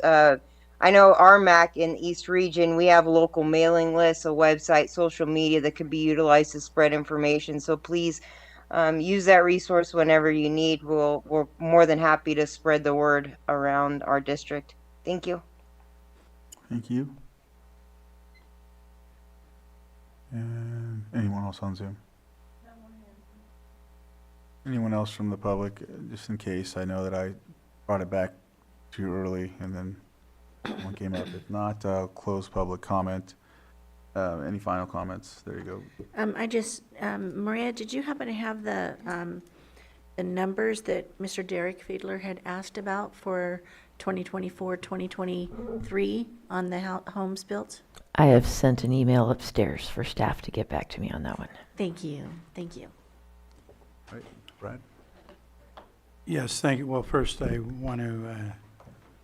I know our MAC in the East Region, we have local mailing lists, a website, social media that could be utilized to spread information. So please use that resource whenever you need. We're more than happy to spread the word around our district. Thank you. Thank you. And anyone else on Zoom? Anyone else from the public, just in case? I know that I brought it back too early and then one came up. If not, I'll close public comment. Any final comments? There you go. Maria, did you happen to have the numbers that Mr. Derek Fiedler had asked about for 2024, 2023 on the homes built? I have sent an email upstairs for staff to get back to me on that one. Thank you. Thank you. All right, Brad? Yes, thank you. Well, first, I want to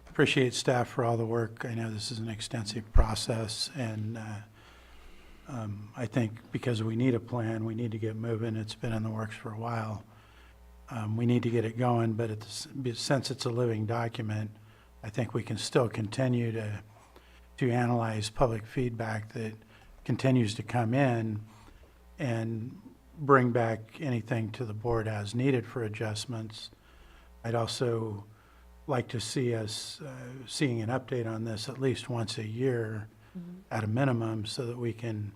appreciate staff for all the work. I know this is an extensive process, and I think because we need a plan, we need to get moving. It's been in the works for a while. We need to get it going, but since it's a living document, I think we can still continue to analyze public feedback that continues to come in, and bring back anything to the board as needed for adjustments. I'd also like to see us seeing an update on this at least once a year at a minimum, so that we can,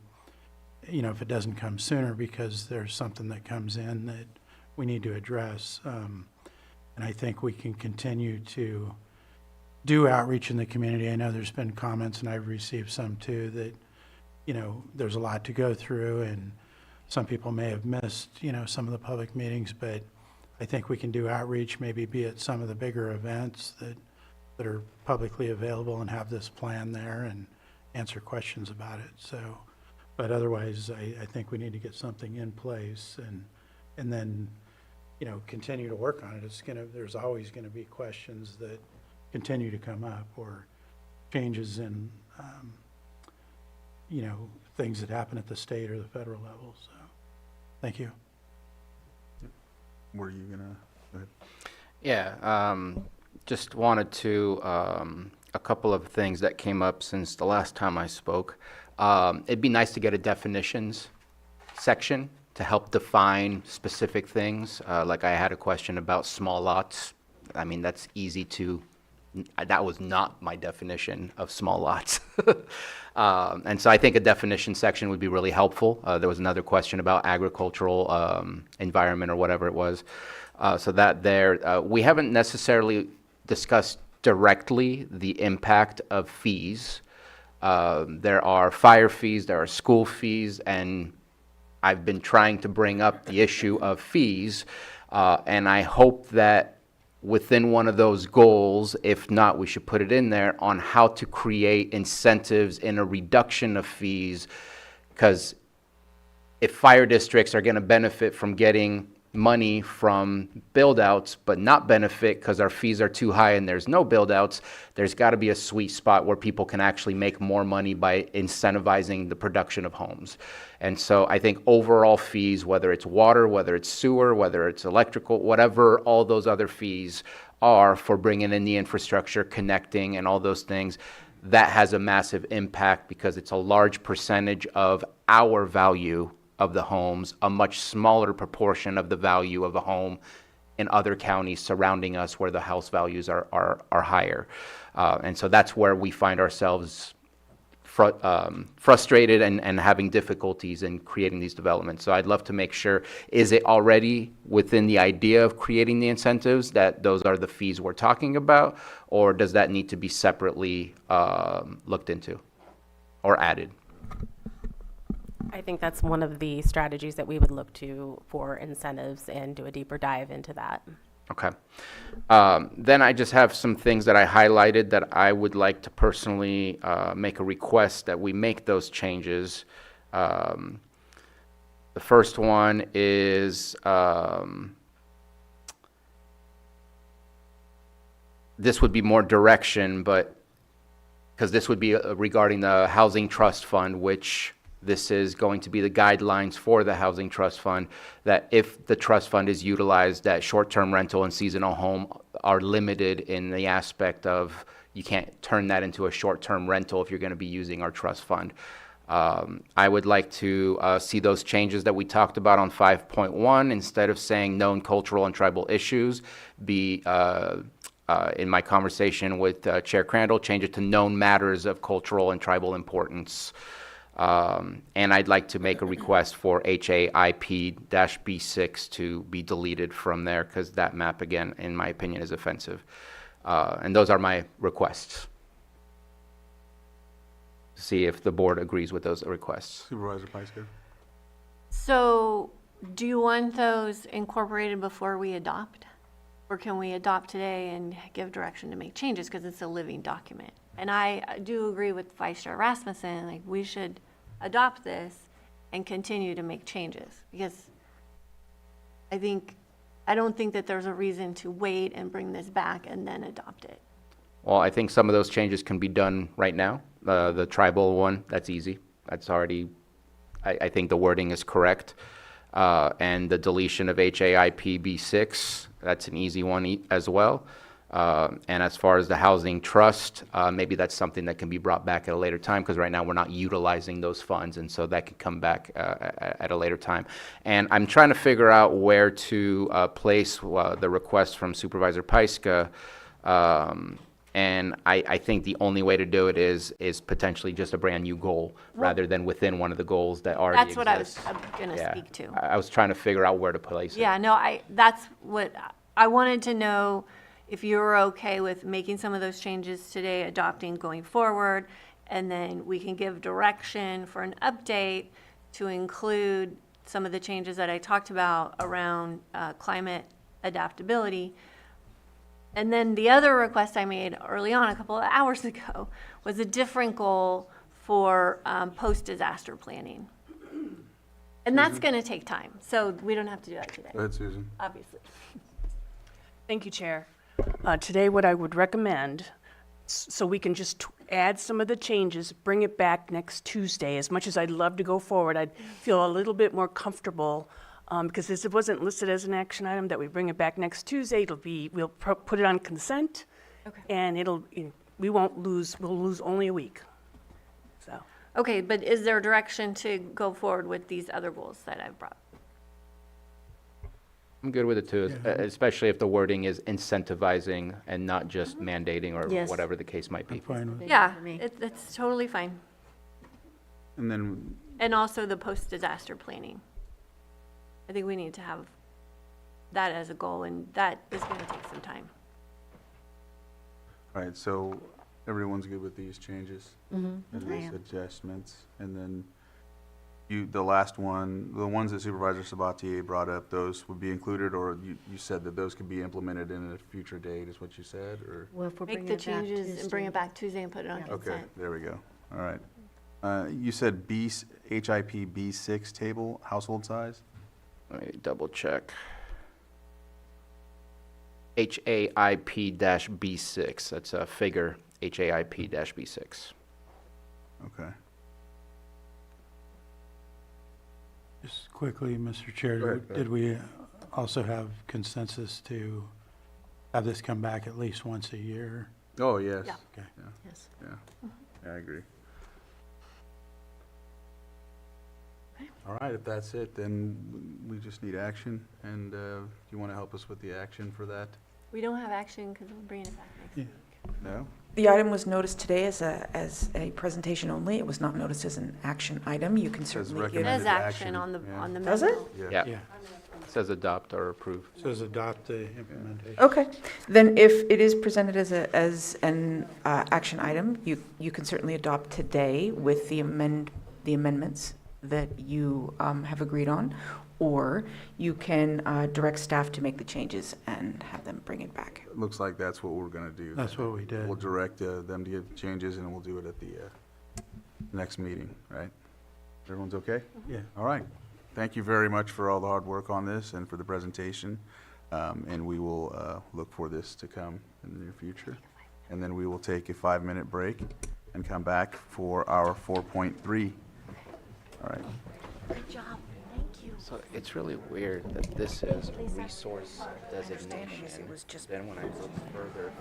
if it doesn't come sooner because there's something that comes in that we need to address. And I think we can continue to do outreach in the community. I know there's been comments, and I've received some too, that, there's a lot to go through, and some people may have missed, some of the public meetings, but I think we can do outreach, maybe be at some of the bigger events that are publicly available, and have this plan there and answer questions about it. So, but otherwise, I think we need to get something in place and then, continue to work on it. There's always gonna be questions that continue to come up, or changes in, things that happen at the state or the federal level. So, thank you. Were you gonna, go ahead. Yeah, just wanted to, a couple of things that came up since the last time I spoke. It'd be nice to get a definitions section to help define specific things. Like I had a question about small lots. I mean, that's easy to, that was not my definition of small lots. And so I think a definition section would be really helpful. There was another question about agricultural environment or whatever it was. So that there, we haven't necessarily discussed directly the impact of fees. There are fire fees, there are school fees, and I've been trying to bring up the issue of fees. And I hope that within one of those goals, if not, we should put it in there, on how to create incentives in a reduction of fees. Because if fire districts are going to benefit from getting money from build-outs but not benefit because our fees are too high and there's no build-outs, there's got to be a sweet spot where people can actually make more money by incentivizing the production of homes. And so I think overall fees, whether it's water, whether it's sewer, whether it's electrical, whatever all those other fees are for bringing in the infrastructure, connecting, and all those things, that has a massive impact because it's a large percentage of our value of the homes, a much smaller proportion of the value of a home in other counties surrounding us where the house values are higher. And so that's where we find ourselves frustrated and having difficulties in creating these developments. So I'd love to make sure, is it already within the idea of creating the incentives that those are the fees we're talking about, or does that need to be separately looked into or added? I think that's one of the strategies that we would look to for incentives and do a deeper dive into that. Okay. Then I just have some things that I highlighted that I would like to personally make a request that we make those changes. The first one is this would be more direction, but because this would be regarding the Housing Trust Fund, which this is going to be the guidelines for the Housing Trust Fund, that if the trust fund is utilized, that short-term rental and seasonal home are limited in the aspect of you can't turn that into a short-term rental if you're going to be using our trust fund. I would like to see those changes that we talked about on 5.1, instead of saying known cultural and tribal issues, be in my conversation with Chair Crandall, change it to known matters of cultural and tribal importance. And I'd like to make a request for HAIP-B6 to be deleted from there, because that map, again, in my opinion, is offensive. And those are my requests. See if the board agrees with those requests. Supervisor Pyska. So do you want those incorporated before we adopt? Or can we adopt today and give direction to make changes because it's a living document? And I do agree with Vice Chair Rasmussen, like we should adopt this and continue to make changes, because I don't think that there's a reason to wait and bring this back and then adopt it. Well, I think some of those changes can be done right now. The tribal one, that's easy. That's already, I think the wording is correct. And the deletion of HAIP-B6, that's an easy one as well. And as far as the housing trust, maybe that's something that can be brought back at a later time, because right now we're not utilizing those funds, and so that could come back at a later time. And I'm trying to figure out where to place the request from Supervisor Pyska. And I think the only way to do it is potentially just a brand-new goal, rather than within one of the goals that already That's what I was exists. going to Yeah. speak to. I was trying to figure out where to place it. Yeah, no, that's what, I wanted to know if you were okay with making some of those changes today, adopting going forward, and then we can give direction for an update to include some of the changes that I talked about around climate adaptability. And then the other request I made early on, a couple of hours ago, was a different goal for post-disaster planning. And that's going to take time, so we don't have to do that today. Go ahead, Susan. Obviously. Thank you, Chair. Today, what I would recommend, so we can just add some of the changes, bring it back next Tuesday. As much as I'd love to go forward, I'd feel a little bit more comfortable, because this wasn't listed as an action item, that we bring it back next Tuesday. We'll put it on consent, and we'll lose only a week, so. Okay, but is there direction to go forward with these other goals that I've brought? I'm good with it too, especially if the wording is incentivizing and not just mandating or Yes. whatever the case might be. Yeah, it's totally fine. And then, And also the post-disaster planning. I think we need to have that as a goal, and that is going to take some time. all right, so everyone's good with these changes? Mhm. And I these am. adjustments, and then the last one, the ones that Supervisor Sabatier brought up, those would be included, or you said that those could be implemented in a future date, is what you said, or? Well, if we're Make bringing the it back changes and bring it back Tuesday and put it on Okay, consent. there we go, all right. You said HIP B6 table, household size? Let me double check. HAIP-B6, that's a figure, HAIP-B6. Okay. Just quickly, Mr. Chair, Go ahead. did we also have consensus to have this come back at least once a year? Oh, yes. Yeah. Okay. Yeah. Yes. Yeah, I agree. All right, if that's it, then we just need action, and do you want to help us with the action for that? We don't have action because we're bringing it back next week. No? The item was noticed today as a presentation only. It was not noticed as an action item. You can certainly give. It recommended says action action, on the, yeah. on the Does memo. it? Yeah. Yeah. It says adopt or approve. Says adopt the implementation. Okay, then if it is presented as an action item, you can certainly adopt today with the amendments that you have agreed on, or you can direct staff to make the changes and have them bring it back. It looks like that's what we're going to do. That's what we did. We'll direct them to give changes, and we'll do it at the next meeting, right? Everyone's okay? Yeah. All right. Thank you very much for all the hard work on this and for the presentation. And we will look for this to come in the near future. And then we will take a 5-minute break and come back for our 4.3. All right. Good job, thank you. So it's really weird that this is resource designation. Then when I look further.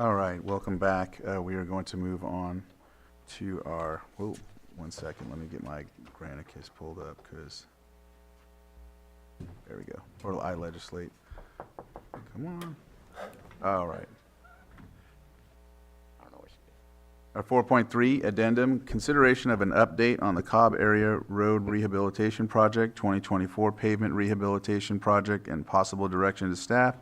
All right, welcome back. We are going to move on to our, whoa, 1 second, let me get my Granicus pulled up, because, there we go, or I legislate. Come on. All right. Our 4.3 addendum, consideration of an update on the Cobb Area Road Rehabilitation Project, 2024 Pavement Rehabilitation Project, and possible direction to staff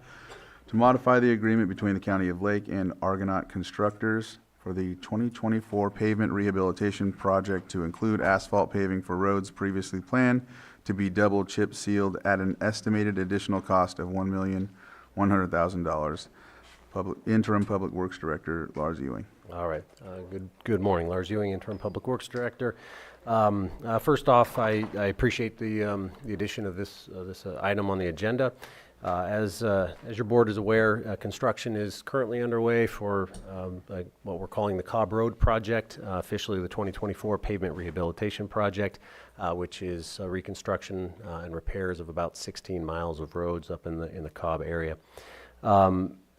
to modify the agreement between the County of Lake and Argonaut Constructors for the 2024 Pavement Rehabilitation Project to include asphalt paving for roads previously planned to be double chip sealed at an estimated additional cost of $1,100,000. Interim Public Works Director Lars Ewing. All right. Good morning. Lars Ewing, Interim Public Works Director. First off, I appreciate the addition of this item on the agenda. As your board is aware, construction is currently underway for what we're calling the Cobb Road Project, officially the 2024 Pavement Rehabilitation Project, which is reconstruction and repairs of about 16 miles of roads up in the Cobb area.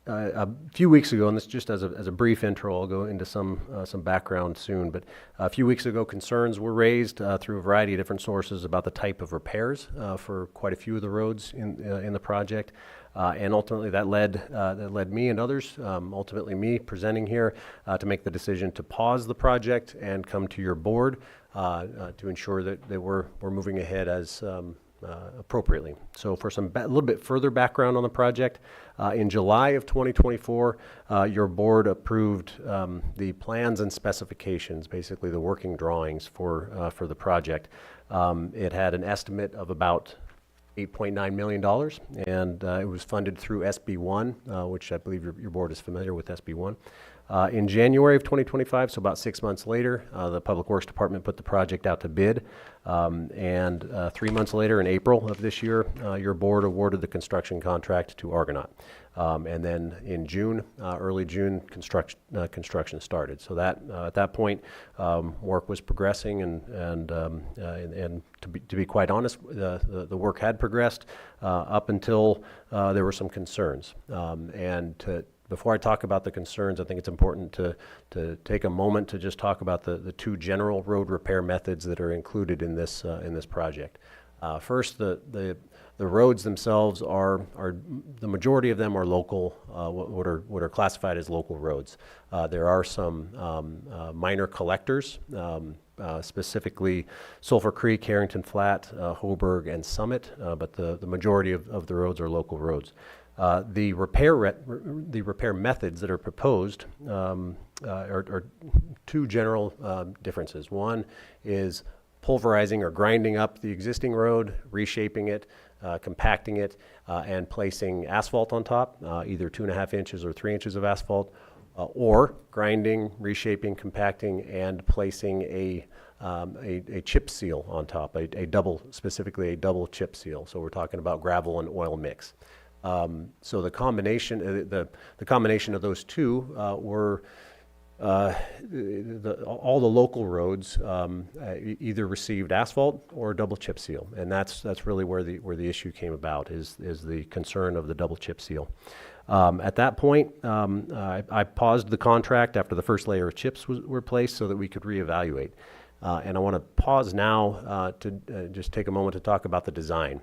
A few weeks ago, and this just as a brief intro, I'll go into some background soon, but a few weeks ago concerns were raised through a variety of different sources about the type of repairs for quite a few of the roads in the project. And ultimately that led me and others, ultimately me presenting here, to make the decision to pause the project and come to your board to ensure that we're moving ahead as appropriately. So for a little bit further background on the project, in July of 2024, your board approved the plans and specifications, basically the working drawings for the project. It had an estimate of about $8.9 million, and it was funded through SB1, which I believe your board is familiar with SB1. In January of 2025, so about 6 months later, the Public Works Department put the project out to bid. And 3 months later, in April of this year, your board awarded the construction contract to Argonaut. And then in June, early June, construction started. So that at that point, work was progressing, and to be quite honest, the work had progressed up until there were some concerns. Before I talk about the concerns, I think it's important to take a moment to just talk about the two general road repair methods that are included in this project. First, the roads themselves are the majority of them are local, what are classified as local roads. There are some minor collectors, specifically Sulphur Creek, Harrington Flat, Hoburg, and Summit, but the majority of the roads are local roads. The repair methods that are proposed are two general differences. One is pulverizing or grinding up the existing road, reshaping it, compacting it, and placing asphalt on top, either 2.5 inches or 3 inches of asphalt, or grinding, reshaping, compacting, and placing a chip seal on top, specifically a double chip seal. So we're talking about gravel and oil mix. So the combination of those two were all the local roads either received asphalt or double chip seal, and that's really where the issue came about, is the concern of the double chip seal. At that point, I paused the contract after the first layer of chips were placed so that we could reevaluate. And I want to pause now to just take a moment to talk about the design.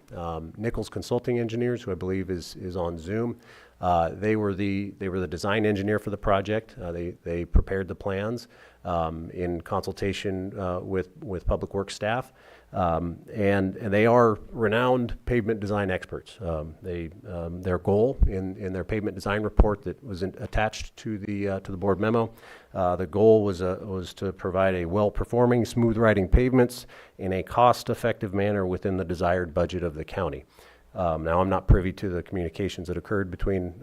Nichols Consulting Engineers, who I believe is on Zoom, they were the design engineer for the project. They prepared the plans in consultation with Public Works staff, and they are renowned pavement design experts. Their goal in their pavement design report that was attached to the board memo, the goal was to provide a well-performing, smooth-riding pavements in a cost-effective manner within the desired budget of the county. Now, I'm not privy to the communications that occurred between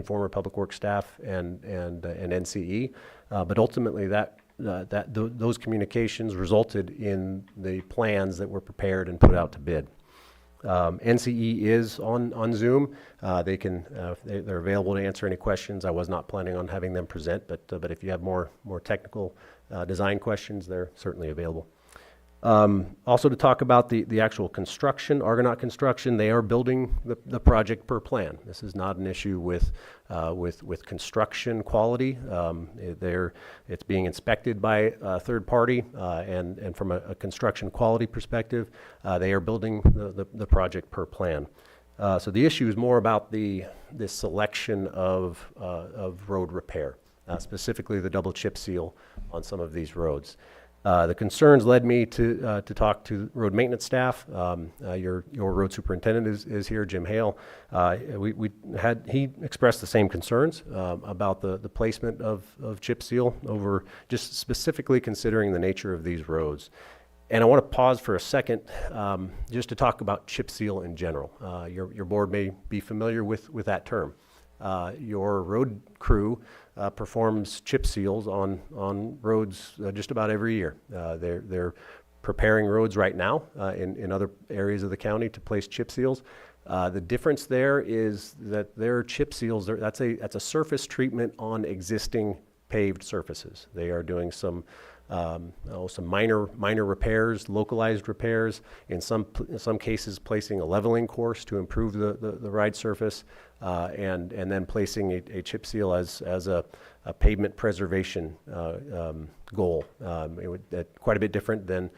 former Public Works staff and NCE, but ultimately those communications resulted in the plans that were prepared and put out to bid. NCE is on Zoom. They're available to answer any questions. I was not planning on having them present, but if you have more technical design questions, they're certainly available. Also to talk about the actual construction, Argonaut construction, they are building the project per plan. This is not an issue with construction quality. It's being inspected by a third party, and from a construction quality perspective, they are building the project per plan. So the issue is more about the selection of road repair, specifically the double chip seal on some of these roads. The concerns led me to talk to road maintenance staff. Your road superintendent is here, Jim Hale. He expressed the same concerns about the placement of chip seal over just specifically considering the nature of these roads. And I want to pause for a second just to talk about chip seal in general. Your board may be familiar with that term. Your road crew performs chip seals on roads just about every year. They're preparing roads right now in other areas of the county to place chip seals. The difference there is that their chip seals, that's a surface treatment on existing paved surfaces. They are doing some minor repairs, localized repairs, in some cases placing a leveling course to improve the ride surface, and then placing a chip seal as a pavement preservation goal. Quite a bit different than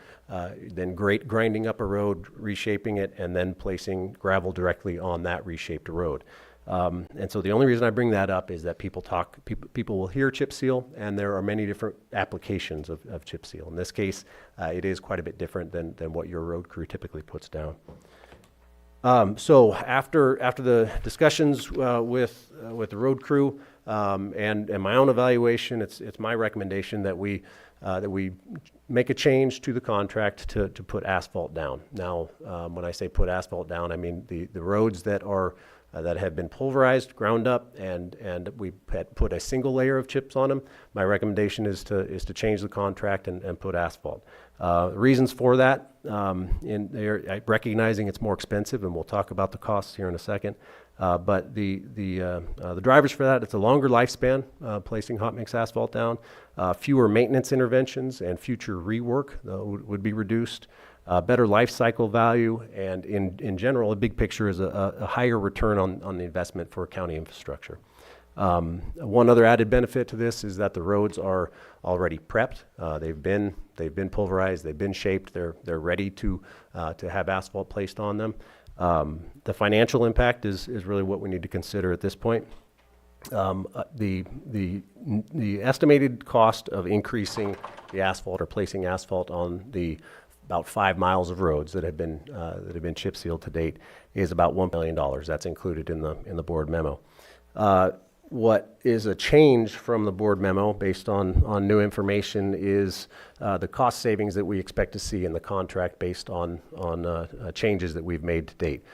grinding up a road, reshaping it, and then placing gravel directly on that reshaped road. And so the only reason I bring that up is that people will hear chip seal, and there are many different applications of chip seal. In this case, it is quite a bit different than what your road crew typically puts down. So after the discussions with the road crew and my own evaluation, it's my recommendation that we make a change to the contract to put asphalt down. Now, when I say put asphalt down, I mean the roads that have been pulverized, ground up, and we had put a single layer of chips on them. My recommendation is to change the contract and put asphalt. Reasons for that, recognizing it's more expensive, and we'll talk about the costs here in a second. But the drivers for that, it's a longer lifespan, placing hot mix asphalt down, fewer maintenance interventions, and future rework would be reduced. Better life cycle value, and in general, a big picture is a higher return on the investment for county infrastructure. One other added benefit to this is that the roads are already prepped. They've been pulverized. They've been shaped. They're ready to have asphalt placed on them. The financial impact is really what we need to consider at this point. The estimated cost of increasing the asphalt or placing asphalt on the about 5 miles of roads that have been chip sealed to date is about $1 million. That's included in the board memo. What is a change from the board memo based on new information is the cost savings that we expect to see in the contract based on changes that we've made to date.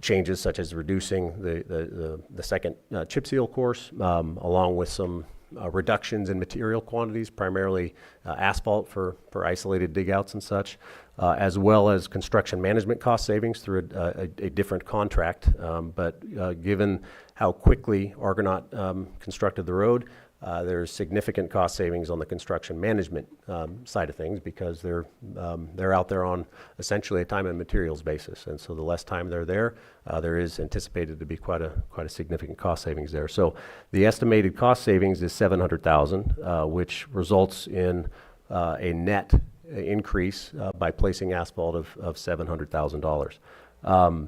Changes such as reducing the second chip seal course, along with some reductions in material quantities, primarily asphalt for isolated digouts and such, as well as construction management cost savings through a different contract. But given how quickly Argonaut constructed the road, there's significant cost savings on the construction management side of things, because they're out there on essentially a time and materials basis, and so the less time they're there, there is anticipated to be quite a significant cost savings there. So the estimated cost savings is $700,000, which results in a net increase by placing asphalt of $700,000.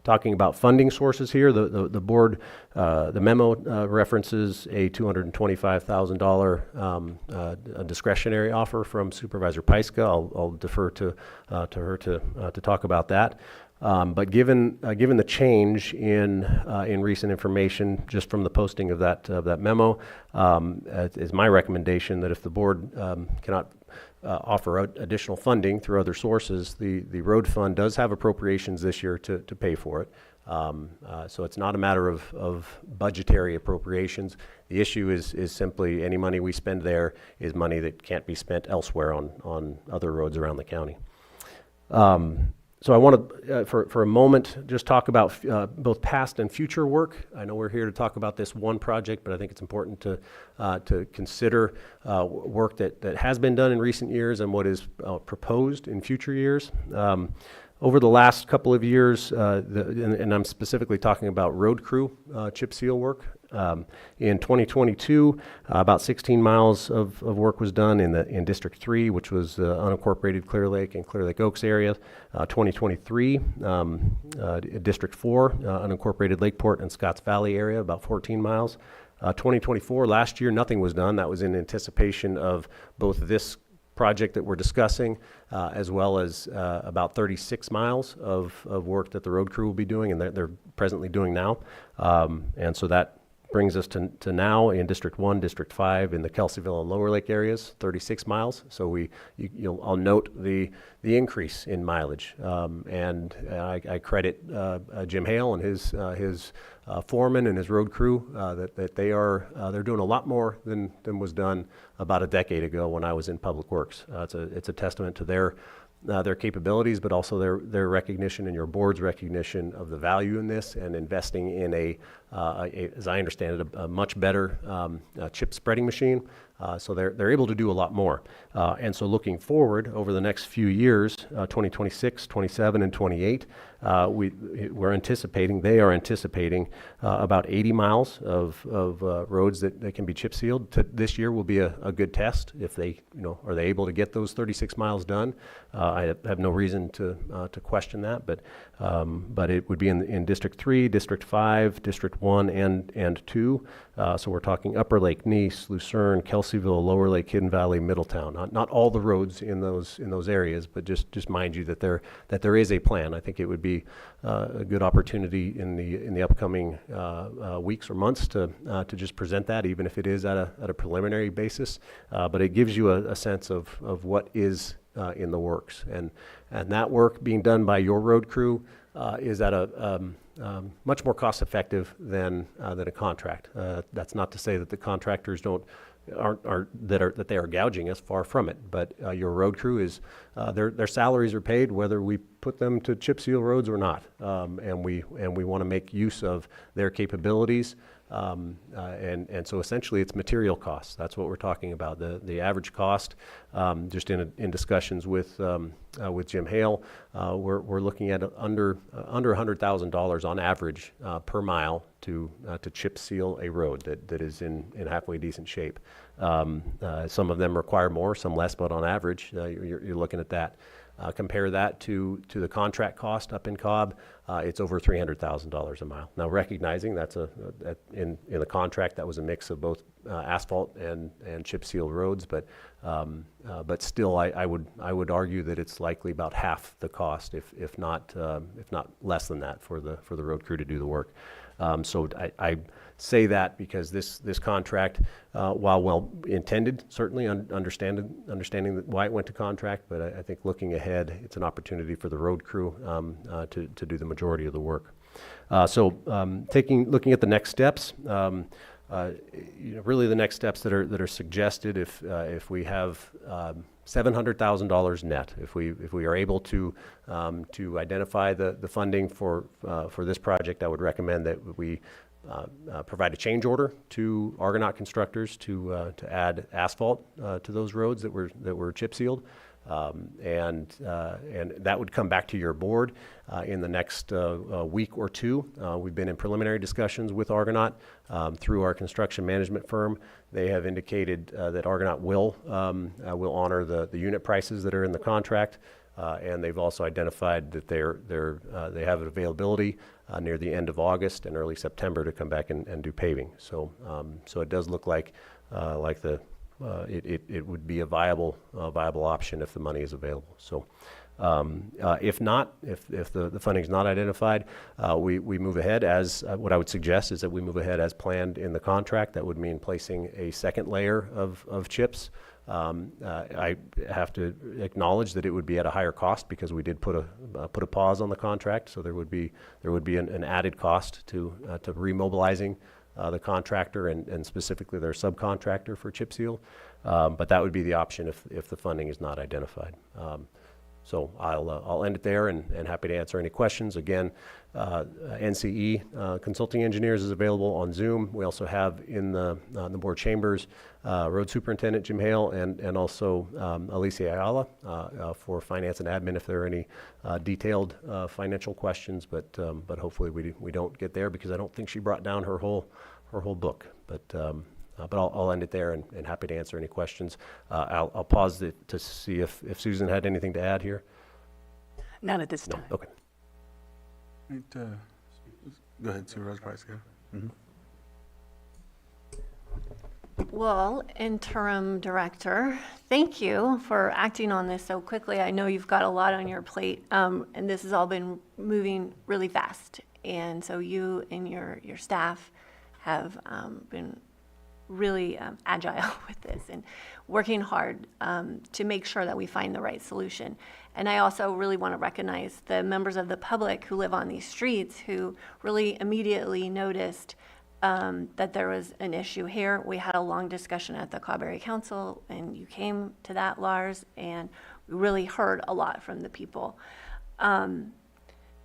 Talking about funding sources here, the board, the memo references a $225,000 discretionary offer from Supervisor Pyska. I'll defer to her to talk about that. But given the change in recent information just from the posting of that memo, it is my recommendation that if the board cannot offer additional funding through other sources, the road fund does have appropriations this year to pay for it. So it's not a matter of budgetary appropriations. The issue is simply any money we spend there is money that can't be spent elsewhere on other roads around the county. So I want to, for a moment, just talk about both past and future work. I know we're here to talk about this one project, but I think it's important to consider work that has been done in recent years and what is proposed in future years. Over the last couple of years, and I'm specifically talking about road crew chip seal work. In 2022, about 16 miles of work was done in District 3, which was unincorporated Clear Lake and Clear Lake Oaks area. 2023, District 4, unincorporated Lakeport and Scotts Valley area, about 14 miles. 2024, last year, nothing was done. That was in anticipation of both this project that we're discussing, as well as about 36 miles of work that the road crew will be doing, and they're presently doing now. And so that brings us to now in District 1, District 5, in the Kelseyville and Lower Lake areas, 36 miles. So I'll note the increase in mileage. And I credit Jim Hale and his foreman and his road crew that they're doing a lot more than was done about a decade ago when I was in Public Works. It's a testament to their capabilities, but also their recognition and your board's recognition of the value in this and investing in as I understand it, a much better chip spreading machine. So they're able to do a lot more. And so looking forward over the next few years, 2026, 27, and 28, they are anticipating about 80 miles of roads that can be chip sealed. This year will be a good test if they, are they able to get those 36 miles done? I have no reason to question that, but it would be in District 3, District 5, District 1, and 2. So we're talking Upper Lake, Nice, Lucerne, Kelseyville, Lower Lake, Hidden Valley, Middletown. Not all the roads in those areas, but just mind you that there is a plan. I think it would be a good opportunity in the upcoming weeks or months to just present that, even if it is at a preliminary basis. But it gives you a sense of what is in the works, and that work being done by your road crew is at a much more cost effective than a contract. That's not to say that the contractors that they are gouging us, far from it. But your road crew is their salaries are paid whether we put them to chip seal roads or not, and we want to make use of their capabilities. And so essentially it's material costs. That's what we're talking about. The average cost, just in discussions with Jim Hale, we're looking at under $100,000 on average per mile to chip seal a road that is in halfway decent shape. Some of them require more, some less, but on average, you're looking at that. Compare that to the contract cost up in Cobb, it's over $300,000 a mile. Now, recognizing that's in the contract, that was a mix of both asphalt and chip seal roads, but still, I would argue that it's likely about half the cost, if not less than that, for the road crew to do the work. So I say that because this contract, while well intended, certainly understanding why it went to contract, but I think looking ahead, it's an opportunity for the road crew to do the majority of the work. Looking at the next steps, really the next steps that are suggested if we have $700,000 net, if we are able to identify the funding for this project, I would recommend that we provide a change order to Argonaut Constructors to add asphalt to those roads that were chip sealed, and that would come back to your board in the next week or two. We've been in preliminary discussions with Argonaut through our construction management firm. They have indicated that Argonaut will honor the unit prices that are in the contract. And they've also identified that they have an availability near the end of August and early September to come back and do paving. So it does look like it would be a viable option if the money is available. So if not, if the funding is not identified, we move ahead as what I would suggest is that we move ahead as planned in the contract. That would mean placing a second layer of chips. I have to acknowledge that it would be at a higher cost because we did put a pause on the contract, so there would be an added cost to remobilizing the contractor and specifically their subcontractor for chip seal. But that would be the option if the funding is not identified. So I'll end it there and happy to answer any questions. Again, NCE Consulting Engineers is available on Zoom. We also have in the board chambers Road Superintendent Jim Hale and also Alicia Ayala for finance and admin if there are any detailed financial questions. But hopefully we don't get there because I don't think she brought down her whole book. But I'll end it there and happy to answer any questions. I'll pause to see if Susan had anything to add here. Not at this time. No? Okay. Right, go ahead, Supervisor Price. Mm-hmm. Well, interim director, thank you for acting on this so quickly. I know you've got a lot on your plate, and this has all been moving really fast. And so you and your staff have been really agile with this and working hard to make sure that we find the right solution. And I also really want to recognize the members of the public who live on these streets who really immediately noticed that there was an issue here. We had a long discussion at the Cauberry Council, and you came to that, Lars, and we really heard a lot from the people. The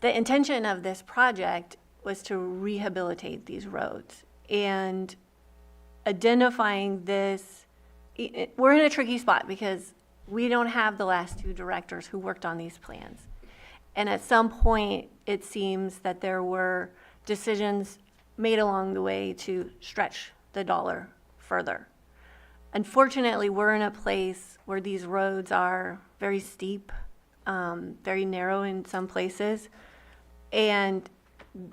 intention of this project was to rehabilitate these roads, and identifying this, we're in a tricky spot because we don't have the last two directors who worked on these plans. And at some point, it seems that there were decisions made along the way to stretch the dollar further. Unfortunately, we're in a place where these roads are very steep, very narrow in some places. And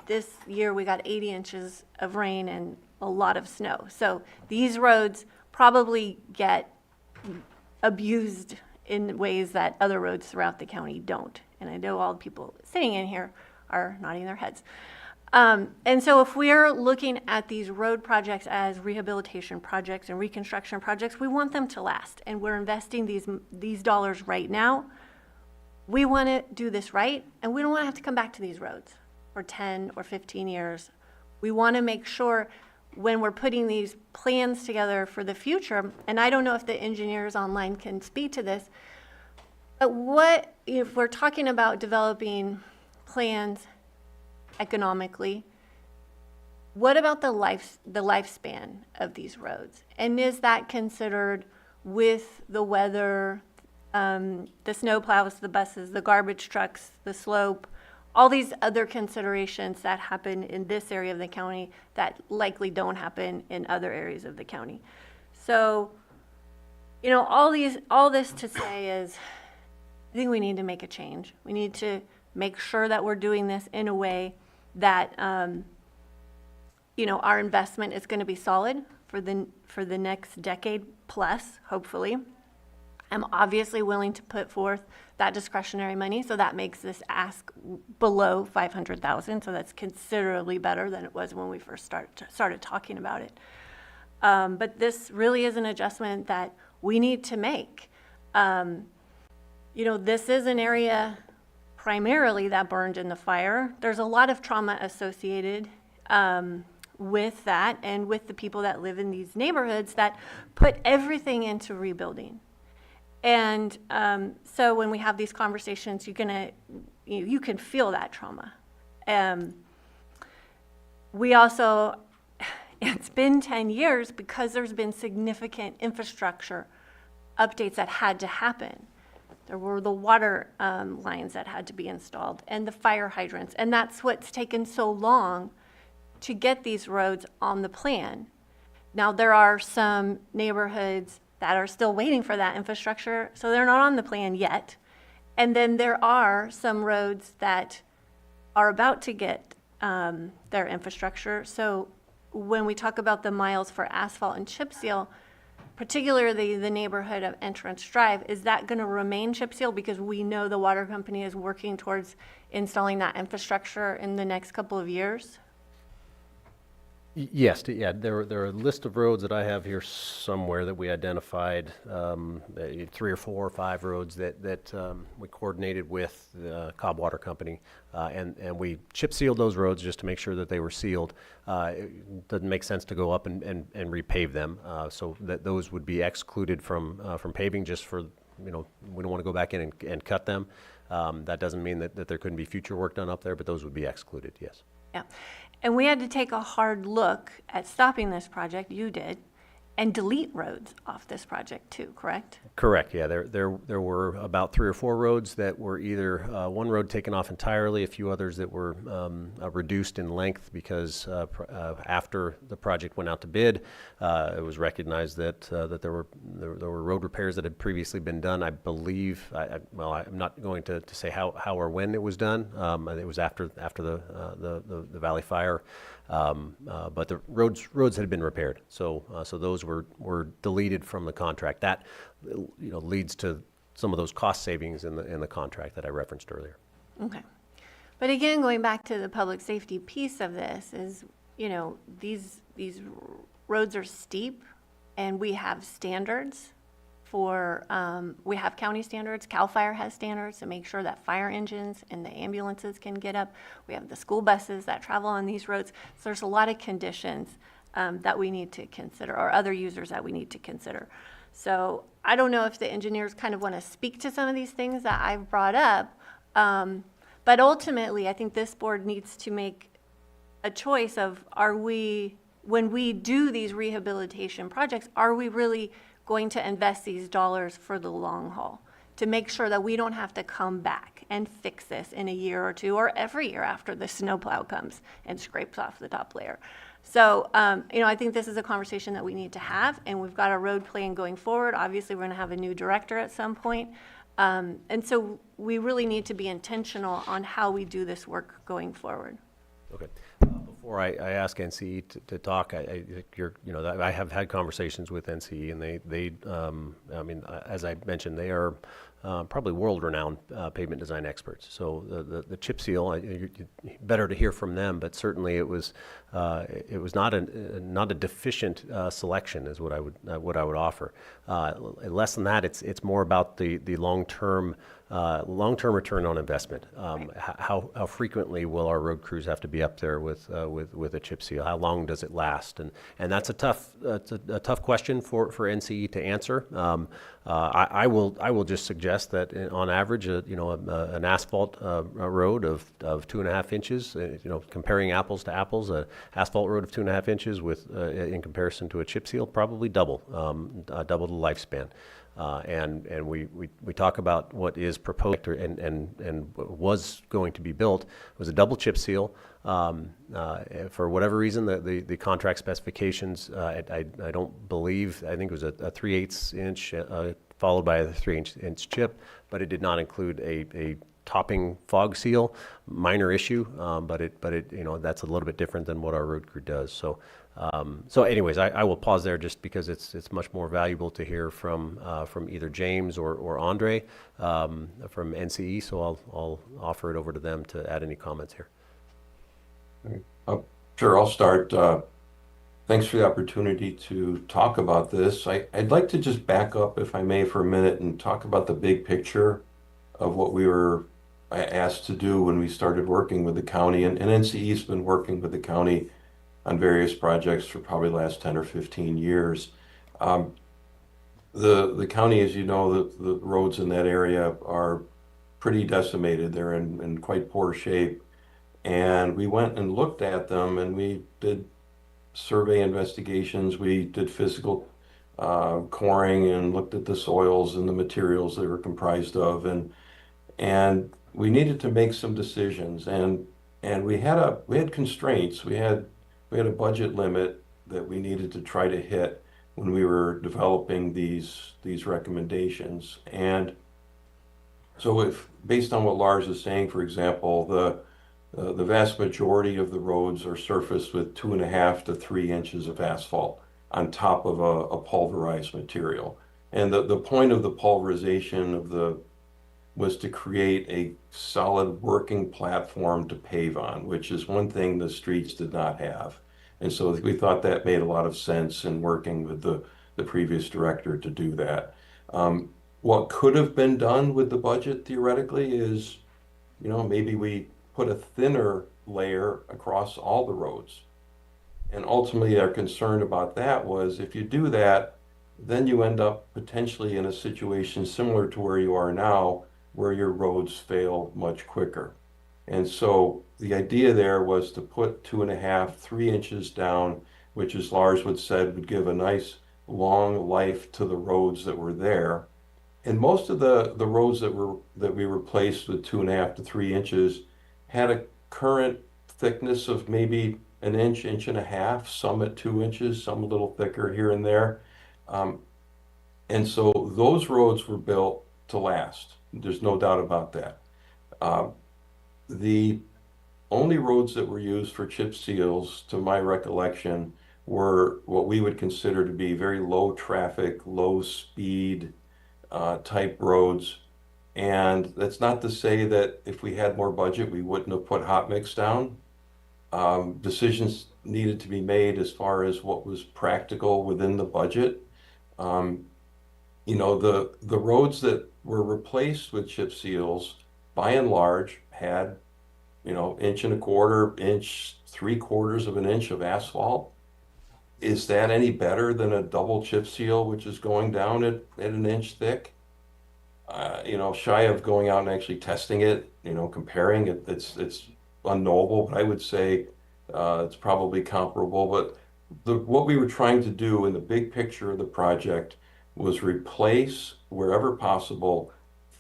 this year we got 80 inches of rain and a lot of snow. So these roads probably get abused in ways that other roads throughout the county don't. And I know all the people sitting in here are nodding their heads. And so if we're looking at these road projects as rehabilitation projects and reconstruction projects, we want them to last. And we're investing these dollars right now. We want to do this right, and we don't want to have to come back to these roads for 10 or 15 years. We want to make sure when we're putting these plans together for the future, and I don't know if the engineers online can speak to this, but what if we're talking about developing plans economically, what about the lifespan of these roads? And is that considered with the weather, the snow plows, the buses, the garbage trucks, the slope, all these other considerations that happen in this area of the county that likely don't happen in other areas of the county? So, you know, all this to say is, I think we need to make a change. We need to make sure that we're doing this in a way that, you know, our investment is going to be solid for the next decade plus, hopefully. I'm obviously willing to put forth that discretionary money, so that makes this ask below $500,000. So that's considerably better than it was when we first started talking about it. But this really is an adjustment that we need to make. You know, this is an area primarily that burned in the fire. There's a lot of trauma associated with that and with the people that live in these neighborhoods that put everything into rebuilding. And so when we have these conversations, you can feel that trauma. We also, it's been 10 years because there's been significant infrastructure updates that had to happen. There were the water lines that had to be installed and the fire hydrants. And that's what's taken so long to get these roads on the plan. Now, there are some neighborhoods that are still waiting for that infrastructure, so they're not on the plan yet. And then there are some roads that are about to get their infrastructure. So when we talk about the miles for asphalt and chip seal, particularly the neighborhood of Entrance Drive, is that going to remain chip seal because we know the water company is working towards installing that infrastructure in the next couple of years? Yes, yeah, there are a list of roads that I have here somewhere that we identified, 3 or 4 or 5 roads that we coordinated with the Cobb Water Company, and we chip sealed those roads just to make sure that they were sealed. It doesn't make sense to go up and repave them, so that those would be excluded from paving just for we don't want to go back in and cut them. That doesn't mean that there couldn't be future work done up there, but those would be excluded, yes. Yeah. And we had to take a hard look at stopping this project, you did, and delete roads off this project too, correct? Correct, yeah. There were about 3 or 4 roads that were either one road taken off entirely, a few others that were reduced in length because after the project went out to bid, it was recognized that there were road repairs that had previously been done. I believe, I'm not going to say how or when it was done. It was after the Valley Fire. But the roads had been repaired, so those were deleted from the contract. That leads to some of those cost savings in the contract that I referenced earlier. Okay. But again, going back to the public safety piece of this is, these roads are steep, and we have standards for, we have county standards. CAL FIRE has standards to make sure that fire engines and the ambulances can get up. We have the school buses that travel on these roads. So there's a lot of conditions that we need to consider, or other users that we need to consider. So I don't know if the engineers kind of want to speak to some of these things that I've brought up, but ultimately I think this board needs to make a choice of, when we do these rehabilitation projects, are we really going to invest these dollars for the long haul to make sure that we don't have to come back and fix this in a year or two or every year after the snowplow comes and scrapes off the top layer. So, I think this is a conversation that we need to have, and we've got a road plan going forward. Obviously, we're going to have a new director at some point. And so we really need to be intentional on how we do this work going forward. Okay. Before I ask NCE to talk, I have had conversations with NCE, and as I mentioned, they are probably world-renowned pavement design experts. So the chip seal, better to hear from them, but certainly it was not a deficient selection, is what I would offer. Less than that, it's more about the long-term return on investment. How frequently will our road crews have to be up there with a chip seal? How long does it last? And that's a tough question for NCE to answer. I will just suggest that on average, an asphalt road of 2.5 inches, comparing apples to apples, an asphalt road of 2.5 inches with in comparison to a chip seal, probably double the lifespan. And we talk about what is proposed and was going to be built was a double chip seal. For whatever reason, the contract specifications, I don't believe, I think it was a 3/8 inch followed by a 3-inch chip, but it did not include a topping fog seal. Minor issue, but it that's a little bit different than what our road crew does. So anyways, I will pause there just because it's much more valuable to hear from either James or Andre from NCE. So I'll offer it over to them to add any comments here. Sure, I'll start. Thanks for the opportunity to talk about this. I'd like to just back up, if I may, for a minute and talk about the big picture of what we were asked to do when we started working with the county. And NCE's been working with the county on various projects for probably the last 10 or 15 years. The county, as you know, the roads in that area are pretty decimated. They're in quite poor shape. And we went and looked at them, and we did survey investigations. We did physical coring and looked at the soils and the materials they were comprised of. And we needed to make some decisions. And we had constraints. We had a budget limit that we needed to try to hit when we were developing these recommendations. And so if, based on what Lars is saying, for example, the vast majority of the roads are surfaced with 2.5 to 3 inches of asphalt on top of a pulverized material. And the point of the pulverization was to create a solid working platform to pave on, which is one thing the streets did not have. And so we thought that made a lot of sense in working with the previous director to do that. What could have been done with the budget theoretically is, maybe we put a thinner layer across all the roads. And ultimately our concern about that was, if you do that, then you end up potentially in a situation similar to where you are now, where your roads fail much quicker. And so the idea there was to put 2.5, 3 inches down, which, as Lars would said, would give a nice long life to the roads that were there. And most of the roads that we replaced with 2.5 to 3 inches had a current thickness of maybe an inch, inch and a half, some at 2 inches, some a little thicker here and there. Um, and so those roads were built to last. There's no doubt about that. The only roads that were used for chip seals, to my recollection, were what we would consider to be very low traffic, low speed type roads. And that's not to say that if we had more budget, we wouldn't have put hot mix down. Decisions needed to be made as far as what was practical within the budget. You know, the roads that were replaced with chip seals, by and large, had, you know, 1.25 inch, 3/4 of an inch of asphalt. Is that any better than a double chip seal, which is going down at an inch thick? You know, shy of going out and actually testing it, you know, comparing it, it's unknowable, but I would say it's probably comparable. But what we were trying to do in the big picture of the project was replace, wherever possible,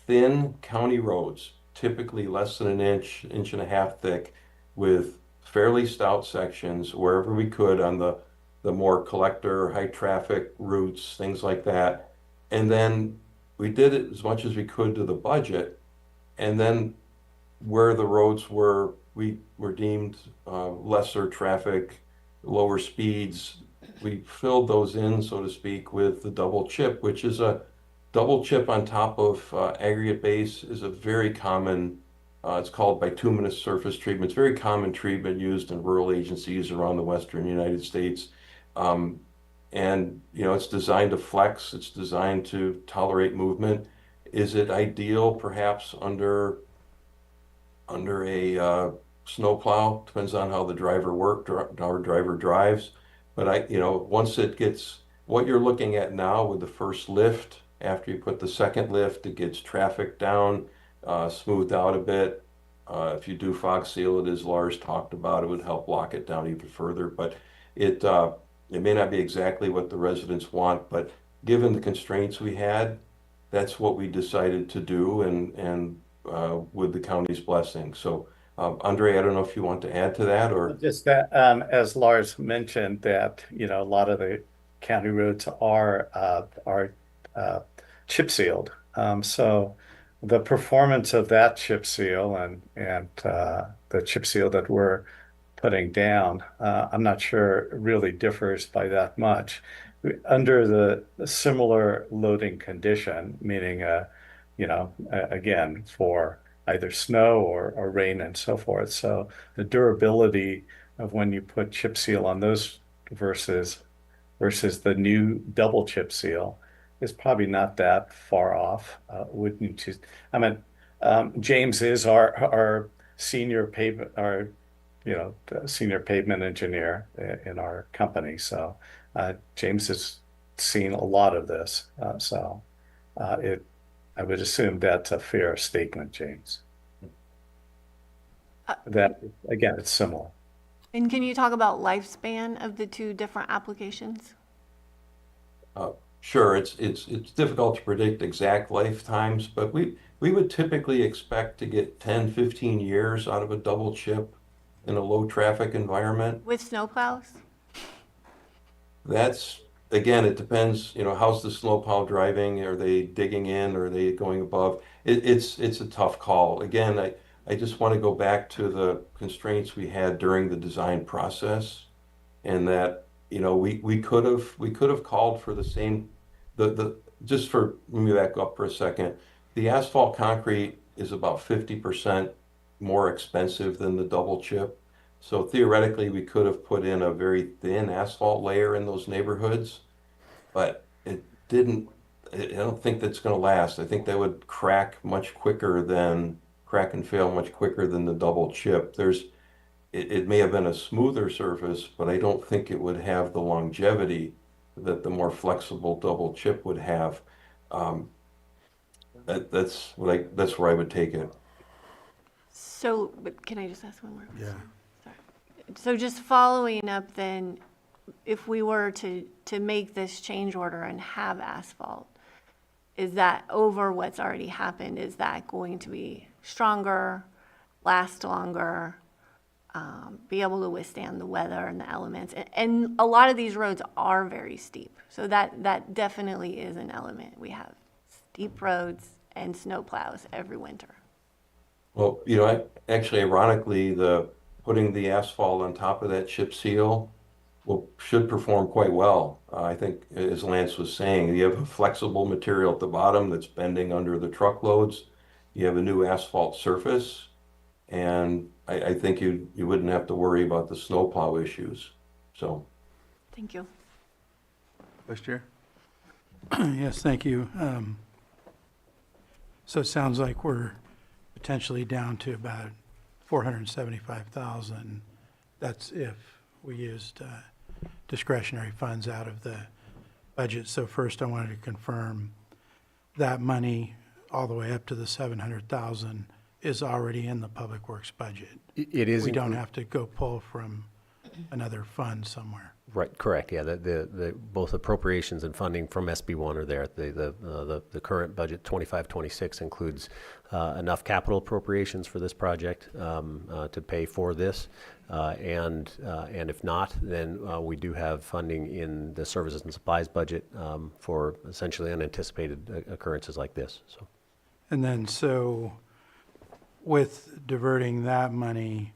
thin county roads, typically less than an inch, inch and a half thick, with fairly stout sections wherever we could on the more collector, high traffic routes, things like that. And then we did it as much as we could to the budget. And then where the roads were deemed lesser traffic, lower speeds, we filled those in, so to speak, with the double chip, which is a double chip on top of aggregate base, is a very common, it's called bituminous surface treatment. It's very common treatment used in rural agencies around the western United States. And, you know, it's designed to flex, it's designed to tolerate movement. Is it ideal perhaps under a snowplow? Depends on how the driver driver drives. But you know, once it gets, what you're looking at now with the first lift, after you put the second lift, it gets traffic down, smoothed out a bit. If you do fog seal it, as Lars talked about, it would help lock it down even further. But it may not be exactly what the residents want, but given the constraints we had, that's what we decided to do, and with the county's blessing. So, Andre, I don't know if you want to add to that, or Just that, as Lars mentioned, that, you know, a lot of the county roads are chip sealed. So the performance of that chip seal and the chip seal that we're putting down, I'm not sure really differs by that much. Under the similar loading condition, meaning, you know, again, for either snow or rain and so forth. So the durability of when you put chip seal on those versus the new double chip seal is probably not that far off. Wouldn't you? I mean, James is our senior pavement, you know, senior pavement engineer in our company. So James has seen a lot of this. I would assume that's a fair statement, James. That, again, it's similar. And can you talk about lifespan of the two different applications? Sure, it's difficult to predict exact lifetimes, but we would typically expect to get 10, 15 years out of a double chip in a low traffic environment. With snowplows? That's, again, it depends, you know, how's the snowplow driving? Are they digging in? Or are they going above? It's a tough call. Again, I just want to go back to the constraints we had during the design process, and that, you know, we could have called for the same, just for, let me back up for a second. The asphalt concrete is about 50% more expensive than the double chip. So theoretically, we could have put in a very thin asphalt layer in those neighborhoods, but it didn't. I don't think that's going to last. I think that would crack and fail much quicker than the double chip. It may have been a smoother surface, but I don't think it would have the longevity that the more flexible double chip would have. That's where I would take it. So, but can I just ask one more question? Yeah. Sorry. So just following up then, if we were to make this change order and have asphalt, is that over what's already happened? Is that going to be stronger, last longer, be able to withstand the weather and the elements? And a lot of these roads are very steep, so that definitely is an element. We have steep roads and snow plows every winter. Well, actually, ironically, putting the asphalt on top of that chip seal should perform quite well. I think, as Lance was saying, you have a flexible material at the bottom that's bending under the truckloads. You have a new asphalt surface, and I think you wouldn't have to worry about the snowplow issues. So, Thank you. Vice Chair? Yes, thank you. So it sounds like we're potentially down to about 475,000. That's if we used discretionary funds out of the budget. So first I wanted to confirm that money all the way up to the 700,000 is already in the Public Works budget. It is. We don't have to go pull from another fund somewhere. Right, correct, yeah, the both appropriations and funding from SB1 are there. The current budget, 25-26, includes enough capital appropriations for this project to pay for this, and if not, then we do have funding in the services and supplies budget for essentially unanticipated occurrences like this, so. And then, so with diverting that money,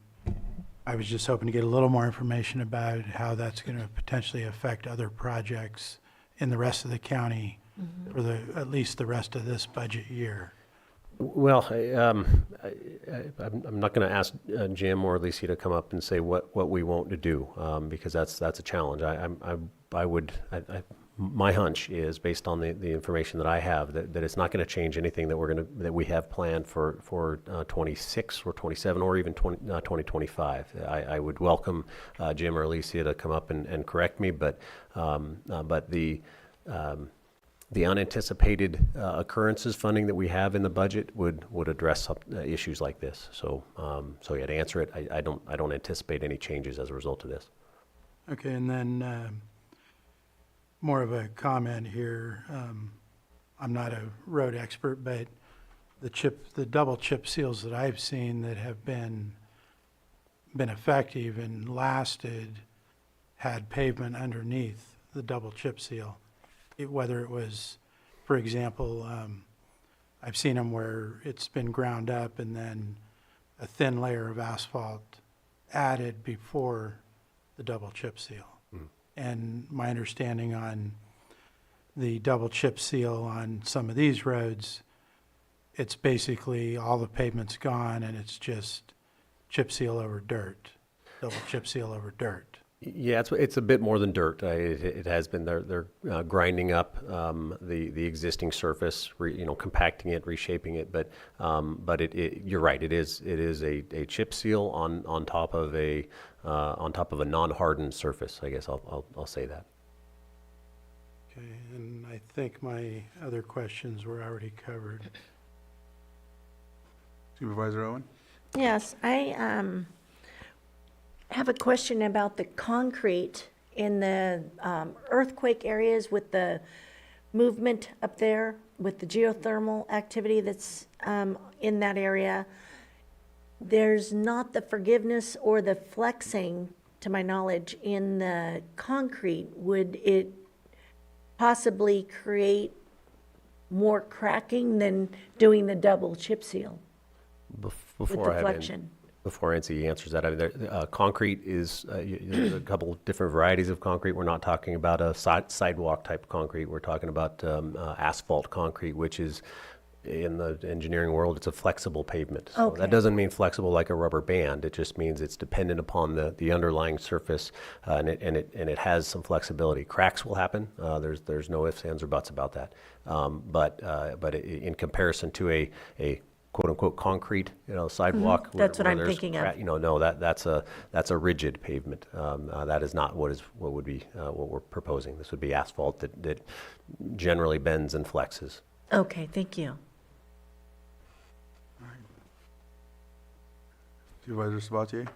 I was just hoping to get a little more information about how that's going to potentially affect other projects in the rest of the county for at least the rest of this budget year. Well, I'm not going to ask Jim or Alicia to come up and say what we want to do because that's a challenge. My hunch is, based on the information that I have, that it's not going to change anything that we have planned for 26 or 27 or even 2025. I would welcome Jim or Alicia to come up and correct me, but the unanticipated occurrences funding that we have in the budget would address issues like this. So yeah, to answer it, I don't anticipate any changes as a result of this. Okay, and then more of a comment here. I'm not a road expert, but the double chip seals that I've seen that have been effective and lasted had pavement underneath the double chip seal. Whether it was, for example, I've seen them where it's been ground up and then a thin layer of asphalt added before the double chip seal. And my understanding on the double chip seal on some of these roads, it's basically all the pavement's gone and it's just chip seal over dirt, double chip seal over dirt. Yeah, it's a bit more than dirt. It has been, they're grinding up the existing surface, compacting it, reshaping it. But you're right. It is a chip seal on top of a non-hardened surface. I guess I'll say that. Okay, and I think my other questions were already covered. Supervisor Owen? Yes, I have a question about the concrete in the earthquake areas with the movement up there, with the geothermal activity that's in that area. There's not the forgiveness or the flexing, to my knowledge, in the concrete. Would it possibly create more cracking than doing the double chip seal? Before Nancy answers that, I mean, concrete is there's a couple of different varieties of concrete. We're not talking about a sidewalk type concrete. We're talking about asphalt concrete, which is, in the engineering world, it's a flexible pavement. So that doesn't mean flexible like a rubber band. It just means it's dependent upon the underlying surface, and it has some flexibility. Cracks will happen. There's no ifs, ands, or buts about that. But in comparison to a quote-unquote concrete, sidewalk. That's what where I'm there's thinking of. No, that's a rigid pavement. That is not what would be what we're proposing. This would be asphalt that generally bends and flexes. Okay, thank you. Supervisor Sabatier?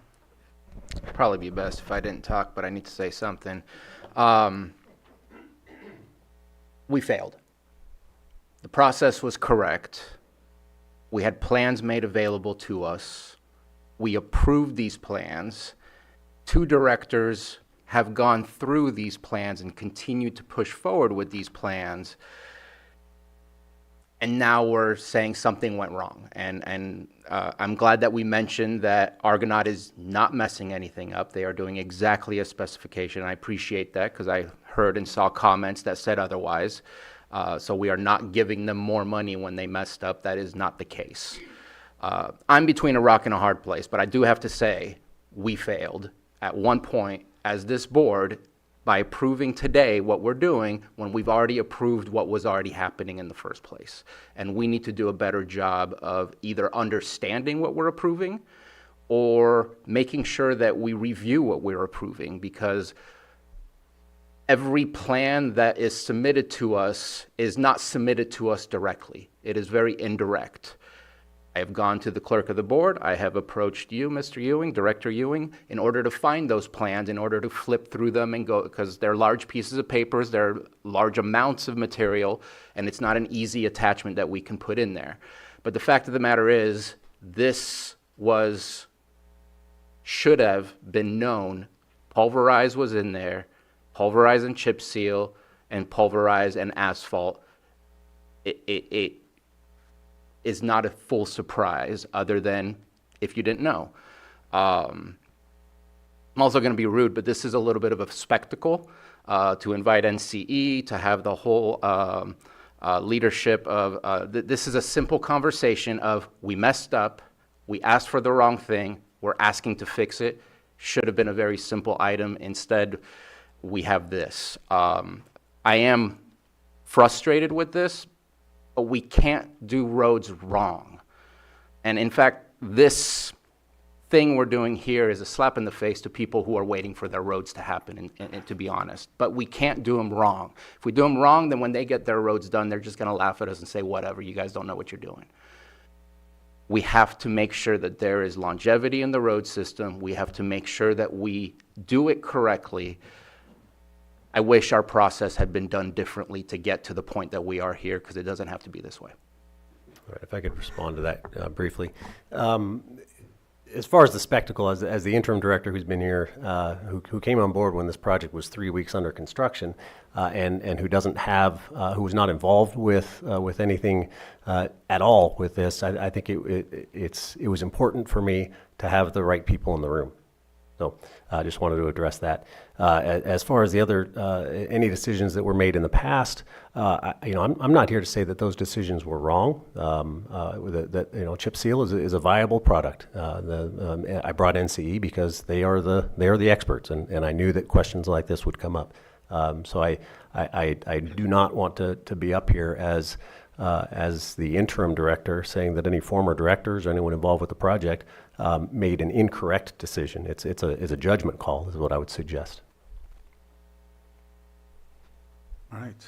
Probably be best if I didn't talk, but I need to say something. We failed. The process was correct. We had plans made available to us. We approved these plans. 2 directors have gone through these plans and continued to push forward with these plans. And now we're saying something went wrong. And I'm glad that we mentioned that Argonaut is not messing anything up. They are doing exactly as specification. I appreciate that because I heard and saw comments that said otherwise. So we are not giving them more money when they messed up. That is not the case. I'm between a rock and a hard place, but I do have to say we failed at one point as this board by approving today what we're doing when we've already approved what was already happening in the first place. And we need to do a better job of either understanding what we're approving or making sure that we review what we're approving, because every plan that is submitted to us is not submitted to us directly. It is very indirect. I have gone to the clerk of the board. I have approached you, Mr. Ewing, Director Ewing, in order to find those plans, in order to flip through them and go, because they're large pieces of papers, they're large amounts of material, and it's not an easy attachment that we can put in there. But the fact of the matter is, this should have been known. Pulverize was in there, pulverize and chip seal, and pulverize and asphalt. It is not a full surprise other than if you didn't know. I'm also going to be rude, but this is a little bit of a spectacle to invite NCE, to have the whole leadership of, this is a simple conversation of we messed up, we asked for the wrong thing, we're asking to fix it. Should have been a very simple item. Instead, we have this. I am frustrated with this, but we can't do roads wrong. And in fact, this thing we're doing here is a slap in the face to people who are waiting for their roads to happen, and to be honest. But we can't do them wrong. If we do them wrong, then when they get their roads done, they're just going to laugh at us and say, whatever, you guys don't know what you're doing. We have to make sure that there is longevity in the road system. We have to make sure that we do it correctly. I wish our process had been done differently to get to the point that we are here, because it doesn't have to be this way. All right, if I could respond to that briefly. As far as the spectacle, as the interim director who's been here, who came on board when this project was 3 weeks under construction, and who doesn't have, who was not involved with anything at all with this, I think it was important for me to have the right people in the room. So I just wanted to address that. As far as the other, any decisions that were made in the past, I'm not here to say that those decisions were wrong. That chip seal is a viable product. I brought NCE because they are the experts, and I knew that questions like this would come up. So I do not want to be up here as the interim director saying that any former directors or anyone involved with the project made an incorrect decision. It's a judgment call, is what I would suggest. All right.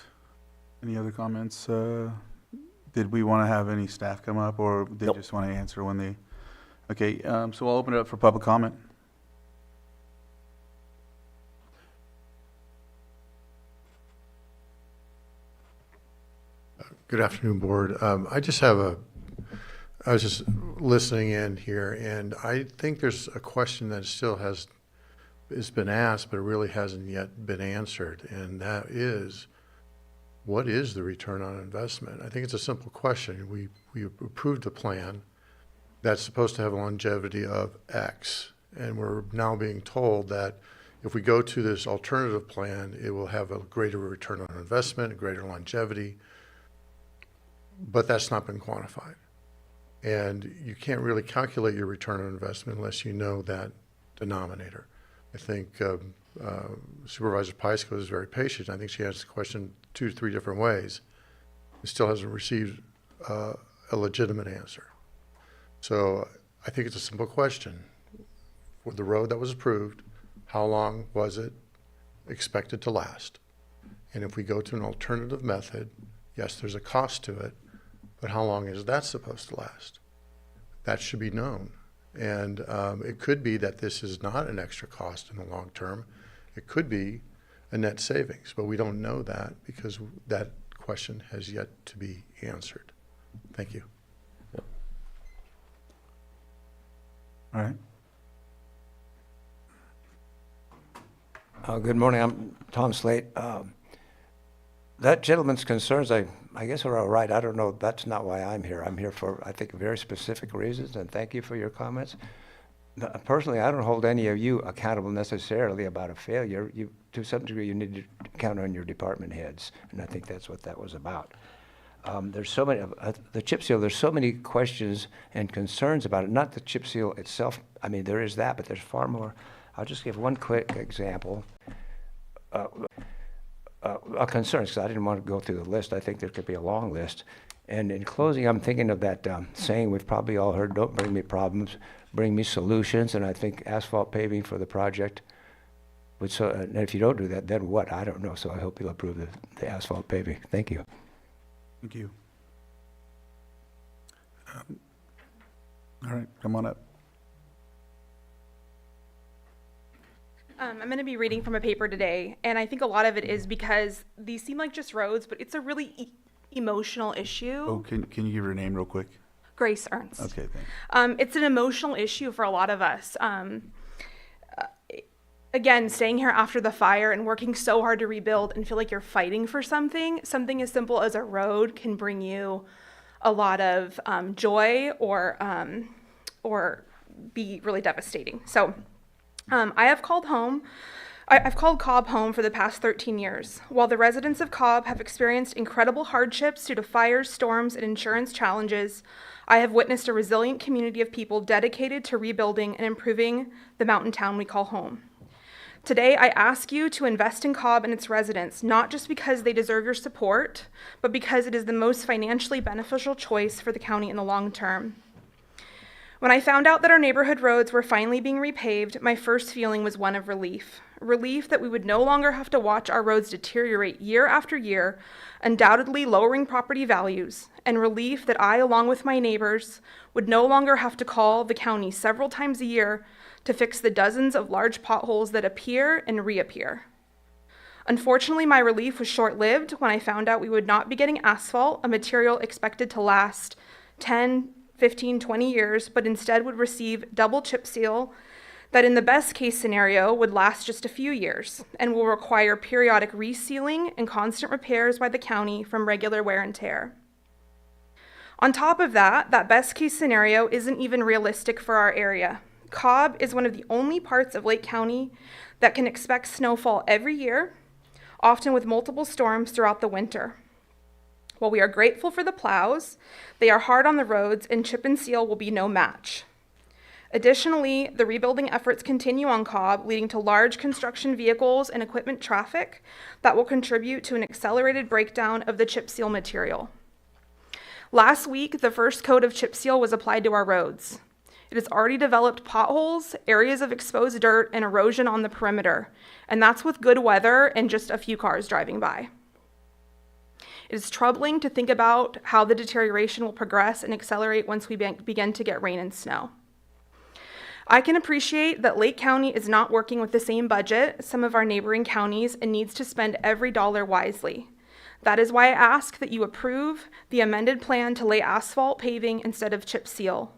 Any other comments? Did we want to have any staff come up, or they Nope. just want to answer when they? Okay, so I'll open it up for public comment. Good afternoon, Board. I was just listening in here, and I think there's a question that still has been asked, but it really hasn't yet been answered, and that is, what is the return on investment? I think it's a simple question. We approved a plan that's supposed to have a longevity of X, and we're now being told that if we go to this alternative plan, it will have a greater return on investment, a greater longevity, but that's not been quantified. And you can't really calculate your return on investment unless you know that denominator. I think Supervisor Pysko is very patient. I think she asked the question 2 to 3 different ways and still hasn't received a legitimate answer. So I think it's a simple question. For the road that was approved, how long was it expected to last? And if we go to an alternative method, yes, there's a cost to it, but how long is that supposed to last? That should be known. And it could be that this is not an extra cost in the long term. It could be a net savings, but we don't know that because that question has yet to be answered. Thank you. All right. Good morning. I'm Tom Slate. That gentleman's concerns, I guess, are all right. I don't know. That's not why I'm here. I'm here for, I think, very specific reasons, and thank you for your comments. Personally, I don't hold any of you accountable necessarily about a failure. To some degree, you need to count on your department heads, and I think that's what that was about. There's so many, the chip seal, there's so many questions and concerns about it. Not the chip seal itself. I mean, there is that, but there's far more. I'll just give one quick example. Concerns, because I didn't want to go through the list. I think there could be a long list. And in closing, I'm thinking of that saying we've probably all heard, don't bring me problems, bring me solutions. And I think asphalt paving for the project would, so, and if you don't do that, then what? I don't know. So I hope you'll approve the asphalt paving. Thank you. Thank you. All right, come on up. I'm going to be reading from a paper today, and I think a lot of it is because these seem like just roads, but it's a really emotional issue. Oh, can you give your name real quick? Grace Ernst. Okay, thanks. It's an emotional issue for a lot of us. Again, staying here after the fire and working so hard to rebuild and feel like you're fighting for something as simple as a road can bring you a lot of joy or be really devastating. So I have called home. I've called Cobb home for the past 13 years. While the residents of Cobb have experienced incredible hardships due to fires, storms, and insurance challenges, I have witnessed a resilient community of people dedicated to rebuilding and improving the mountain town we call home. Today, I ask you to invest in Cobb and its residents, not just because they deserve your support, but because it is the most financially beneficial choice for the county in the long term. When I found out that our neighborhood roads were finally being repaved, my first feeling was one of relief. Relief that we would no longer have to watch our roads deteriorate year after year, undoubtedly lowering property values, and relief that I, along with my neighbors, would no longer have to call the county several times a year to fix the dozens of large potholes that appear and reappear. Unfortunately, my relief was short-lived when I found out we would not be getting asphalt, a material expected to last 10, 15, 20 years, but instead would receive double chip seal that in the best case scenario would last just a few years and will require periodic resealing and constant repairs by the county from regular wear and tear. On top of that, that best case scenario isn't even realistic for our area. Cobb is one of the only parts of Lake County that can expect snowfall every year, often with multiple storms throughout the winter. While we are grateful for the plows, they are hard on the roads and chip and seal will be no match. Additionally, the rebuilding efforts continue on Cobb, leading to large construction vehicles and equipment traffic that will contribute to an accelerated breakdown of the chip seal material. Last week, the first coat of chip seal was applied to our roads. It has already developed potholes, areas of exposed dirt, and erosion on the perimeter, and that's with good weather and just a few cars driving by. It is troubling to think about how the deterioration will progress and accelerate once we begin to get rain and snow. I can appreciate that Lake County is not working with the same budget as some of our neighboring counties and needs to spend every dollar wisely. That is why I ask that you approve the amended plan to lay asphalt paving instead of chip seal.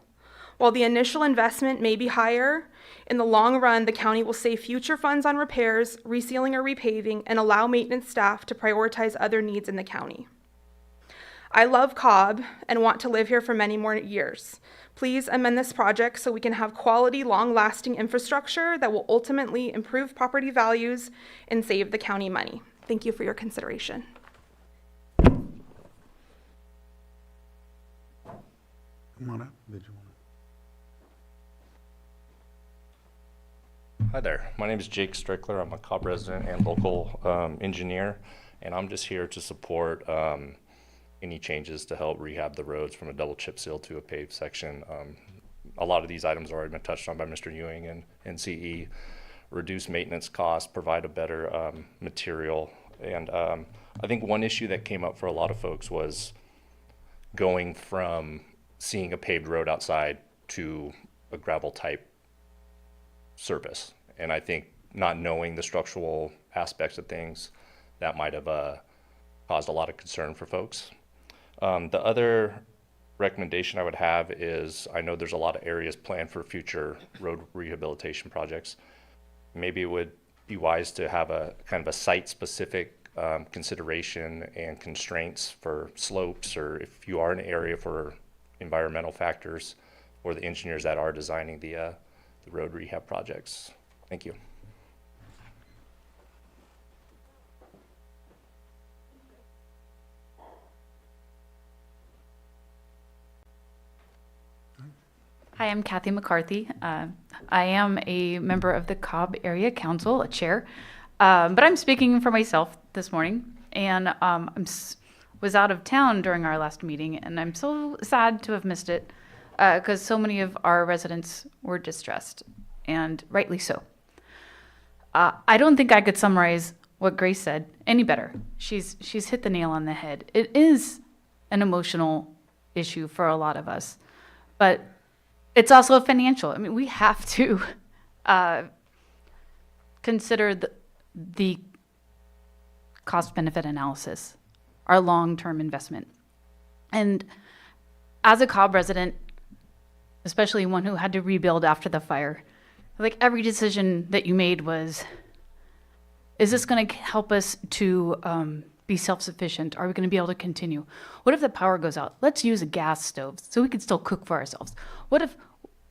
While the initial investment may be higher, in the long run, the county will save future funds on repairs, resealing or repaving, and allow maintenance staff to prioritize other needs in the county. I love Cobb and want to live here for many more years. Please amend this project so we can have quality, long-lasting infrastructure that will ultimately improve property values and save the county money. Thank you for your consideration. Come on up. Did you want Hi there, my name is Jake Strickler. I'm a Cobb resident and local engineer, and I'm just here to support any changes to help rehab the roads from a double chip seal to a paved section. a lot of these items have already been touched on by Mr. Ewing and CE. Reduce maintenance costs, provide a better material. And I think one issue that came up for a lot of folks was going from seeing a paved road outside to a gravel type surface. And I think not knowing the structural aspects of things, that might have caused a lot of concern for folks. The other recommendation I would have is, I know there's a lot of areas planned for future road rehabilitation projects. Maybe it would be wise to have a kind of a site-specific consideration and constraints for slopes, or if you are in an area for environmental factors, or the engineers that are designing the road rehab projects. Thank you. Hi, I'm Kathy McCarthy. I am a member of the Cobb Area Council, a chair, but I'm speaking for myself this morning, and was out of town during our last meeting, and I'm so sad to have missed it because so many of our residents were distressed, and rightly so. I don't think I could summarize what Grace said any better. She's hit the nail on the head. It is an emotional issue for a lot of us, but it's also financial. I mean, we have to consider the cost-benefit analysis, our long-term investment. And as a Cobb resident, especially one who had to rebuild after the fire, like every decision that you made was, is this going to help us to be self-sufficient? Are we going to be able to continue? What if the power goes out? Let's use a gas stove so we can still cook for ourselves. What if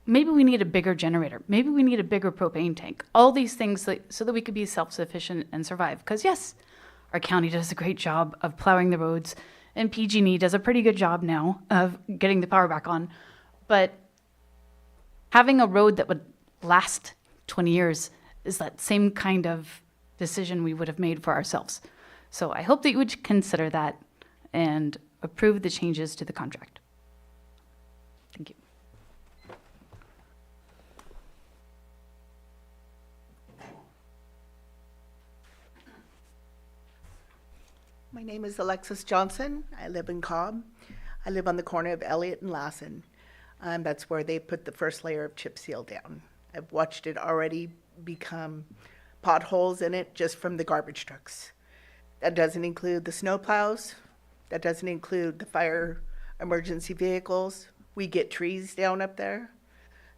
maybe we need a bigger generator? Maybe we need a bigger propane tank. All these things so that we could be self-sufficient and survive. Because yes, our county does a great job of plowing the roads, and PG&E does a pretty good job now of getting the power back on. But having a road that would last 20 years is that same kind of decision we would have made for ourselves. So I hope that you would consider that and approve the changes to the contract. Thank you. My name is Alexis Johnson. I live in Cobb. I live on the corner of Elliott and Lassen. That's where they put the first layer of chip seal down. I've watched it already become potholes in it just from the garbage trucks. That doesn't include the snow plows. That doesn't include the fire emergency vehicles. We get trees down up there.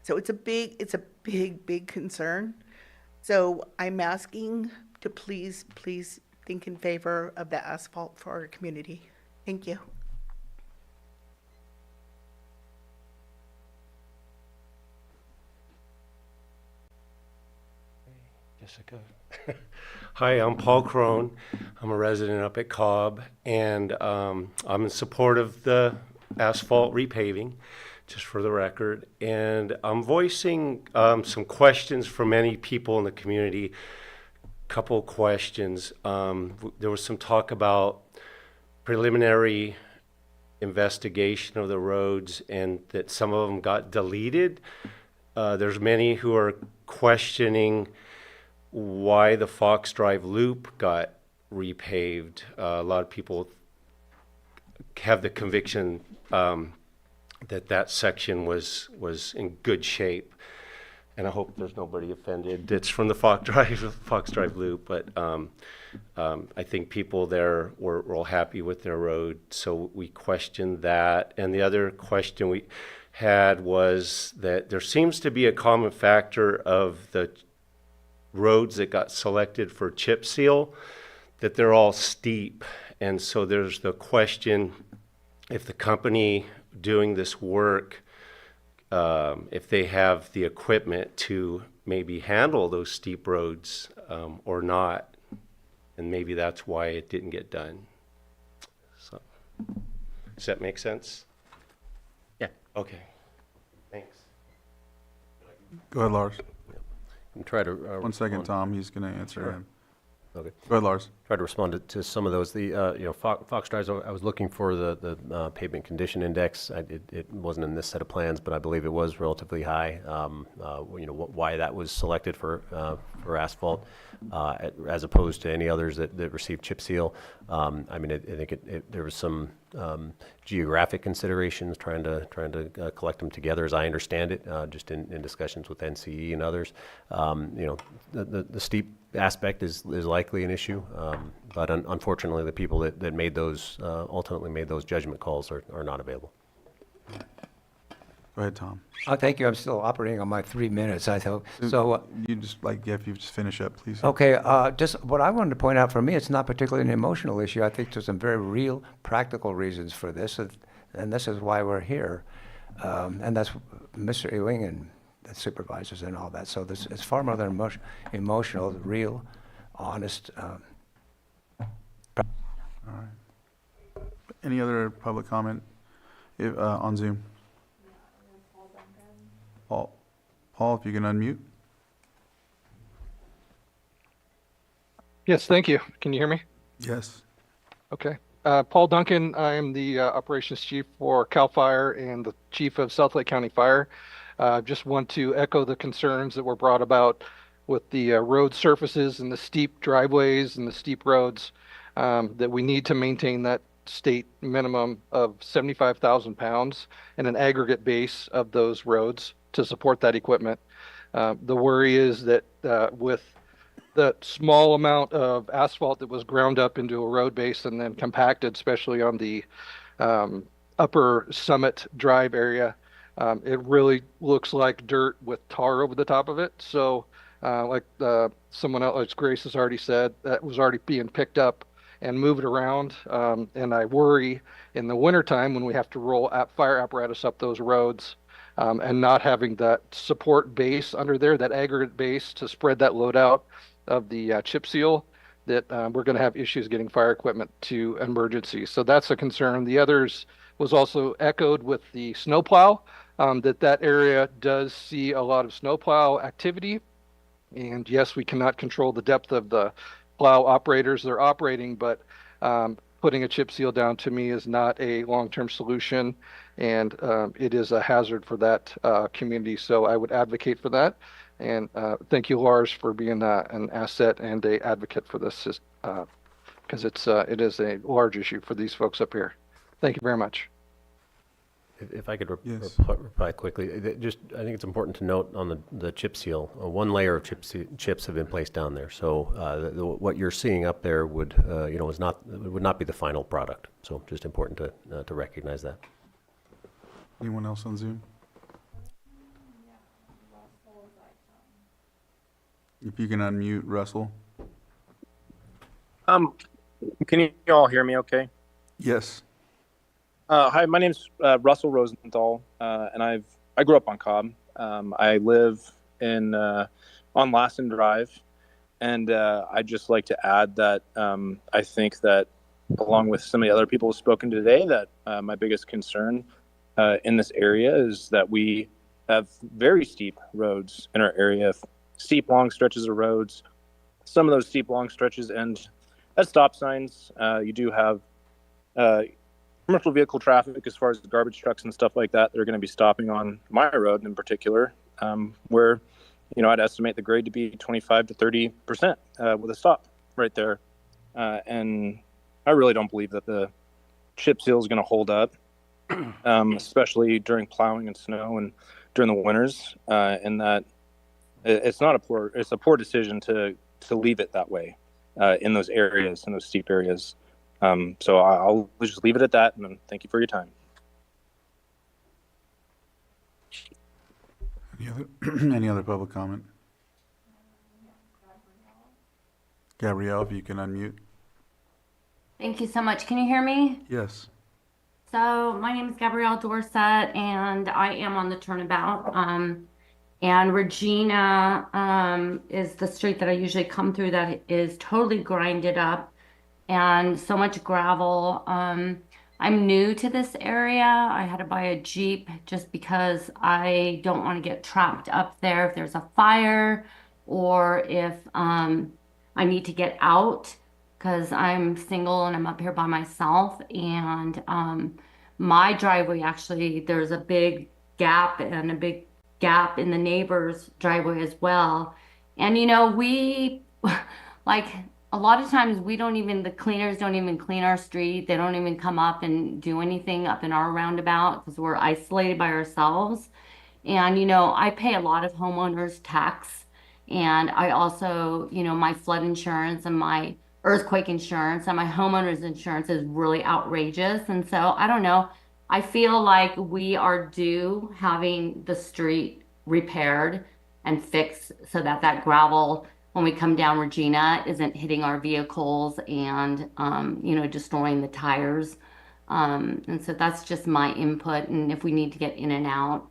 So it's a big concern. So I'm asking to please think in favor of the asphalt for our community. Thank you. Jessica. Hi, I'm Paul Crone. I'm a resident up at Cobb, and I'm in support of the asphalt repaving, just for the record. And I'm voicing some questions from many people in the community. Couple questions. There was some talk about preliminary investigation of the roads and that some of them got deleted. There's many who are questioning why the Fox Drive Loop got repaved. A lot of people have the conviction that section was in good shape. And I hope there's nobody offended that's from the Fox Drive Loop, but I think people there were all happy with their road, so we questioned that. And the other question we had was that there seems to be a common factor of the roads that got selected for chip seal, that they're all steep. And so there's the question, if the company doing this work, if they have the equipment to maybe handle those steep roads or not, and maybe that's why it didn't get done. So, does that make sense? Yeah. Okay. Thanks. Go ahead, Lars. And try to 1 second, Tom. He's going to answer Sure. him. Okay. Go ahead, Lars. Try to respond to some of those. Fox Drive, I was looking for the pavement condition index. It wasn't in this set of plans, but I believe it was relatively high. Why that was selected for asphalt as opposed to any others that received chip seal. I think there was some geographic considerations trying to collect them together, as I understand it, just in discussions with NCE and others. The steep aspect is likely an issue, but unfortunately, the people that made those ultimately made those judgment calls are not available. Go ahead, Tom. Oh, thank you. I'm still operating on my 3 minutes, I hope. So, you just if you just finish up, please. okay, just what I wanted to point out, for me, it's not particularly an emotional issue. I think there's some very real, practical reasons for this, and this is why we're here. And that's Mr. Ewing and the supervisors and all that. So this is far more than emotional, real, honest. All right. Any other public comment on Zoom? Paul, if you can unmute. Yes, thank you. Can you hear me? Yes. Okay. Paul Duncan, I am the operations chief for CAL FIRE and the chief of South Lake County Fire. Just want to echo the concerns that were brought about with the road surfaces and the steep driveways and the steep roads, that we need to maintain that state minimum of 75,000 pounds and an aggregate base of those roads to support that equipment. The worry is that with the small amount of asphalt that was ground up into a road base and then compacted, especially on the upper Summit Drive area, it really looks like dirt with tar over the top of it. So like someone else, like Grace has already said, that was already being picked up and moved around. And I worry in the wintertime when we have to roll fire apparatus up those roads, and not having that support base under there, that aggregate base to spread that load out of the chip seal, that we're going to have issues getting fire equipment to emergencies. So that's a concern. The others was also echoed with the snowplow, that area does see a lot of snowplow activity. And yes, we cannot control the depth of the plow operators they're operating, but putting a chip seal down to me is not a long-term solution, and it is a hazard for that community. So I would advocate for that. And thank you, Lars, for being an asset and a advocate for this, because it is a large issue for these folks up here. Thank you very much. If I could Yes. reply quickly, I think it's important to note on the chip seal, one layer of chips have been placed down there. So what you're seeing up there would not be the final product. So just important to recognize that. Anyone else on Zoom? If you can unmute, Russell. Can you all hear me okay? Yes. Hi, my name's Russell Rosenthal, and I grew up on Cobb. I live on Lassen Drive, and I'd just like to add that I think that, along with some of the other people who've spoken today, that my biggest concern in this area is that we have very steep roads in our area, steep long stretches of roads. Some of those steep long stretches end at stop signs. You do have commercial vehicle traffic as far as the garbage trucks and stuff like that. They're going to be stopping on my road in particular, where, I'd estimate the grade to be 25 to 30% with a stop right there. And I really don't believe that the chip seal is going to hold up, especially during plowing and snow and during the winters. And that it's a poor decision to leave it that way in those areas, in those steep areas. So I'll just leave it at that, and thank you for your time. Any other public comment? Gabrielle, if you can unmute. Thank you so much. Can you hear me? Yes. So my name is Gabrielle Dorset, and I am on the turnabout. And Regina is the street that I usually come through that is totally grinded up and so much gravel. I'm new to this area. I had to buy a Jeep just because I don't want to get trapped up there if there's a fire, or if I need to get out because I'm single and I'm up here by myself. And my driveway, actually, there's a big gap and a big gap in the neighbor's driveway as well. And we like a lot of times the cleaners don't even clean our street. They don't even come up and do anything up in our roundabout because we're isolated by ourselves. And, I pay a lot of homeowners tax. And I also, my flood insurance and my earthquake insurance and my homeowners insurance is really outrageous. And so I don't know. I feel like we are due having the street repaired and fixed so that that gravel, when we come down Regina, isn't hitting our vehicles and, destroying the tires. And so that's just my input. And if we need to get in and out,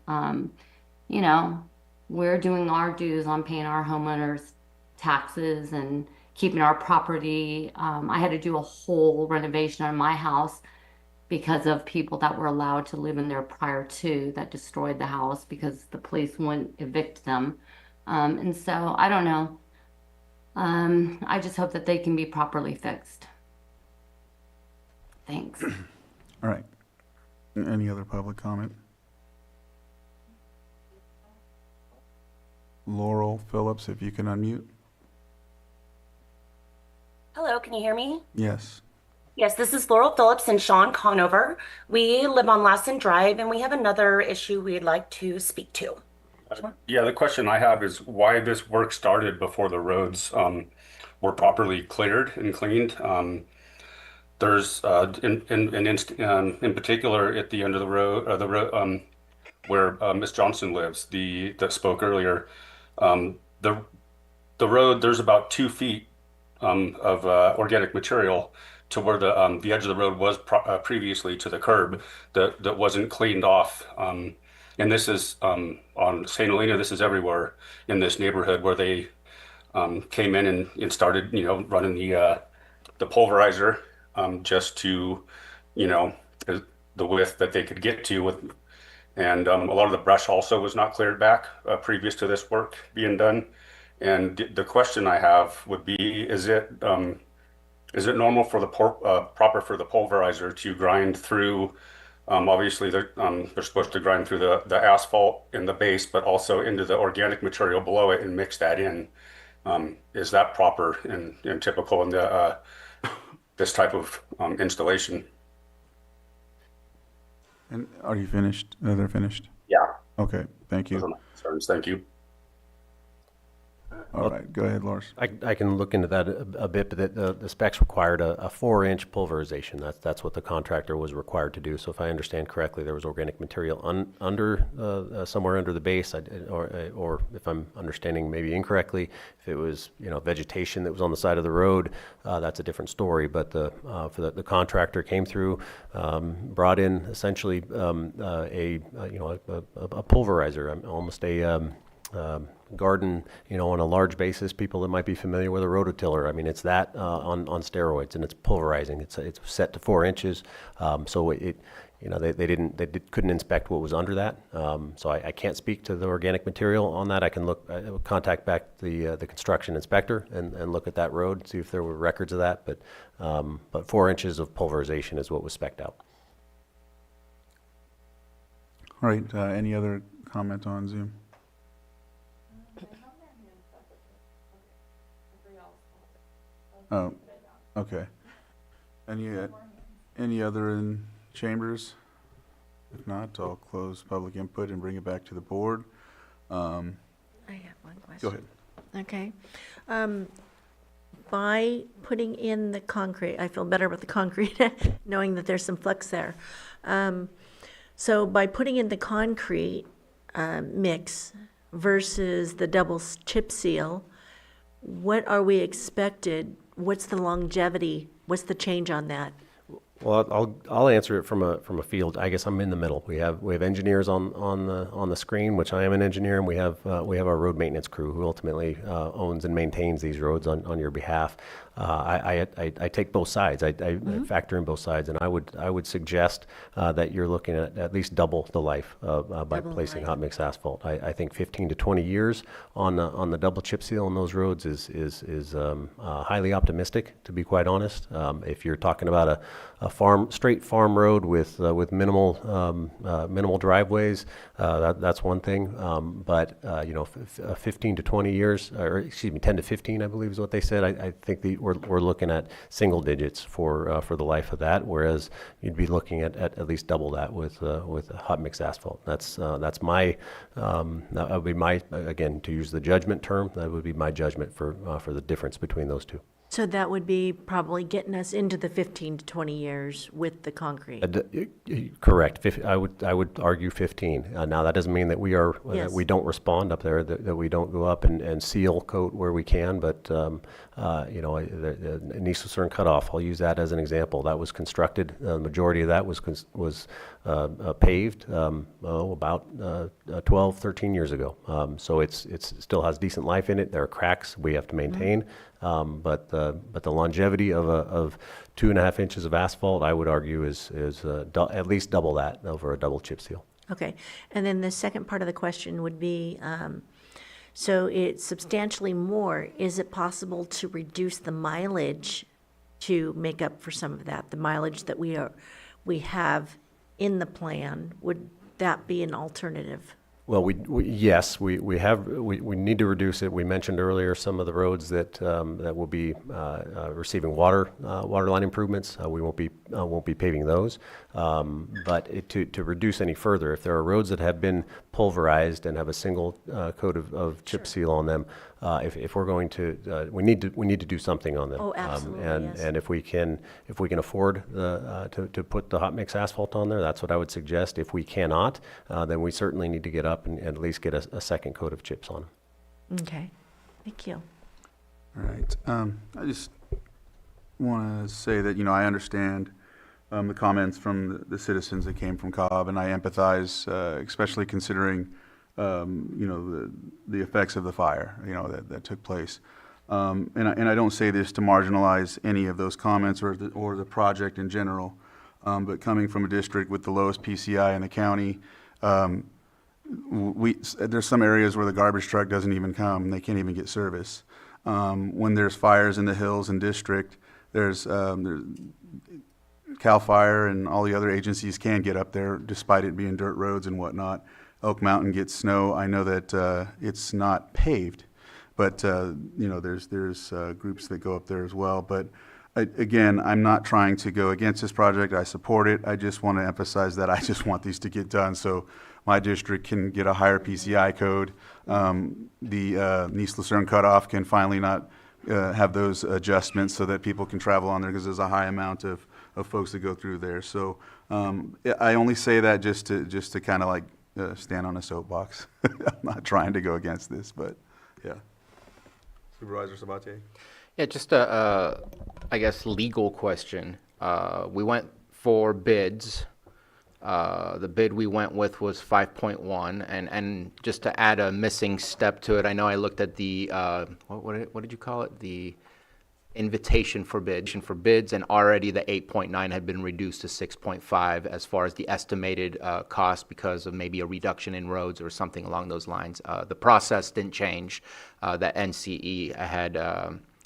we're doing our dues on paying our homeowners taxes and keeping our property. I had to do a whole renovation on my house because of people that were allowed to live in there prior to that destroyed the house because the police wouldn't evict them. And so I don't know. I just hope that they can be properly fixed. Thanks. All right. Any other public comment? Laurel Phillips, if you can unmute. Hello, can you hear me? Yes. Yes, this is Laurel Phillips and Sean Conover. We live on Lassen Drive and we have another issue we'd like to speak to. Yeah, the question I have is why this work started before the roads were properly cleared and cleaned. There's in particular at the end of the road, where Miss Johnson lives, that spoke earlier. The road, there's about 2 feet of organic material to where the edge of the road was previously to the curb that wasn't cleaned off. And this is on St. Helena. This is everywhere in this neighborhood where they came in and started, running the pulverizer just to, the width that they could get to with. And a lot of the brush also was not cleared back previous to this work being done. And the question I have would be: is it normal for the proper for the pulverizer to grind through? Obviously, they're supposed to grind through the asphalt in the base, but also into the organic material below it and mix that in. Is that proper and typical in the this type of installation? And are you finished? They're finished? Yeah. Okay, thank you. Those are my concerns. Thank you. All right, go ahead, Lars. I can look into that a bit, but the specs required a 4-inch pulverization. That's what the contractor was required to do. So if I understand correctly, there was organic material under somewhere under the base, or if I'm understanding maybe incorrectly, if it was vegetation that was on the side of the road, that's a different story. But for the contractor came through, brought in essentially a pulverizer, almost a garden, on a large basis. People that might be familiar with a rototiller, I mean, it's that on steroids, and it's pulverizing. It's set to 4 inches, so they couldn't inspect what was under that. So I can't speak to the organic material on that. I can contact back the construction inspector and look at that road, see if there were records of that. But 4 inches of pulverization is what was spec'd out. All right. Any other comment on Zoom? Oh, okay. Any other in chambers? If not, I'll close public input and bring it back to the board. I have one question. Go ahead. Okay. By putting in the concrete, I feel better with the concrete, knowing that there's some flux there. So by putting in the concrete mix versus the double chip seal, what are we expected? What's the longevity? What's the change on that? Well, I'll answer it from a field. I guess I'm in the middle. We have engineers on the screen, which I am an engineer, and we have our road maintenance crew who ultimately owns and maintains these roads on your behalf. I take both sides. I factor in both sides, and I would suggest that you're looking at least double the life by placing hot mix asphalt. I think 15 to 20 years on the double chip seal on those roads is highly optimistic, to be quite honest. If you're talking about a straight farm road with minimal driveways, that's one thing. But 15 to 20 years, or excuse me, 10 to 15, I believe is what they said. I think we're looking at single digits for the life of that, whereas you'd be looking at least double that with hot mix asphalt. That would be my, again, to use the judgment term, that would be my judgment for the difference between those two. So that would be probably getting us into the 15 to 20 years with the concrete. Correct. I would argue 15. Now that doesn't mean that we are Yes. we don't respond up there, that we don't go up and seal coat where we can. But the Nice Lucerne cutoff, I'll use that as an example. That was constructed. The majority of that was paved about 12, 13 years ago. So it still has decent life in it. There are cracks we have to maintain. But the longevity of 2.5 inches of asphalt, I would argue, is at least double that over a double chip seal. Okay. And then the second part of the question would be, so it's substantially more. Is it possible to reduce the mileage to make up for some of that? The mileage that we have in the plan, would that be an alternative? Well, yes, we need to reduce it. We mentioned earlier some of the roads that will be receiving water line improvements. We won't be paving those. But to reduce any further, if there are roads that have been pulverized and have a single coat of chip seal on them, if we're going to, we need to do something on them. Oh, absolutely, yes. And if we can afford to put the hot mix asphalt on there, that's what I would suggest. If we cannot, then we certainly need to get up and at least get a second coat of chips on them. Okay. Thank you. All right. I just want to say that, I understand the comments from the citizens that came from Cobb, and I empathize, especially considering, the effects of the fire, that took place. And I don't say this to marginalize any of those comments or the project in general, but coming from a district with the lowest PCI in the county, there's some areas where the garbage truck doesn't even come. They can't even get service. When there's fires in the hills and district, there's CAL FIRE and all the other agencies can get up there despite it being dirt roads and whatnot. Oak Mountain gets snow. I know that it's not paved, but there's groups that go up there as well. But again, I'm not trying to go against this project. I support it. I just want to emphasize that I just want these to get done so my district can get a higher PCI code. The Nice Lucerne cutoff can finally not have those adjustments so that people can travel on there, because there's a high amount of folks that go through there. So I only say that just to kind of like stand on a soapbox. I'm not trying to go against this, but yeah. Supervisor Sabatier? Yeah, just a, I guess, legal question. We went for bids. The bid we went with was 5.1, and just to add a missing step to it, I know I looked at the, what did you call it? The invitation for bids, and already the 8.9 had been reduced to 6.5 as far as the estimated cost because of maybe a reduction in roads or something along those lines. The process didn't change that NCE had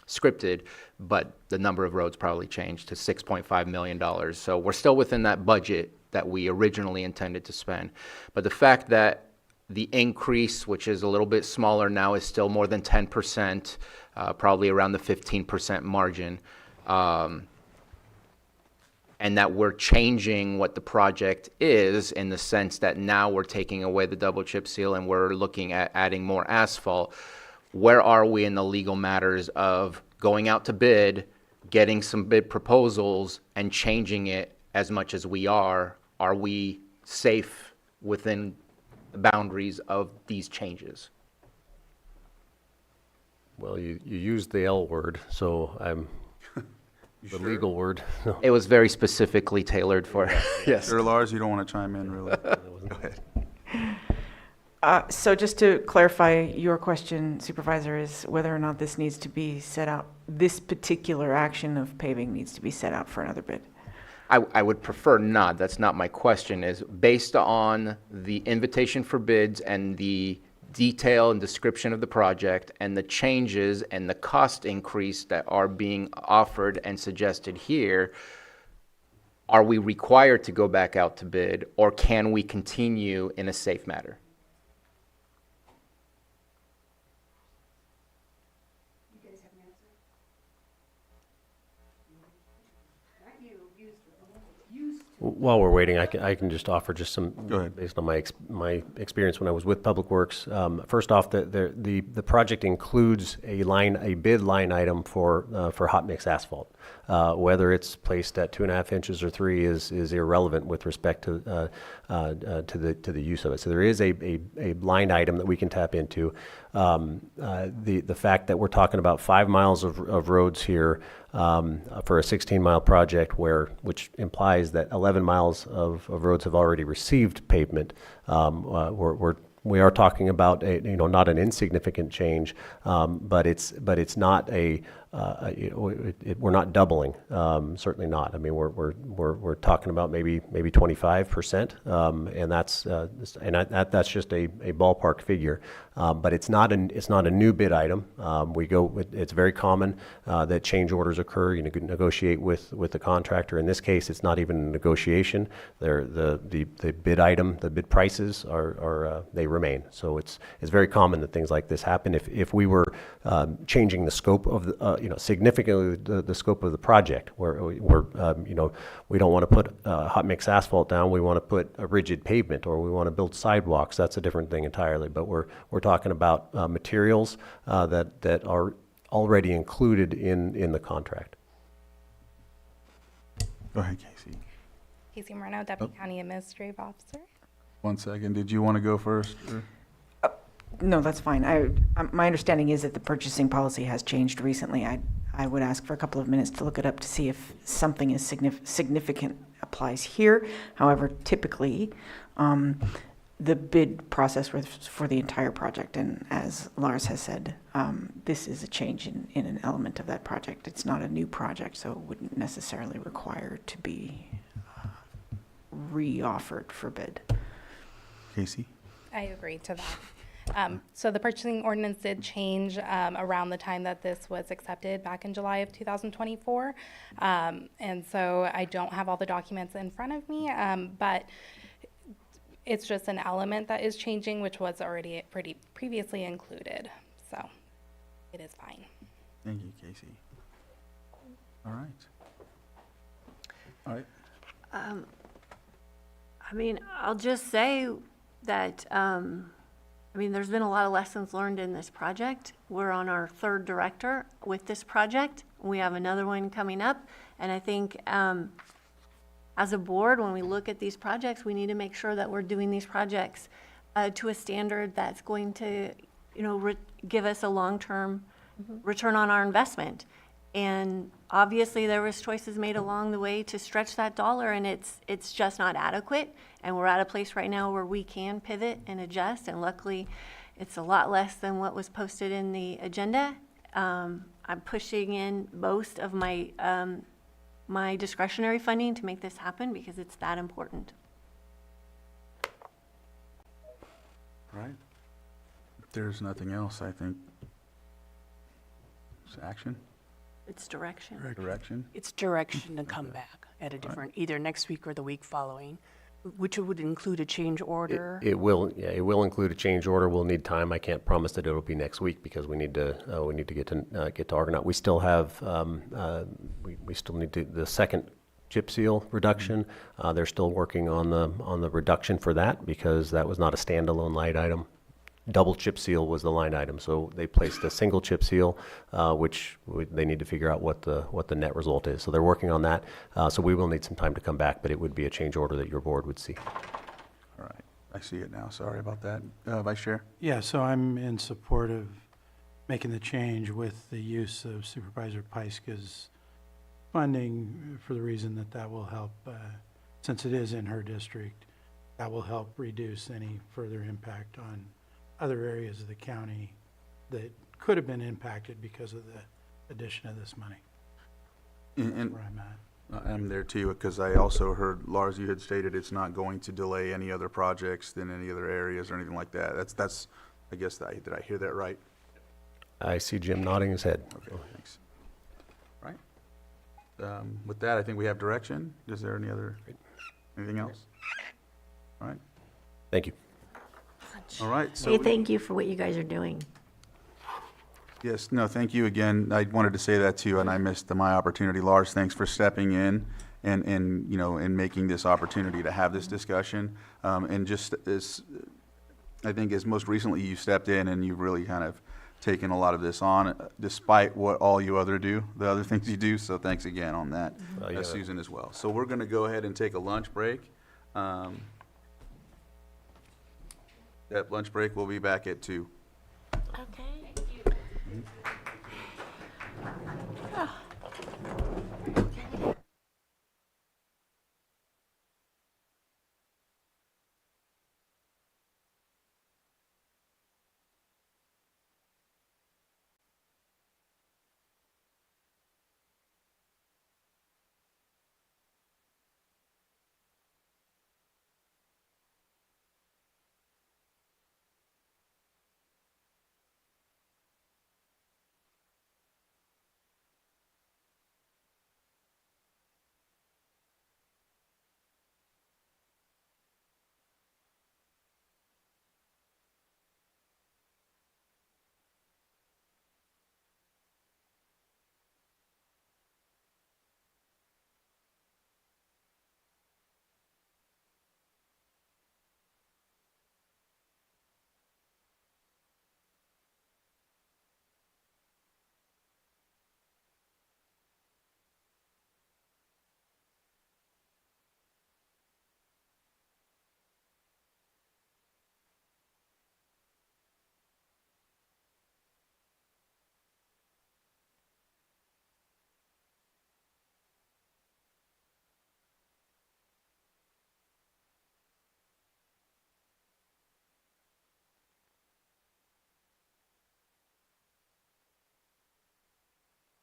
scripted, but the number of roads probably changed to $6.5 million. So we're still within that budget that we originally intended to spend. But the fact that the increase, which is a little bit smaller now, is still more than 10%, probably around the 15% margin, and that we're changing what the project is in the sense that now we're taking away the double chip seal and we're looking at adding more asphalt. Where are we in the legal matters of going out to bid, getting some bid proposals, and changing it as much as we are? Are we safe within the boundaries of these changes? Well, you used the L word, so I'm the legal word. It was very specifically tailored for, yes. Sure, Lars, you don't want to chime in, really? Go ahead. So just to clarify, your question, Supervisor, is whether or not this needs to be set out, this particular action of paving needs to be set out for another bid. I would prefer not. That's not my question. Is based on the invitation for bids and the detail and description of the project and the changes and the cost increase that are being offered and suggested here, are we required to go back out to bid, or can we continue in a safe manner? While we're waiting, I can just offer just some, Go ahead. based on my experience when I was with Public Works. First off, the project includes a bid line item for hot mix asphalt. Whether it's placed at 2.5 inches or 3 is irrelevant with respect to the use of it. So there is a line item that we can tap into. The fact that we're talking about 5 miles of roads here for a 16-mile project, which implies that 11 miles of roads have already received pavement. We are talking about not an insignificant change, but it's not we're not doubling, certainly not. I mean, we're talking about maybe 25%, and that's just a ballpark figure. But it's not a new bid item. It's very common that change orders occur. You negotiate with the contractor. In this case, it's not even a negotiation. The bid item, the bid prices they remain. So it's very common that things like this happen. If we were changing the scope of significantly the scope of the project, where we don't want to put hot mix asphalt down, we want to put a rigid pavement, or we want to build sidewalks. That's a different thing entirely. But we're talking about materials that are already included in the contract. Go ahead, Casey. Casey Moreno, Deputy County Administrative Officer. 1 second. Did you want to go first? Or? No, that's fine. My understanding is that the purchasing policy has changed recently. I would ask for a couple of minutes to look it up to see if something is significant applies here. However, typically, the bid process was for the entire project, and as Lars has said, this is a change in an element of that project. It's not a new project, so it wouldn't necessarily require to be re-offered for bid. Casey? I agree to that. So the purchasing ordinance did change around the time that this was accepted back in July of 2024. And so I don't have all the documents in front of me, but it's just an element that is changing, which was already pretty previously included. So it is fine. Thank you, Casey. All right. All right. I mean, I'll just say that, there's been a lot of lessons learned in this project. We're on our 3rd director with this project. We have another one coming up. And I think as a board, when we look at these projects, we need to make sure that we're doing these projects to a standard that's going to, give us a long-term return on our investment. And obviously there was choices made along the way to stretch that dollar, and it's just not adequate. And we're at a place right now where we can pivot and adjust, and luckily it's a lot less than what was posted in the agenda. I'm pushing in most of my my discretionary funding to make this happen because it's that important. All right. If there's nothing else, I think it's action. It's direction. Direction. It's direction to come back at a different, either next week or the week following, which would include a change order. It will include a change order. We'll need time. I can't promise that it'll be next week because we need to get to Argonaut. We still have we still need to the second chip seal reduction. They're still working on the reduction for that because that was not a standalone line item. Double chip seal was the line item, so they placed a single chip seal, which they need to figure out what the net result is. So they're working on that. So we will need some time to come back, but it would be a change order that your board would see. All right, I see it now. Sorry about that, Vice Chair. Yeah, so I'm in support of making the change with the use of Supervisor Pyska's funding for the reason that that will help, since it is in her district, that will help reduce any further impact on other areas of the county that could have been impacted because of the addition of this money. That's And where I'm at. I'm there too, because I also heard, Lars, you had stated it's not going to delay any other projects than any other areas or anything like that. That's, I guess, did I hear that right? I see Jim nodding his head. Okay, thanks. Right. With that, I think we have direction. Is there anything else? All right. Thank you. All right. So Hey, thank you for what you guys are doing. yes, no, thank you again. I wanted to say that too, and I missed my opportunity. Lars, thanks for stepping in and you know, and making this opportunity to have this discussion. And just as, I think as most recently you stepped in and you've really kind of taken a lot of this on, despite what all you the other things you do. So thanks again on that, Well, yeah. Susan, as well. So we're going to go ahead and take a lunch break. That lunch break, we'll be back at 2.